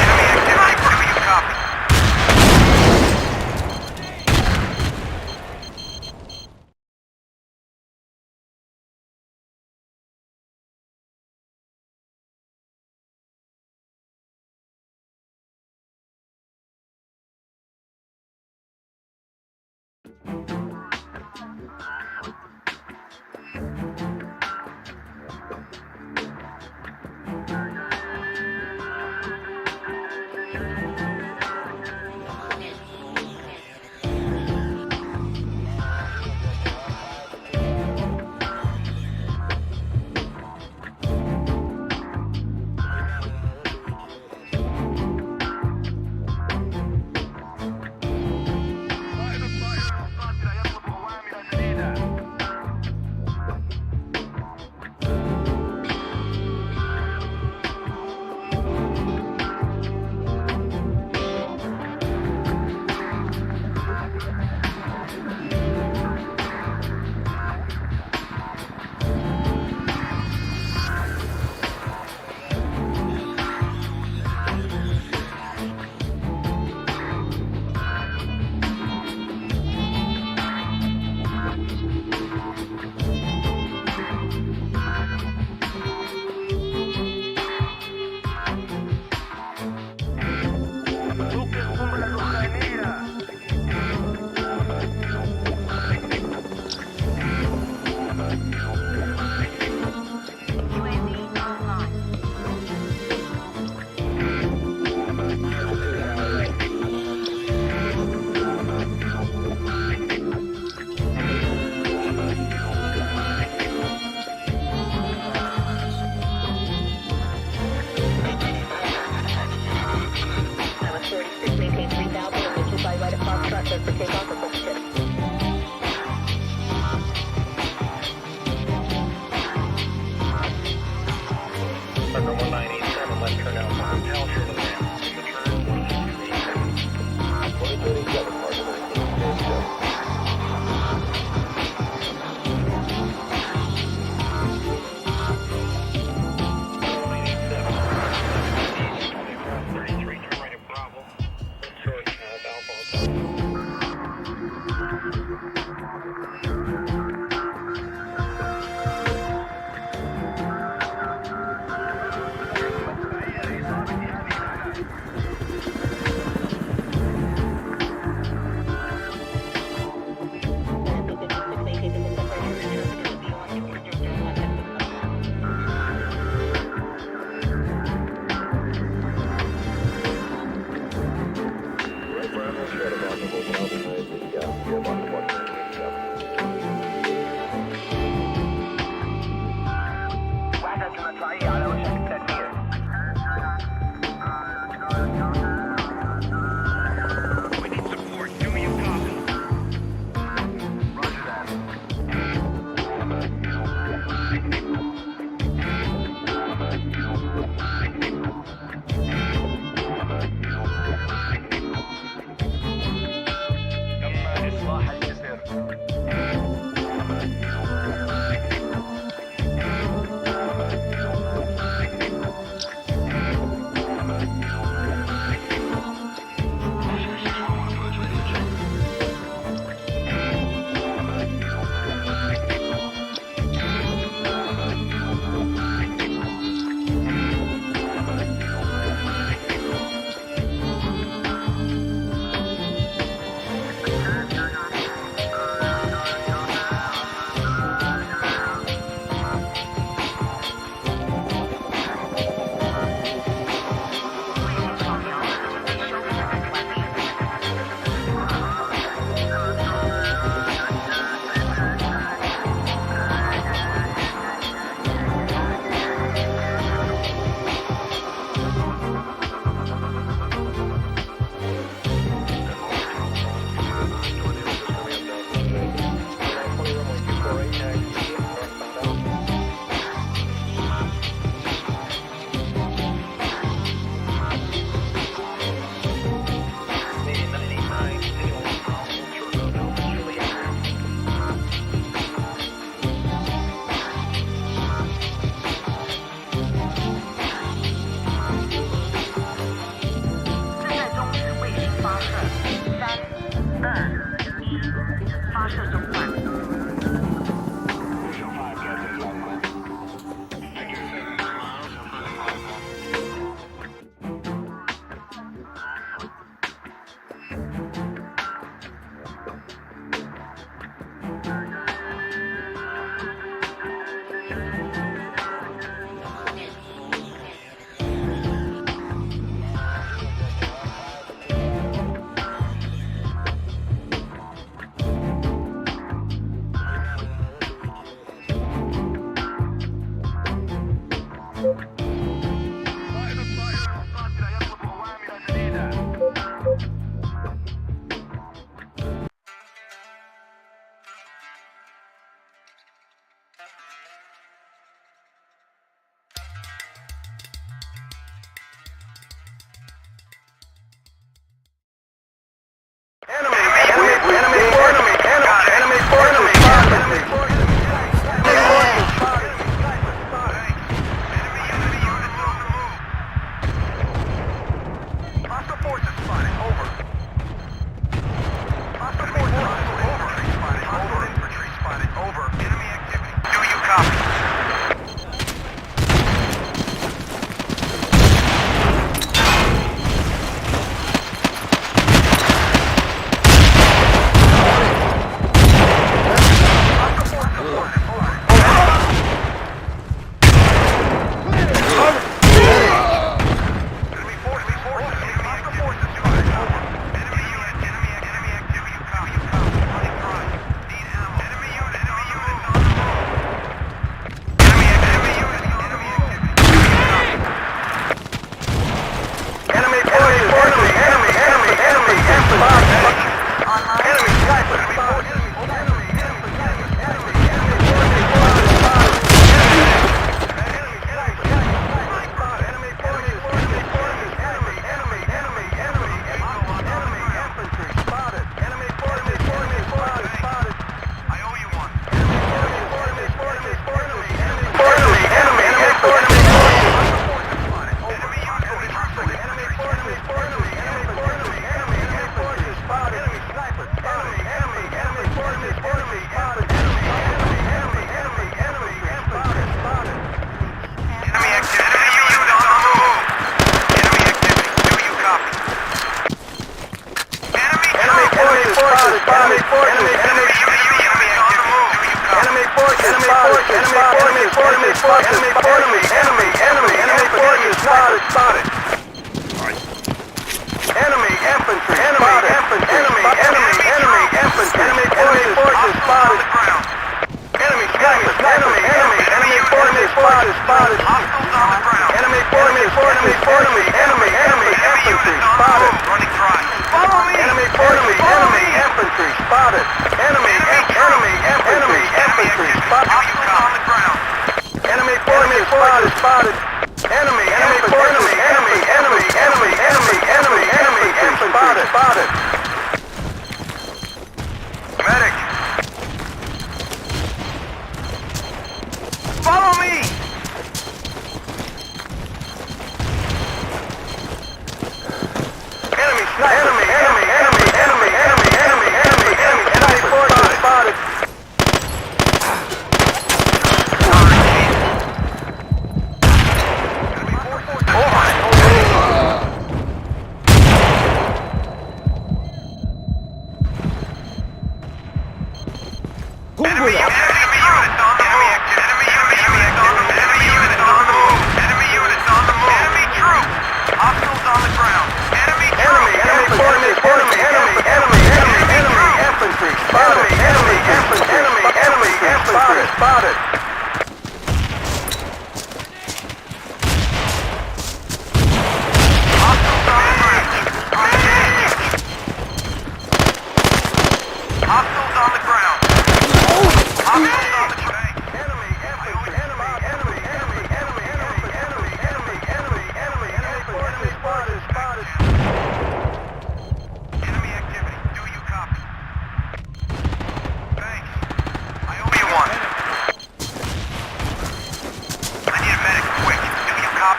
Enemy activity. Do you copy? قائد الطائرة القاتلة يطلب أوامر جديدة.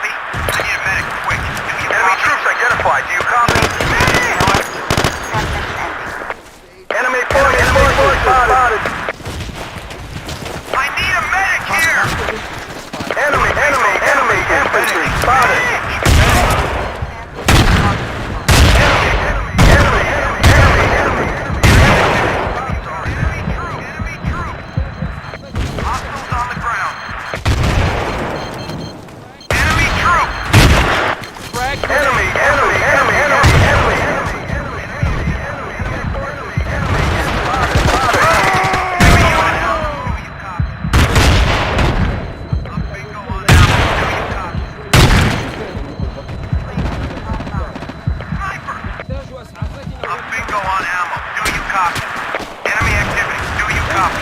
copy? I need a medic, quick. Do you Enemy troops identified. Do you copy? Enemy forces spotted. I need a medic here! Enemy infantry spotted. Hostiles on the ground. Enemy troop! Enemy. Bingo on ammo. Do you copy? Enemy activity. Do you copy?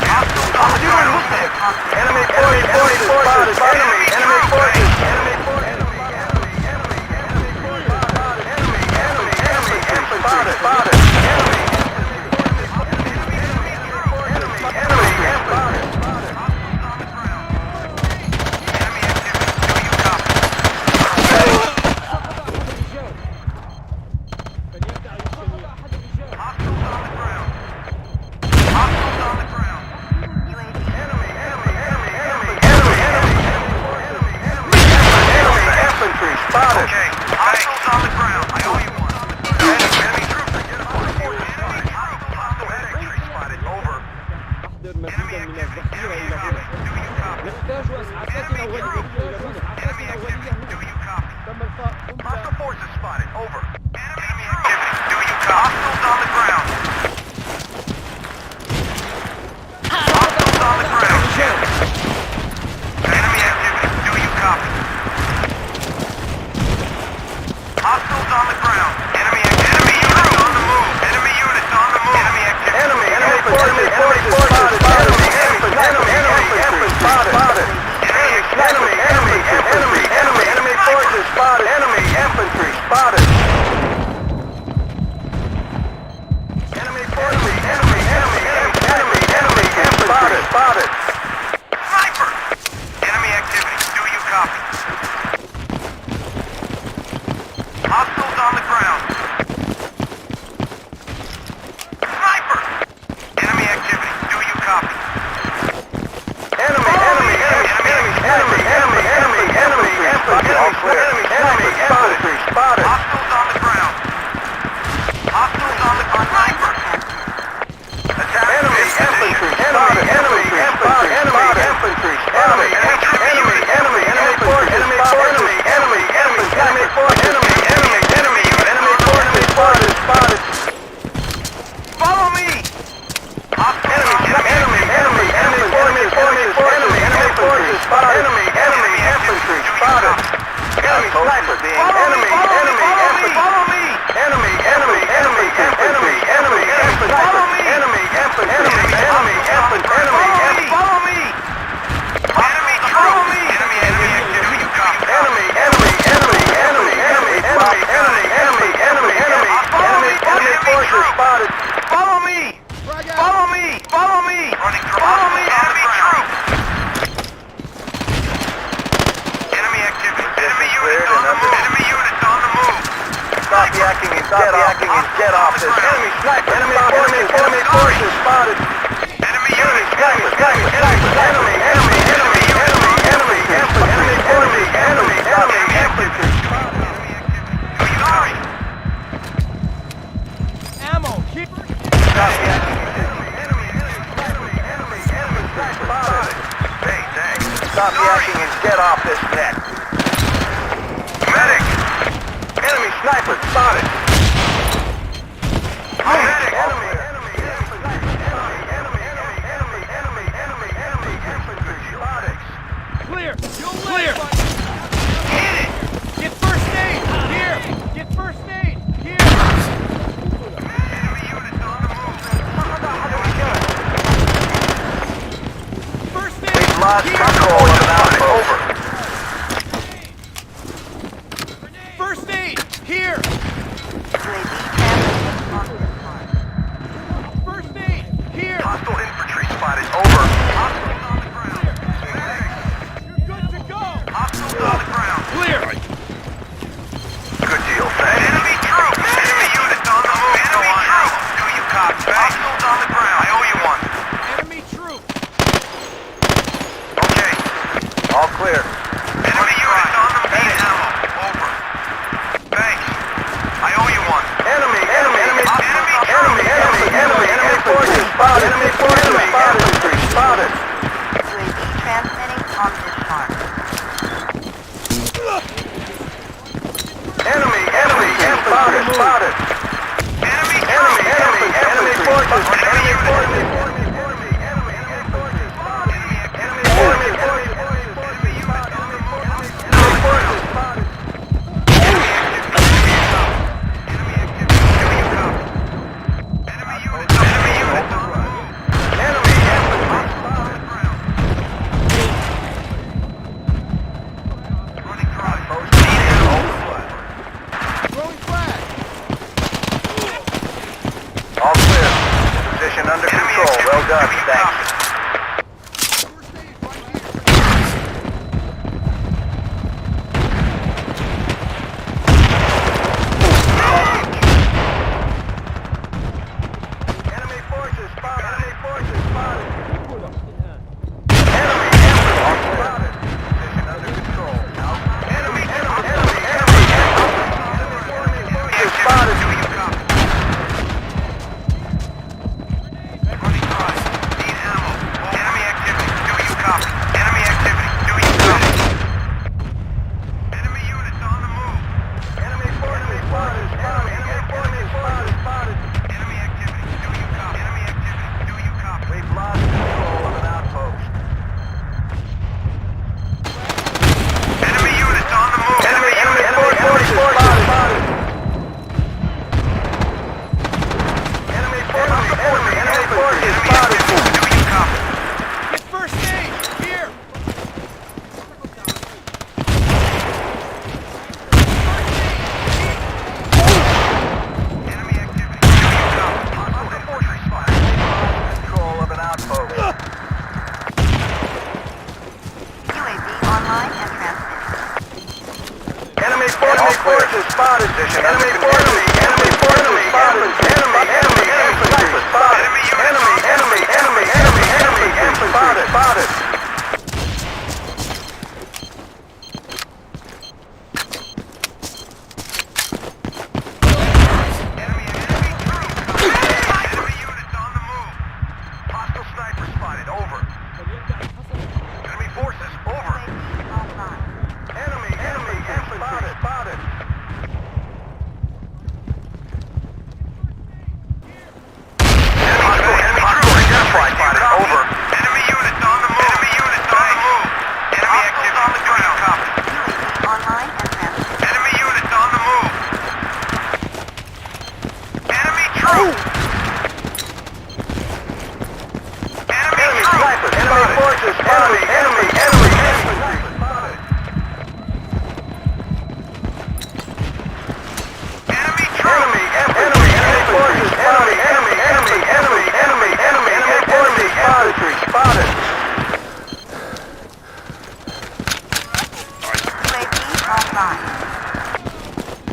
Hostiles on the ground. Enemy forces spotted. Enemy forces. Spotted. Okay, hostiles on the ground. I owe you one. Enemy troops identified. Enemy troops. Hostile infantry spotted. Over. أحضر Enemy مزيدا من activity. الذخيرة Do you إلى هنا. copy? Do you copy? نحتاج إسعافات Enemy أولية. troops. Enemy activity. Do you copy? تم القاء Hostile forces spotted. Over. Enemy activity. Do you copy? Hostiles on the ground. Hostiles on the ground. Enemy activity. Do you copy? Hostiles on the ground. Enemy units on the move. Enemy units on the move. Enemy activity. Enemy forces spotted. Enemy infantry spotted. Enemy forces spotted. Enemy infantry spotted. Enemy infantry spotted. Sniper! Enemy activity. Do you copy? Hostiles on the ground. Sniper! Enemy activity. Do you copy? Enemy spotted. Hostiles on the ground. Hostiles on the ground. Sniper! Attack Enemy this position. infantry spotted. Enemy infantry spotted. Enemy forces spotted. Follow me! Hostiles on the ground. Enemy forces spotted. Enemy infantry spotted. Enemy sniper. Enemy infantry. Follow me! Enemy infantry. Enemy infantry. Enemy infantry. Follow me! Enemy infantry. Enemy infantry. Follow me! Enemy troops! Enemy activity. Do you copy? Enemy forces spotted. Follow me! Follow me! Follow me! Follow me! Enemy troops! Enemy activity. Enemy units on the move. Enemy units on the move. Stop yakking and get off this. Enemy sniper. Enemy forces spotted. Enemy units. Enemy infantry. Sorry. Ammo. Keep. Stop yakking and get off this net. Medic! Enemy sniper spotted. Medic! Clear. Clear. Hit it! Get first aid. Here. Get first aid. Here. Enemy units on the move. First aid. Lost Here. control of an over. First aid. Here. First aid. Here. Hostile infantry spotted. Over. Hostiles on the ground. You're good to go. Hostiles Enemy forces spotted. Infantry spotted. UAV transmitting on this mark. Enemy spotted. Enemy forces. All clear. Position under control. Well done. Thanks. Enemy forces spotted. Enemy forces spotted. Enemy spotted. Position under control. Enemy forces spotted. Spotted. Enemy forces. Enemy forces spotted. Enemy infantry spotted. Enemy infantry spotted. Enemy units on the move. Hostile sniper spotted. Over. Enemy forces. Over. Enemy infantry spotted.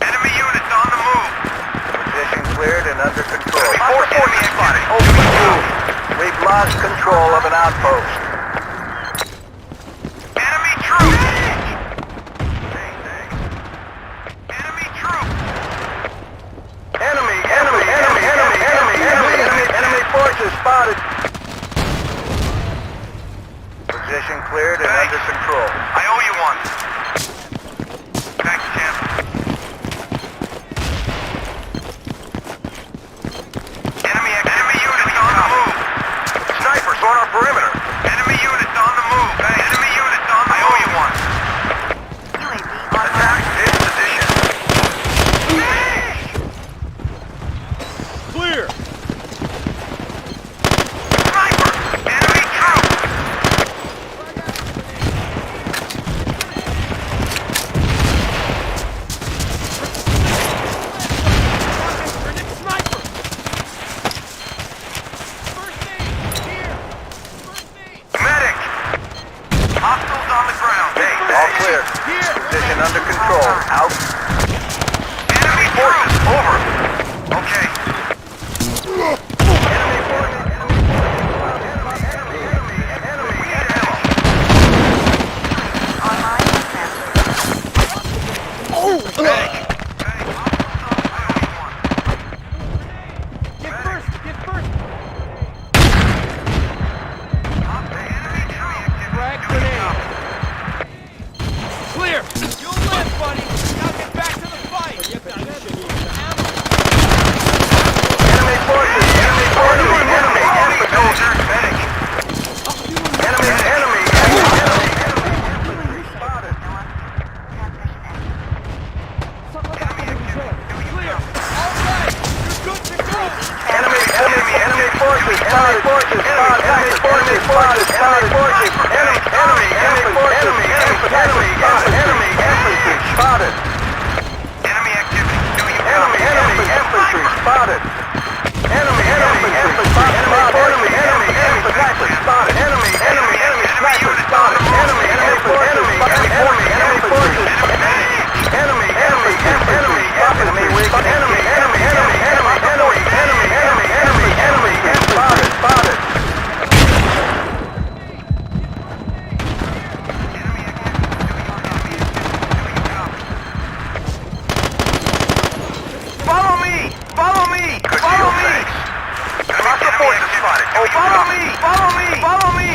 Enemy units on the move. Position cleared and under control. We've lost control of an outpost. Enemy troops! Enemy troops! Enemy forces spotted. Position cleared and under control. I owe you one. Thanks, champ. Enemy units on the move. Snipers on our perimeter. Enemy units on the move. Hey, enemy units on the move. I owe you one. UAV Attack this position. Clear! Sniper! Enemy troops! Medic! Hostiles on the ground. Hey, all clear. Position under control. Out. Enemy forces. Over. Okay. online and transmitting. Medic! Get first! here! You'll live, buddy! Now get back to the fight! Enemy forces! Enemy forces! Enemy! Enemy soldier! Medic! Enemy! Enemy! Enemy! Spotted! Clear! All right! You're good to go! Enemy! Enemy! Enemy forces! Enemy forces! Spotted! Enemy forces! Spotted! Enemy forces! Enemy! Enemy! Enemy forces! Enemy! Enemy! Enemy! Infantry! Spotted! Enemy activity. Do you Enemy! Enemy! Infantry! Spotted! Enemy! Enemy! Infantry! Spotted! Enemy! Enemy! Infantry! Spotted! Enemy! Enemy! Enemy! Sniper! Spotted! Enemy! Enemy forces! Enemy! Enemy forces! Enemy! Enemy! Enemy! Enemy! Enemy! Enemy! Enemy! Enemy! Enemy! Enemy! Enemy! Enemy! Enemy! Spotted! Spotted! Follow me! Follow me! Follow me! Hostile forces spotted! Oh, follow me! Follow me! Follow me!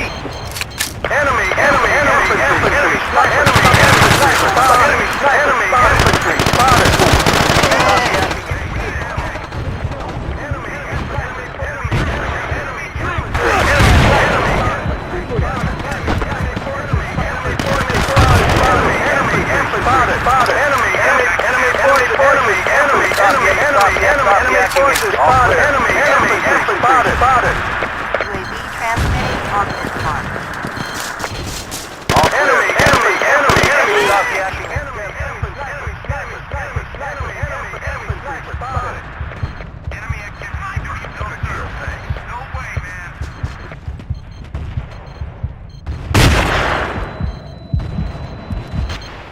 Enemy! Enemy! Enemy! Infantry! Enemy! Enemy! Sniper! Spotted! Enemy! Enemy! Infantry! Spotted! Spotted! Spotted! Enemy! Enemy! Enemy forces! Enemy! Enemy! Enemy! Enemy! Enemy forces! Spotted! Enemy! Enemy! Spotted! Spotted! UAV transmitting on this mark. Enemy! Enemy! Enemy! Enemy! Enemy activity. Do you know, sir? No way, man.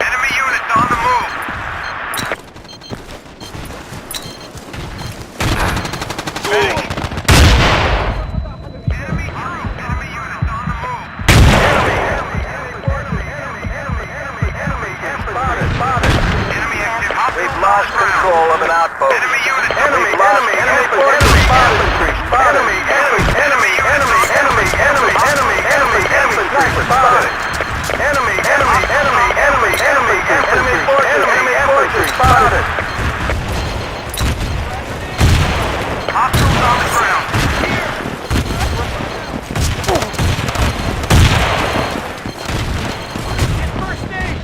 Enemy units on the move. Medic. Enemy troops. Enemy units on the move. Enemy activity. We've lost control of an outpost. Enemy units. Enemy! Enemy! Enemy forces! Infantry! Enemy! Enemy! Enemy! Enemy! Enemy! Enemy! Enemy! Enemy! Infantry! Spotted! Enemy! Enemy! Enemy! Enemy! Enemy! Enemy forces! Enemy forces! Spotted! Hostiles on the ground. Get first aid.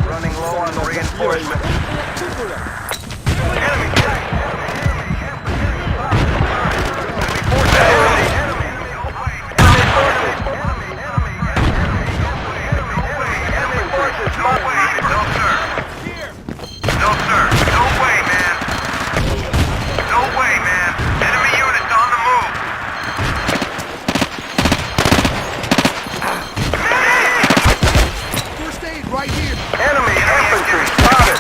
Running low on reinforcement. Enemy! No way. No, sir. No, sir. No way, man. No way, man. Enemy units on the move. First aid right here. Enemy infantry spotted!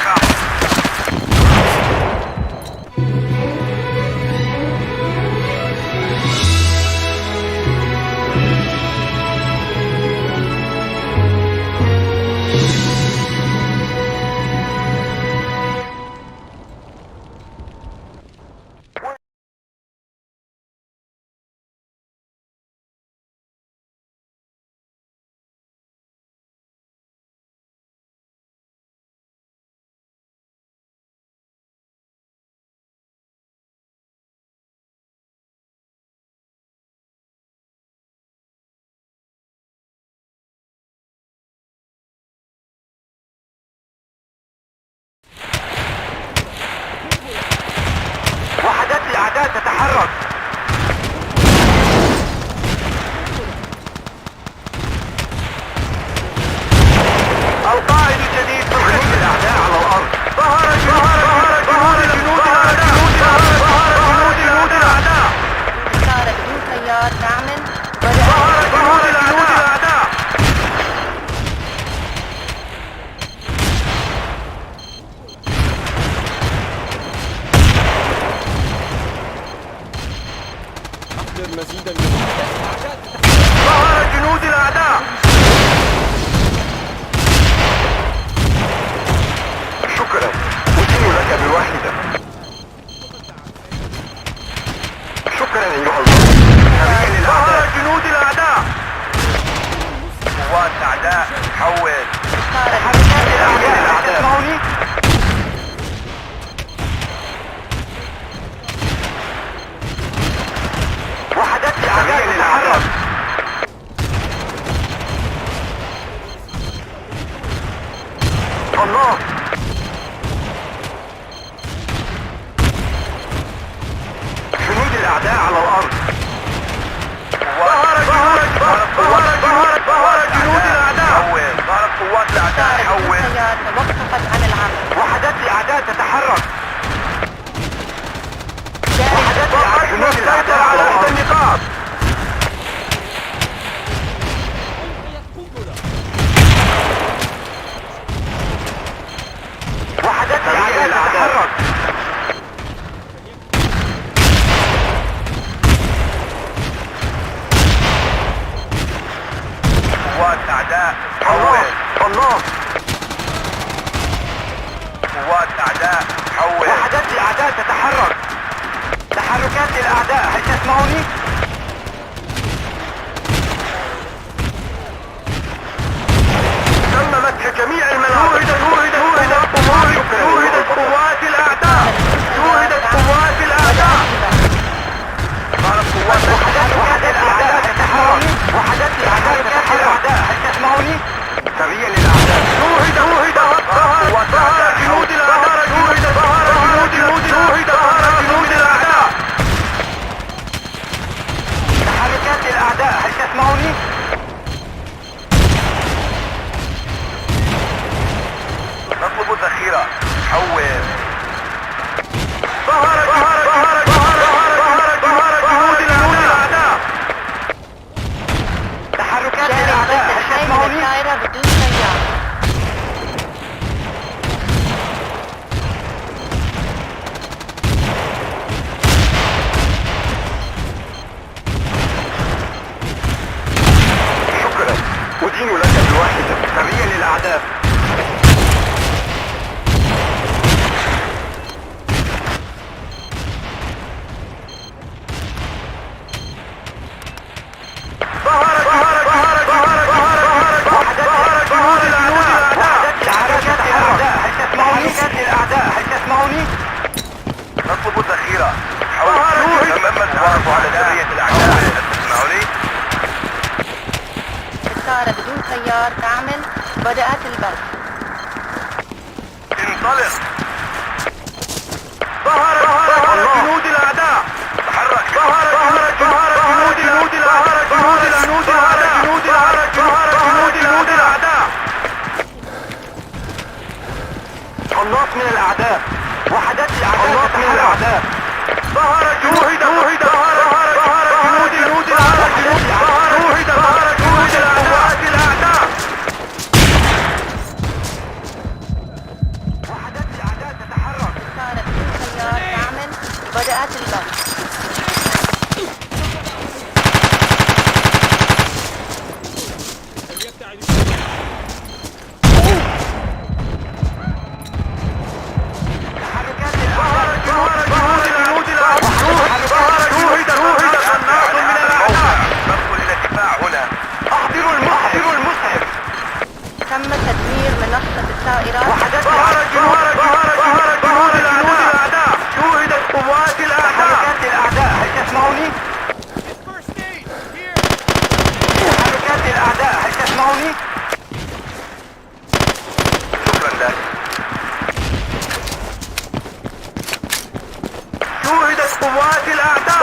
قناص. جنود الأعداء على الأرض. ظهر جنود الأعداء. ظهرت قوات الأعداء. بدون خيار توقفت عن العمل. وحدات الأعداء تتحرك. وحدات جنود الأعداء على إحدى النقاط. وحدات الأعداء تتحرك. قوات أعداء حول. قناص. قوات أعداء حول. وحدات الأعداء تتحرك. تحركات الأعداء، هل تسمعوني؟ تم مسح جميع المناطق. شوهدت قوات الأعداء. شوهدت قوات الأعداء. ظهرت قوات وحدات الأعداء تتحرك. وحدات الأعداء تتحرك. هل تسمعوني؟ سريا للأعداء. ظهر جنود الأعداء. ظهر جنود الأعداء. تحركات الأعداء، هل تسمعوني؟ نطلب الذخيرة. حول. ظهر جنود الأعداء. تحركات الأعداء، هل تسمعوني؟ الطائرة بدون خيار. شكرا. أدين لك بواحدة. سريا للأعداء. نطلب الذخيرة. تم التعرف على سرية الأعداء. تسمعوني؟ الطائرة بدون خيار تعمل. بدأت البث. انطلق. ظهر جنود الأعداء. تحرك. ظهر جنود الأعداء. قناص من الأعداء. وحدات الأعداء تتحرك. ظهر جنود الأعداء. وحدات الأعداء تتحرك. الطائرة بدون خيار تعمل. بدأت البث. تحركات الأعداء. جنود الأعداء. قناص من الأعداء. ندخل إلى الدفاع هنا. أحضروا المسعف. تم تدمير منصة الطائرات. وحدات جنود الأعداء. شوهدت قوات الأعداء. تحركات الأعداء، هل تسمعوني؟ تحركات الأعداء، هل تسمعوني؟ شكرا لك. شوهدت قوات الأعداء. شوهدت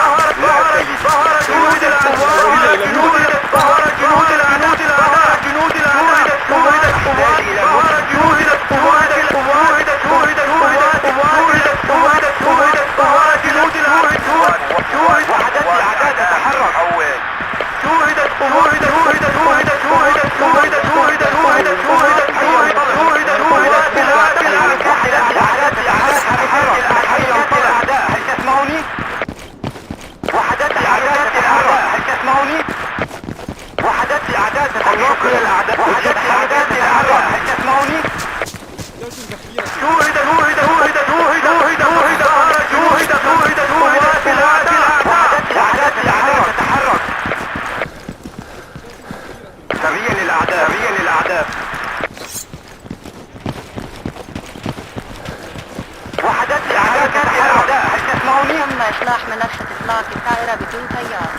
تم إصلاح منصة إطلاق الطائرة بدون طيار.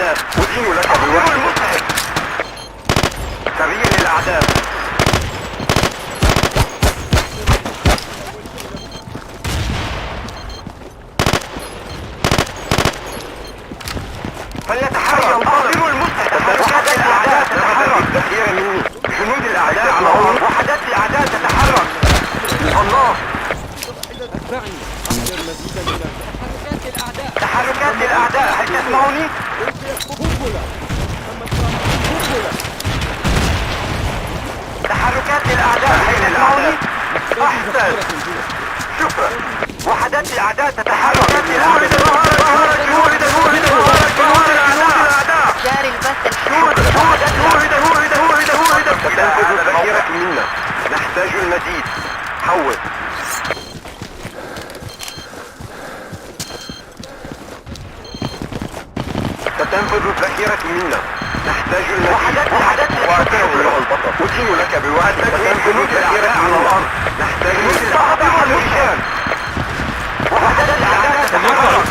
الأعداء. أدين لك بوحدة. تغيير للأعداء. فليتحرك. أخبروا المسعد. وحدات الأعداء تتحرك. تغيير مني. جنود الأعداء على الأرض. وحدات الأعداء تتحرك. الله. اتبعني. احضر مزيدا من تحركات الاعداء. تحركات للأعداء. هل تسمعوني؟ قنبلة. قنبلة. تحركات للأعداء. هل تسمعوني؟ أحسن. شكرا. وحدات الأعداء تتحرك. جاري البث تنفذ ذخيرة منا. نحتاج المزيد. حول. ستنفذ الذخيرة منا. نحتاج المزيد. وأكمل البطل. أدين لك بوعد. ستنفذ الذخيرة على الأرض. نحتاج المزيد. الرجال. وحدات الأعداء تتحرك.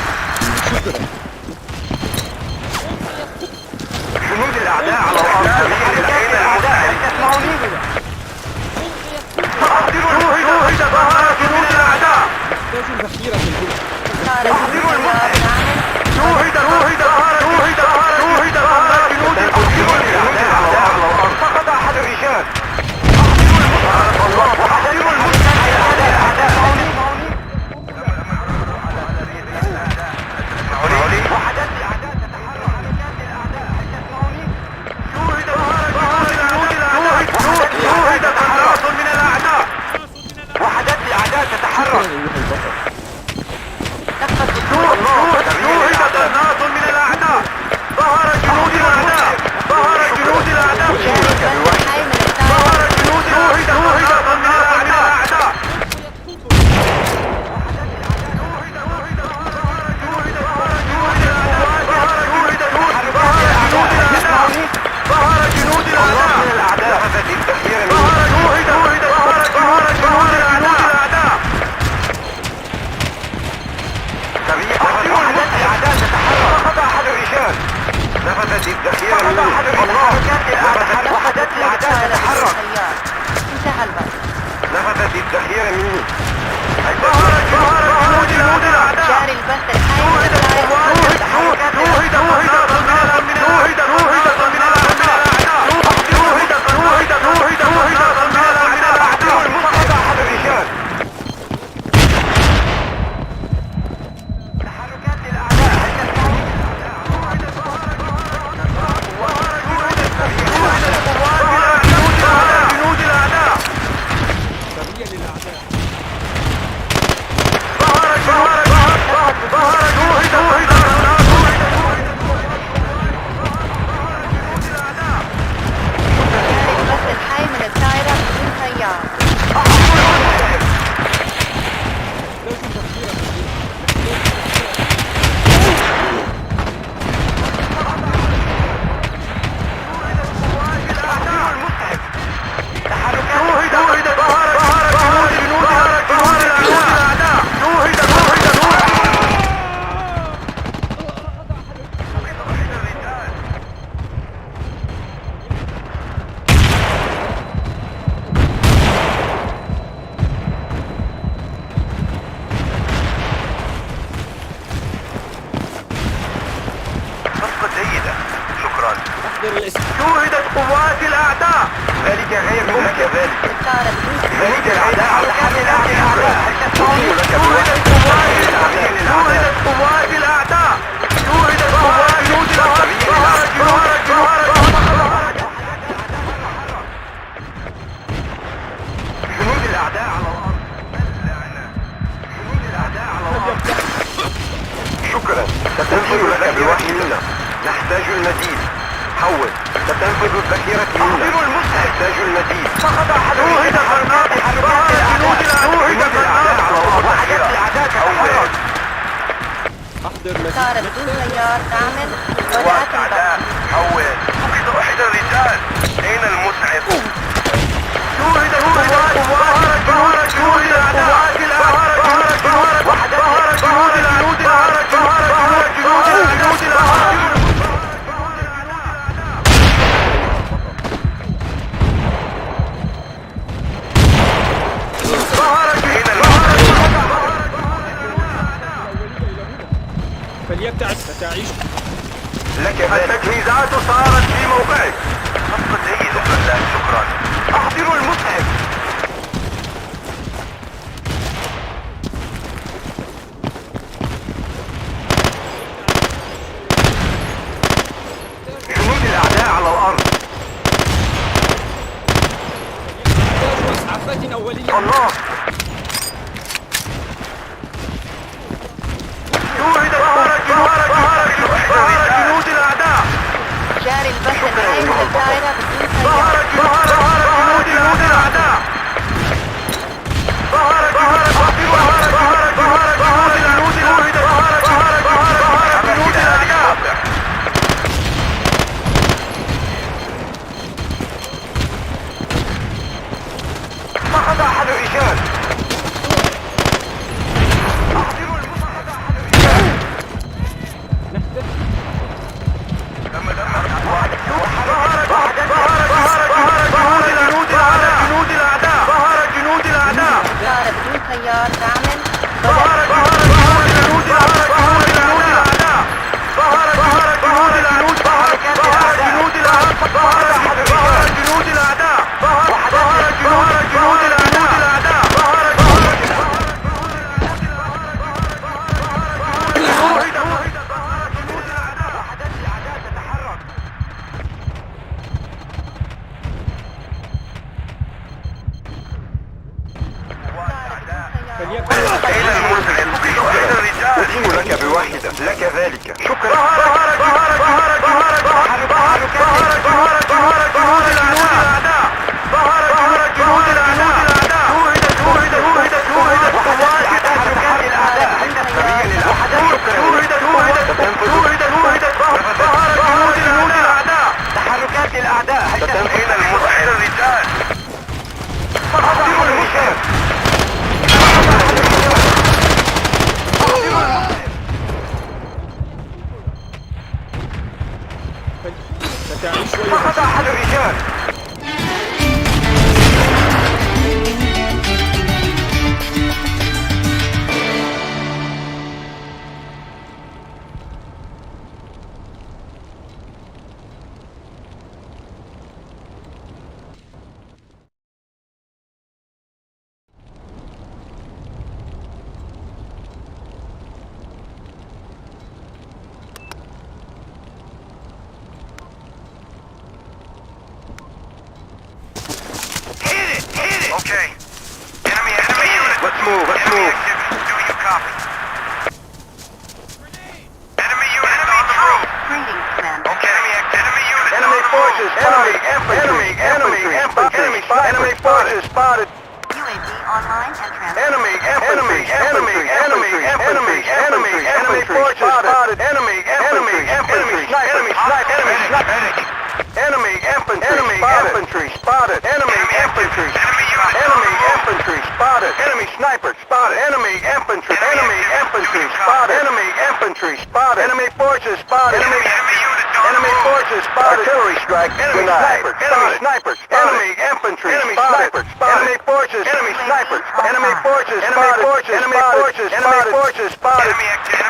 جنود الأعداء على الأرض. تغيير الأعداء. هل تسمعوني؟ شوهد ظهر جنود الأعداء. نحتاج ذخيرة الهدى. أحضروا المسعد. شوهد ظهر جنود الأعداء على الأرض. سقط أحد الرجال. أحضروا المسعد. وحدوا المسعد. الأعداء. وحدات الأعداء تتحرك. حركات الأعداء. هل تسمعوني؟ شوهد ظهر جنود الأعداء. شوهد قناص من الأعداء. وحدات الأعداء تتحرك. شوهد قناص من الأعداء. ظهر جنود الأعداء. ظهر جنود الأعداء. ظهر جنود شوهد قناص من الأعداء. ظهر جنود الأعداء. نفذت التغيير. ظهر جنود الأعداء. وحدات الأعداء تتحرك. سقط أحد الرجال. نفذت التغيير. وحدات الأعداء تتحرك. انتهى البث. نفذت التغيير مني. ظهر جنود الأعداء. جاري البث الحي من الدائرة بدون تيار. شوهدت قوات الأعداء. ذلك غير منك ذلك. ذلك الأعداء على حملات الأعداء. شوهدت قوات الأعداء. شوهدت قوات جنود الأعداء على الأرض. جنود الأعداء على الأرض. شكرا. ستنفذ لك بوحي منا. نحتاج المزيد. حول. ستنفذ الذخيرة منا. نحتاج المزيد. فقط أحد شوهد قناص. جنود الأعداء على الأرض. وحدات الأعداء تتحرك. احضر صار مزيد. بدون تيار تعمل قوات ولا تنبث. أعداء. حول. فقد أحد الرجال. أين المسعف؟ شوهد قوات جنود الأعداء. وحدات جنود الأعداء. التجهيزات صارت في موقعك. خطة جيدة. شكرا. أحضروا المسعف. جنود الأعداء على الأرض. إسعافات أولية. الله. ظهر جنود الأعداء. جاري البحر الحين الدائرة بدون ظهر سيارة. جنود الأعداء. ظهر جنود الأعداء. فقد أحد رجال. أحضروا المساعدة. ظهر جنود الأعداء. سيارة بدون سيارة تعمل. ظهر جنود الأعداء. أدين لك بواحدة. لك ذلك. شكرا. تحركات الأعداء. ستنفذ المسعر الرجال. فقد أحد الرجال. Okay. Enemy unit. Let's move. Do you copy? Enemy unit on the move. Greetings, Commander. Okay. Enemy unit. Enemy forces spotted. Enemy forces spotted. UAV online and transmitted. Enemy forces spotted. Enemy infantry spotted. Enemy infantry spotted. Enemy sniper spotted. Enemy infantry spotted. Enemy infantry spotted. Enemy forces spotted. Enemy forces spotted. Artillery strike. Enemy sniper. Enemy infantry spotted. Enemy forces. Enemy sniper. Enemy forces spotted. Enemy forces spotted.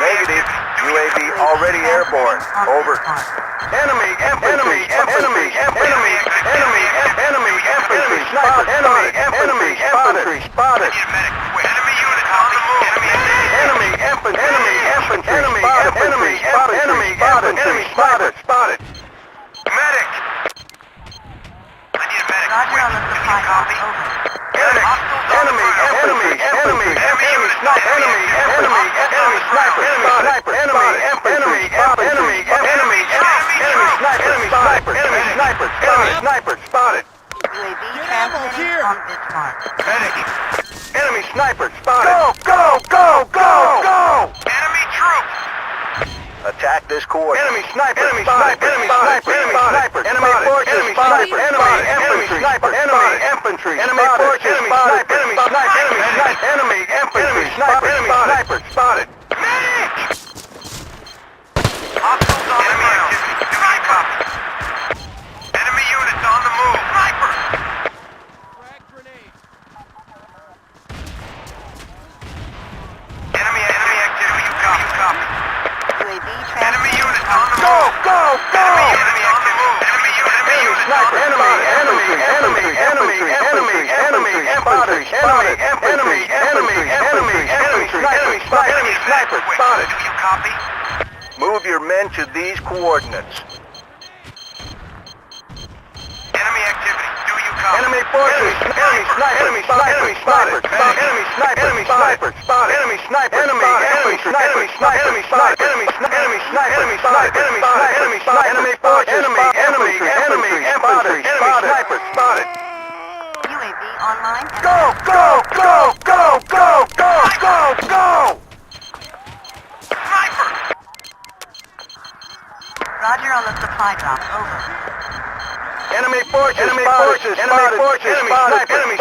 Negative. UAV already airborne. Over. Enemy infantry spotted. Enemy infantry spotted. Enemy spotted. Enemy unit on the move. Enemy infantry spotted. Medic. I need a medic. Roger on the supply box. Copy. Over. Enemy sniper spotted. UAV transmitting on this mark. Medic. Enemy sniper spotted. Go! Enemy troop. Attack this course. Enemy sniper spotted. Enemy forces spotted. Enemy infantry. Enemy forces spotted. Enemy infantry spotted. Medic. Hostiles on the ground. Do you copy? Enemy units on the move. Sniper. Enemy activity. Do you copy? UAV Enemy transmitting units on on the move. Go! men to these coordinates. Enemy activity. Do you copy? Enemy forces. Enemy sniper. Enemy sniper. Enemy sniper. Enemy sniper. Spotted. Enemy sniper. Enemy sniper. Enemy sniper. Enemy sniper. Enemy sniper. Enemy sniper. Enemy sniper. Enemy sniper. Enemy forces. Enemy infantry. Sniper. Spotted. UAV online and Go! Go! Go! Go! Go! Go! Go! Go! Sniper! Roger on the supply drop. Over. Enemy forces, enemy forces, enemy forces, enemy sniper, enemy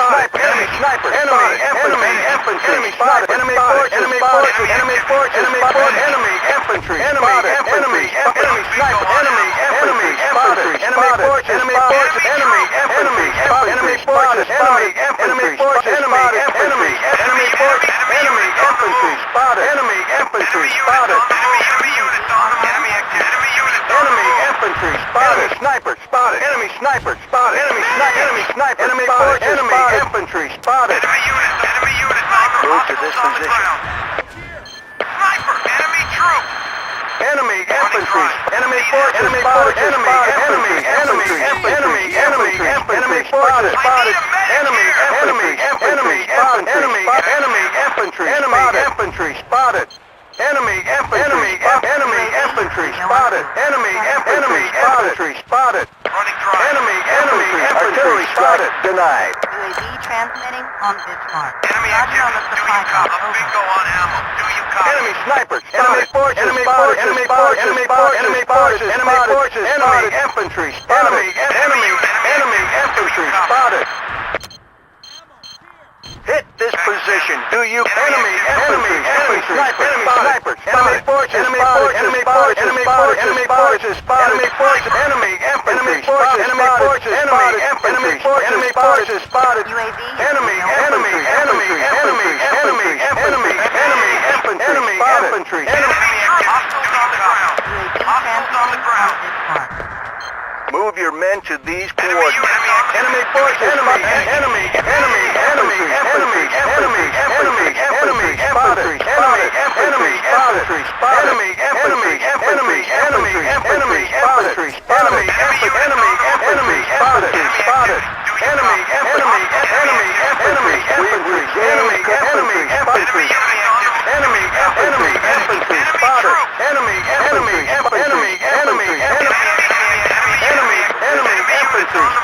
sniper, enemy infantry, spotted, enemy forces, enemy forces, enemy forces, enemy forces, enemy infantry, enemy sniper, enemy infantry, spotted, enemy forces, enemy forces, enemy infantry, enemy forces, enemy forces, enemy forces, enemy infantry, spotted, enemy infantry, spotted, Enemy units on the enemy activity. Enemy units on the enemy move. infantry, spotted, sniper, spotted, enemy sniper, spotted, enemy sniper, enemy forces, enemy infantry, spotted. Enemy units on the Move to hostiles this on the position. ground. Sniper! Enemy troop! Enemy infantry, enemy forces, enemy forces, enemy infantry, enemy forces, spotted, enemy infantry, spotted, enemy infantry, spotted, enemy infantry, spotted, Running dry. enemy artillery spotted, denied. UAV transmitting on this mark. Enemy Roger on the activity. Do supply you drop. copy? Over. Bingo on ammo. Do you copy? Enemy snipers, enemy forces, enemy forces, enemy forces, enemy forces, enemy forces, enemy infantry, enemy infantry, spotted. Hit this position. Do you enemy sniper, enemy forces, enemy forces, enemy forces, enemy forces, enemy forces, enemy forces, enemy infantry, enemy forces, enemy forces, spotted. UAV. Enemy infantry, Hostiles on the ground. UAV Hostiles on the transmitting ground. on this mark. Move your men to these Enemy coordinates. units. Enemy forces, enemy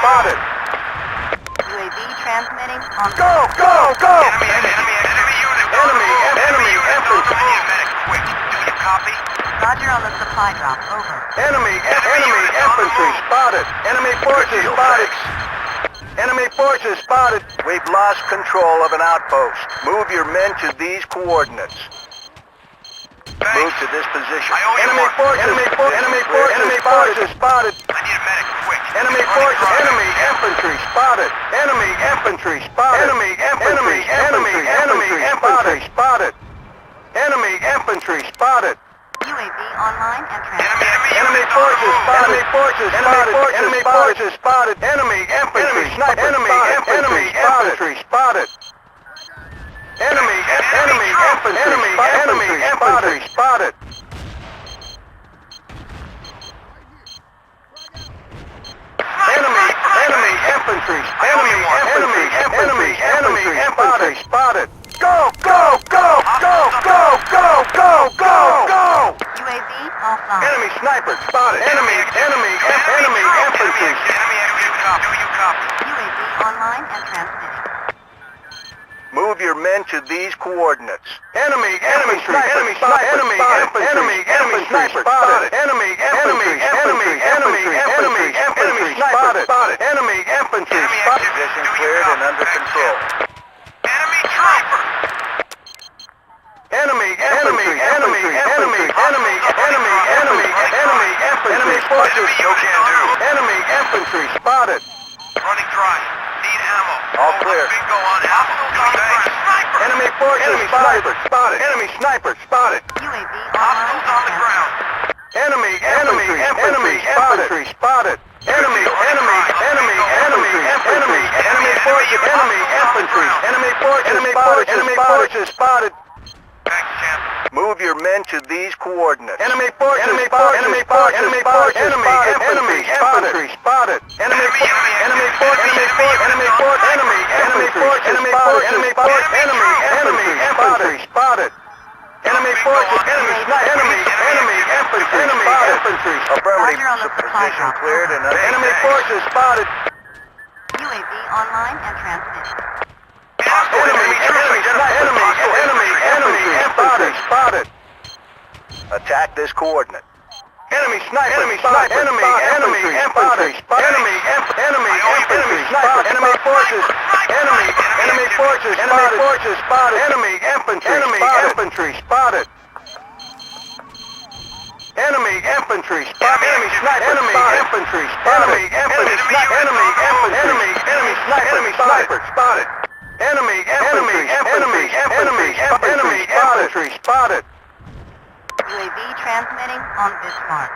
spotted. UAV transmitting on Go, go, go! Enemy units. Enemy infantry. Quick. Do you copy? Roger on the supply drop. Over. Enemy infantry spotted. Enemy forces spotted. Enemy forces spotted. We've lost control of an outpost. Move your men to these coordinates. Move to this position. I owe you Enemy one. forces spotted. I need a medic. Quick. Enemy Running forces, dry. enemy infantry spotted. Enemy infantry spotted. Enemy infantry spotted. Enemy infantry spotted. UAV online and transmitting. Enemy forces spotted. Enemy forces spotted. Enemy infantry spotted. Enemy infantry spotted. Enemy infantry spotted. Enemy infantry spotted. Go, go, go, go, go, go, go, go, go! UAV offline. Enemy sniper spotted. Enemy infantry. Enemy activity. Do you copy? UAV online and transmitting. Move your men to these coordinates. Enemy infantry spotted. Enemy infantry spotted. Enemy infantry spotted. Enemy infantry spotted. Position cleared and under control. Enemy trooper. Enemy forces. No can do. Enemy infantry spotted. Running dry. Need ammo. All clear. Bingo on hostiles on the ground. Sniper. Enemy forces spotted. Enemy sniper spotted. UAV Hostiles on the online. ground. Enemy infantry spotted. Enemy forces spotted. Thanks, champ. Move your men to these coordinates. Enemy forces spotted. Enemy forces spotted. Enemy infantry spotted. Enemy forces. Enemy forces. Enemy forces. Enemy forces. Enemy forces spotted. Enemy infantry spotted. Enemy forces. Enemy infantry spotted. Affirmative. Position cleared and enemy forces spotted. UAV online and transmitting. Enemy infantry spotted. Attack this coordinate. Enemy sniper. Enemy infantry spotted. Enemy infantry spotted. Enemy forces spotted. Enemy infantry spotted. Enemy infantry spotted. Enemy sniper. Enemy infantry spotted. Enemy sniper spotted. Enemy infantry spotted. UAV transmitting on this mark.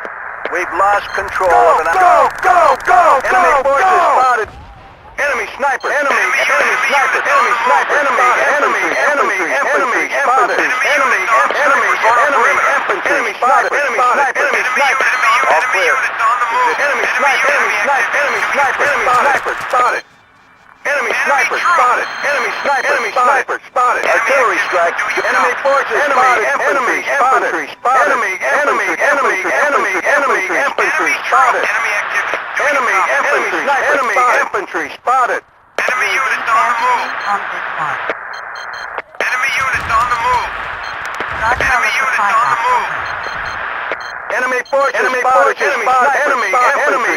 We've lost control of an Enemy forces spotted. Enemy sniper. Enemy sniper. Enemy spotted. Enemy infantry spotted. All clear. Enemy sniper spotted. Enemy sniper spotted. Artillery strike. Enemy forces spotted. Enemy infantry spotted. Enemy infantry spotted. Enemy infantry spotted. Enemy units on the move. On this mark. Enemy units on the move. Roger on the supply drop. Over. Enemy forces spotted. Enemy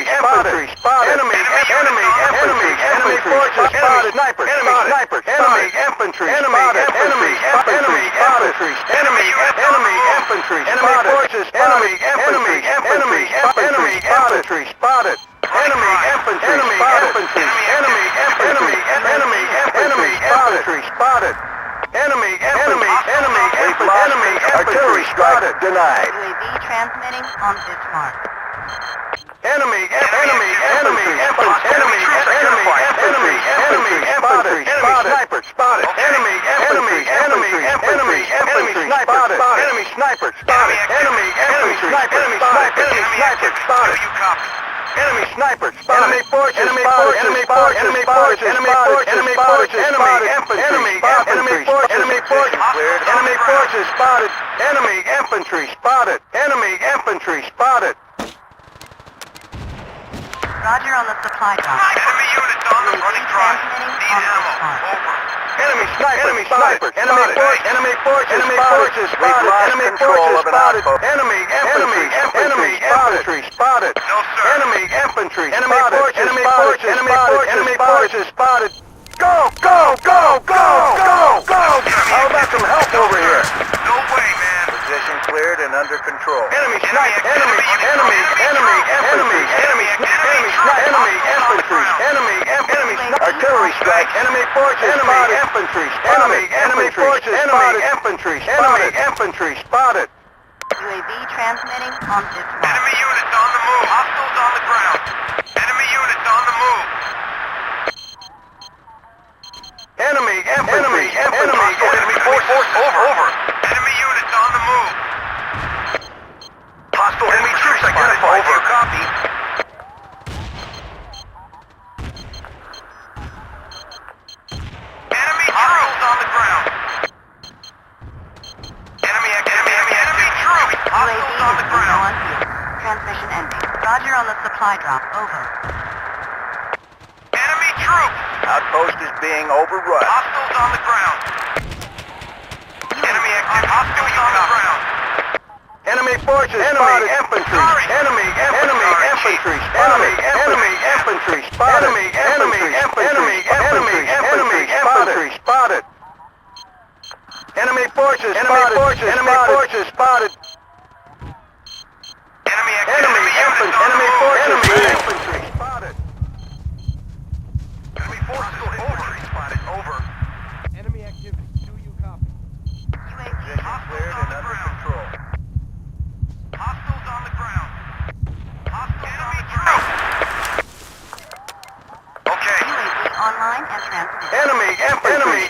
infantry spotted. Enemy forces spotted. Sniper. Enemy infantry spotted. Enemy infantry. Enemy infantry spotted. Enemy infantry spotted. Enemy infantry spotted. Enemy artillery strike denied. UAV transmitting on this mark. Enemy infantry sniper spotted. Enemy infantry spotted. Enemy sniper spotted. Enemy infantry spotted. Enemy sniper spotted. Enemy forces spotted. Enemy forces spotted. Enemy forces cleared. Enemy forces spotted. Enemy infantry spotted. Enemy infantry spotted. Roger on the supply drop. Enemy units on the running drive. Transmitting Need on this ammo. mark. Over. Enemy sniper spotted. Enemy forces spotted. Enemy forces spotted. Enemy infantry spotted. No, sir. Enemy infantry spotted. Enemy forces spotted. Go! How about some help over here? No way, man. Position cleared and under control. Enemy sniper. infantry. Artillery strike. Enemy forces spotted. Enemy forces spotted. Infantry spotted. UAV transmitting on this mark. Enemy units on the move. Hostiles on the ground. Enemy units on the move. Enemy forces over. Enemy units on the move. Hostile enemy troops identified. Over. Copy. Enemy troops on the ground. Enemy troops. Hostiles on the UAV ground. on field. Transmission ending. Roger on the supply drop. Over. Enemy troops. outpost is being overrun. Hostiles on the ground. Enemy active. Hostiles on the ground. Enemy forces spotted. Infantry. Enemy infantry. Enemy infantry spotted. Enemy infantry spotted. Enemy forces spotted. Enemy forces spotted. Enemy active. Enemy infantry. Enemy forces infantry spotted. Enemy forces over. Spotted. Over. Enemy activity. Do you copy? Position cleared and under control. Hostiles on the ground. Hostiles enemy ground. Okay. UAV online and transmitting. Enemy infantry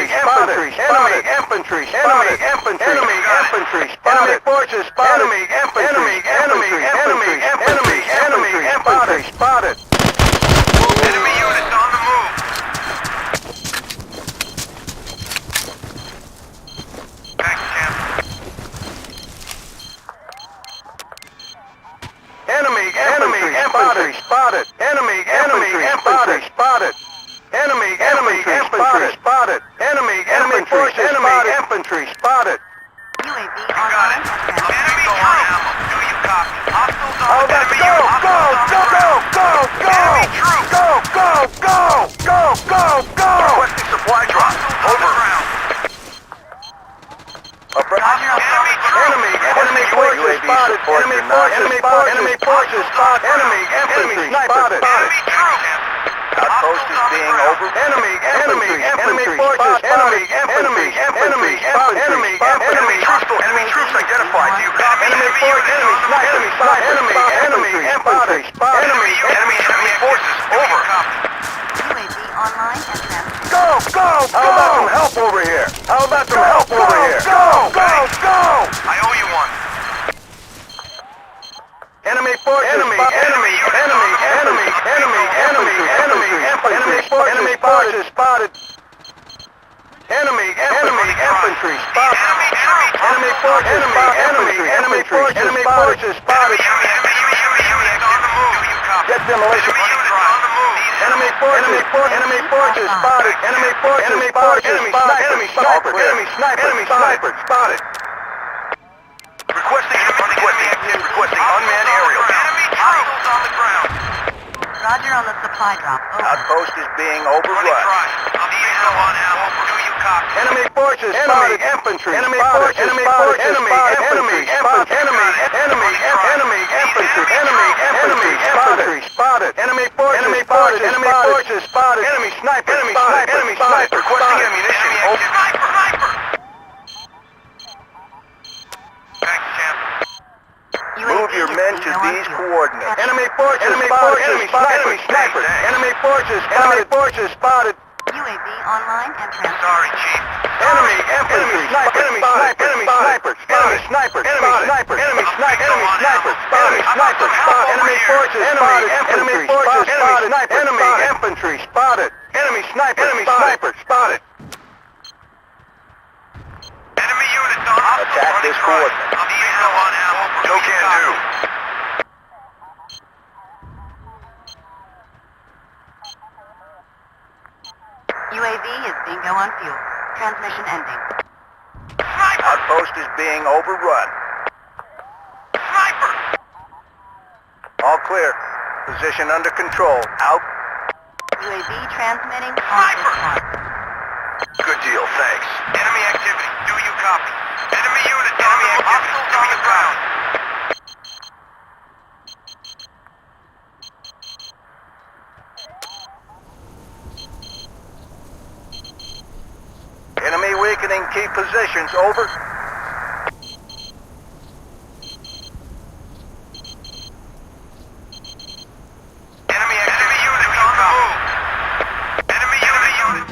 spotted. infantry spotted. Infantry spotted. Enemy infantry spotted. Forces spotted. Enemy infantry. Enemy spotted. Enemy units on the move. Thanks, champ. Enemy infantry spotted. Enemy infantry spotted. Enemy infantry spotted. Enemy infantry spotted. UAV Got online it. and transmitting. Enemy troops. Do you copy? Hostiles on Oh, the let's enemy go, units. go, Enemy troops. go. Requesting supply drop. Over. Enemy forces spotted. Enemy forces spotted. Enemy infantry spotted. Enemy troops. Outpost is being over. Enemy forces spotted. Enemy spotted. Enemy troops identified. Do you copy? Enemy infantry spotted. Enemy forces. Over. Copy. UAV online and transmitting. Go. How about some help over here? Go. I owe you one. Enemy forces. Enemy forces spotted. Enemy infantry spotted. Enemy forces spotted. Get demolition. Enemy forces spotted. Enemy sniper spotted. Requesting unmanned aerial. Enemy troops on the ground. Roger on the supply drop. Over. Outpost is being Running overrun. dry. I'm diesel on ammo. Do you copy? Enemy forces spotted. Infantry spotted. Enemy infantry spotted. Enemy forces spotted. Enemy sniper spotted. Requesting ammunition. Sniper. Thanks, champ. Move your is men to being these on coordinates. fuel. Enemy forces spotted. Enemy forces spotted. UAV online and transmitting. Sorry, chief. Enemy sniper spotted. Enemy sniper spotted. Enemy forces spotted. Enemy infantry spotted. Enemy sniper spotted. Enemy units on. Attack this coordinate. I'm diesel on ammo. No can do. UAV is bingo on fuel. Transmission ending. Sniper. Outpost is being overrun. Sniper. All clear. Position under control. Out. UAV transmitting on this mark. Good deal, thanks. Enemy activity. Do you copy? Enemy units. Enemy activity. Do you copy? Enemy weakening key positions. Over. Enemy units on the move. Enemy unit.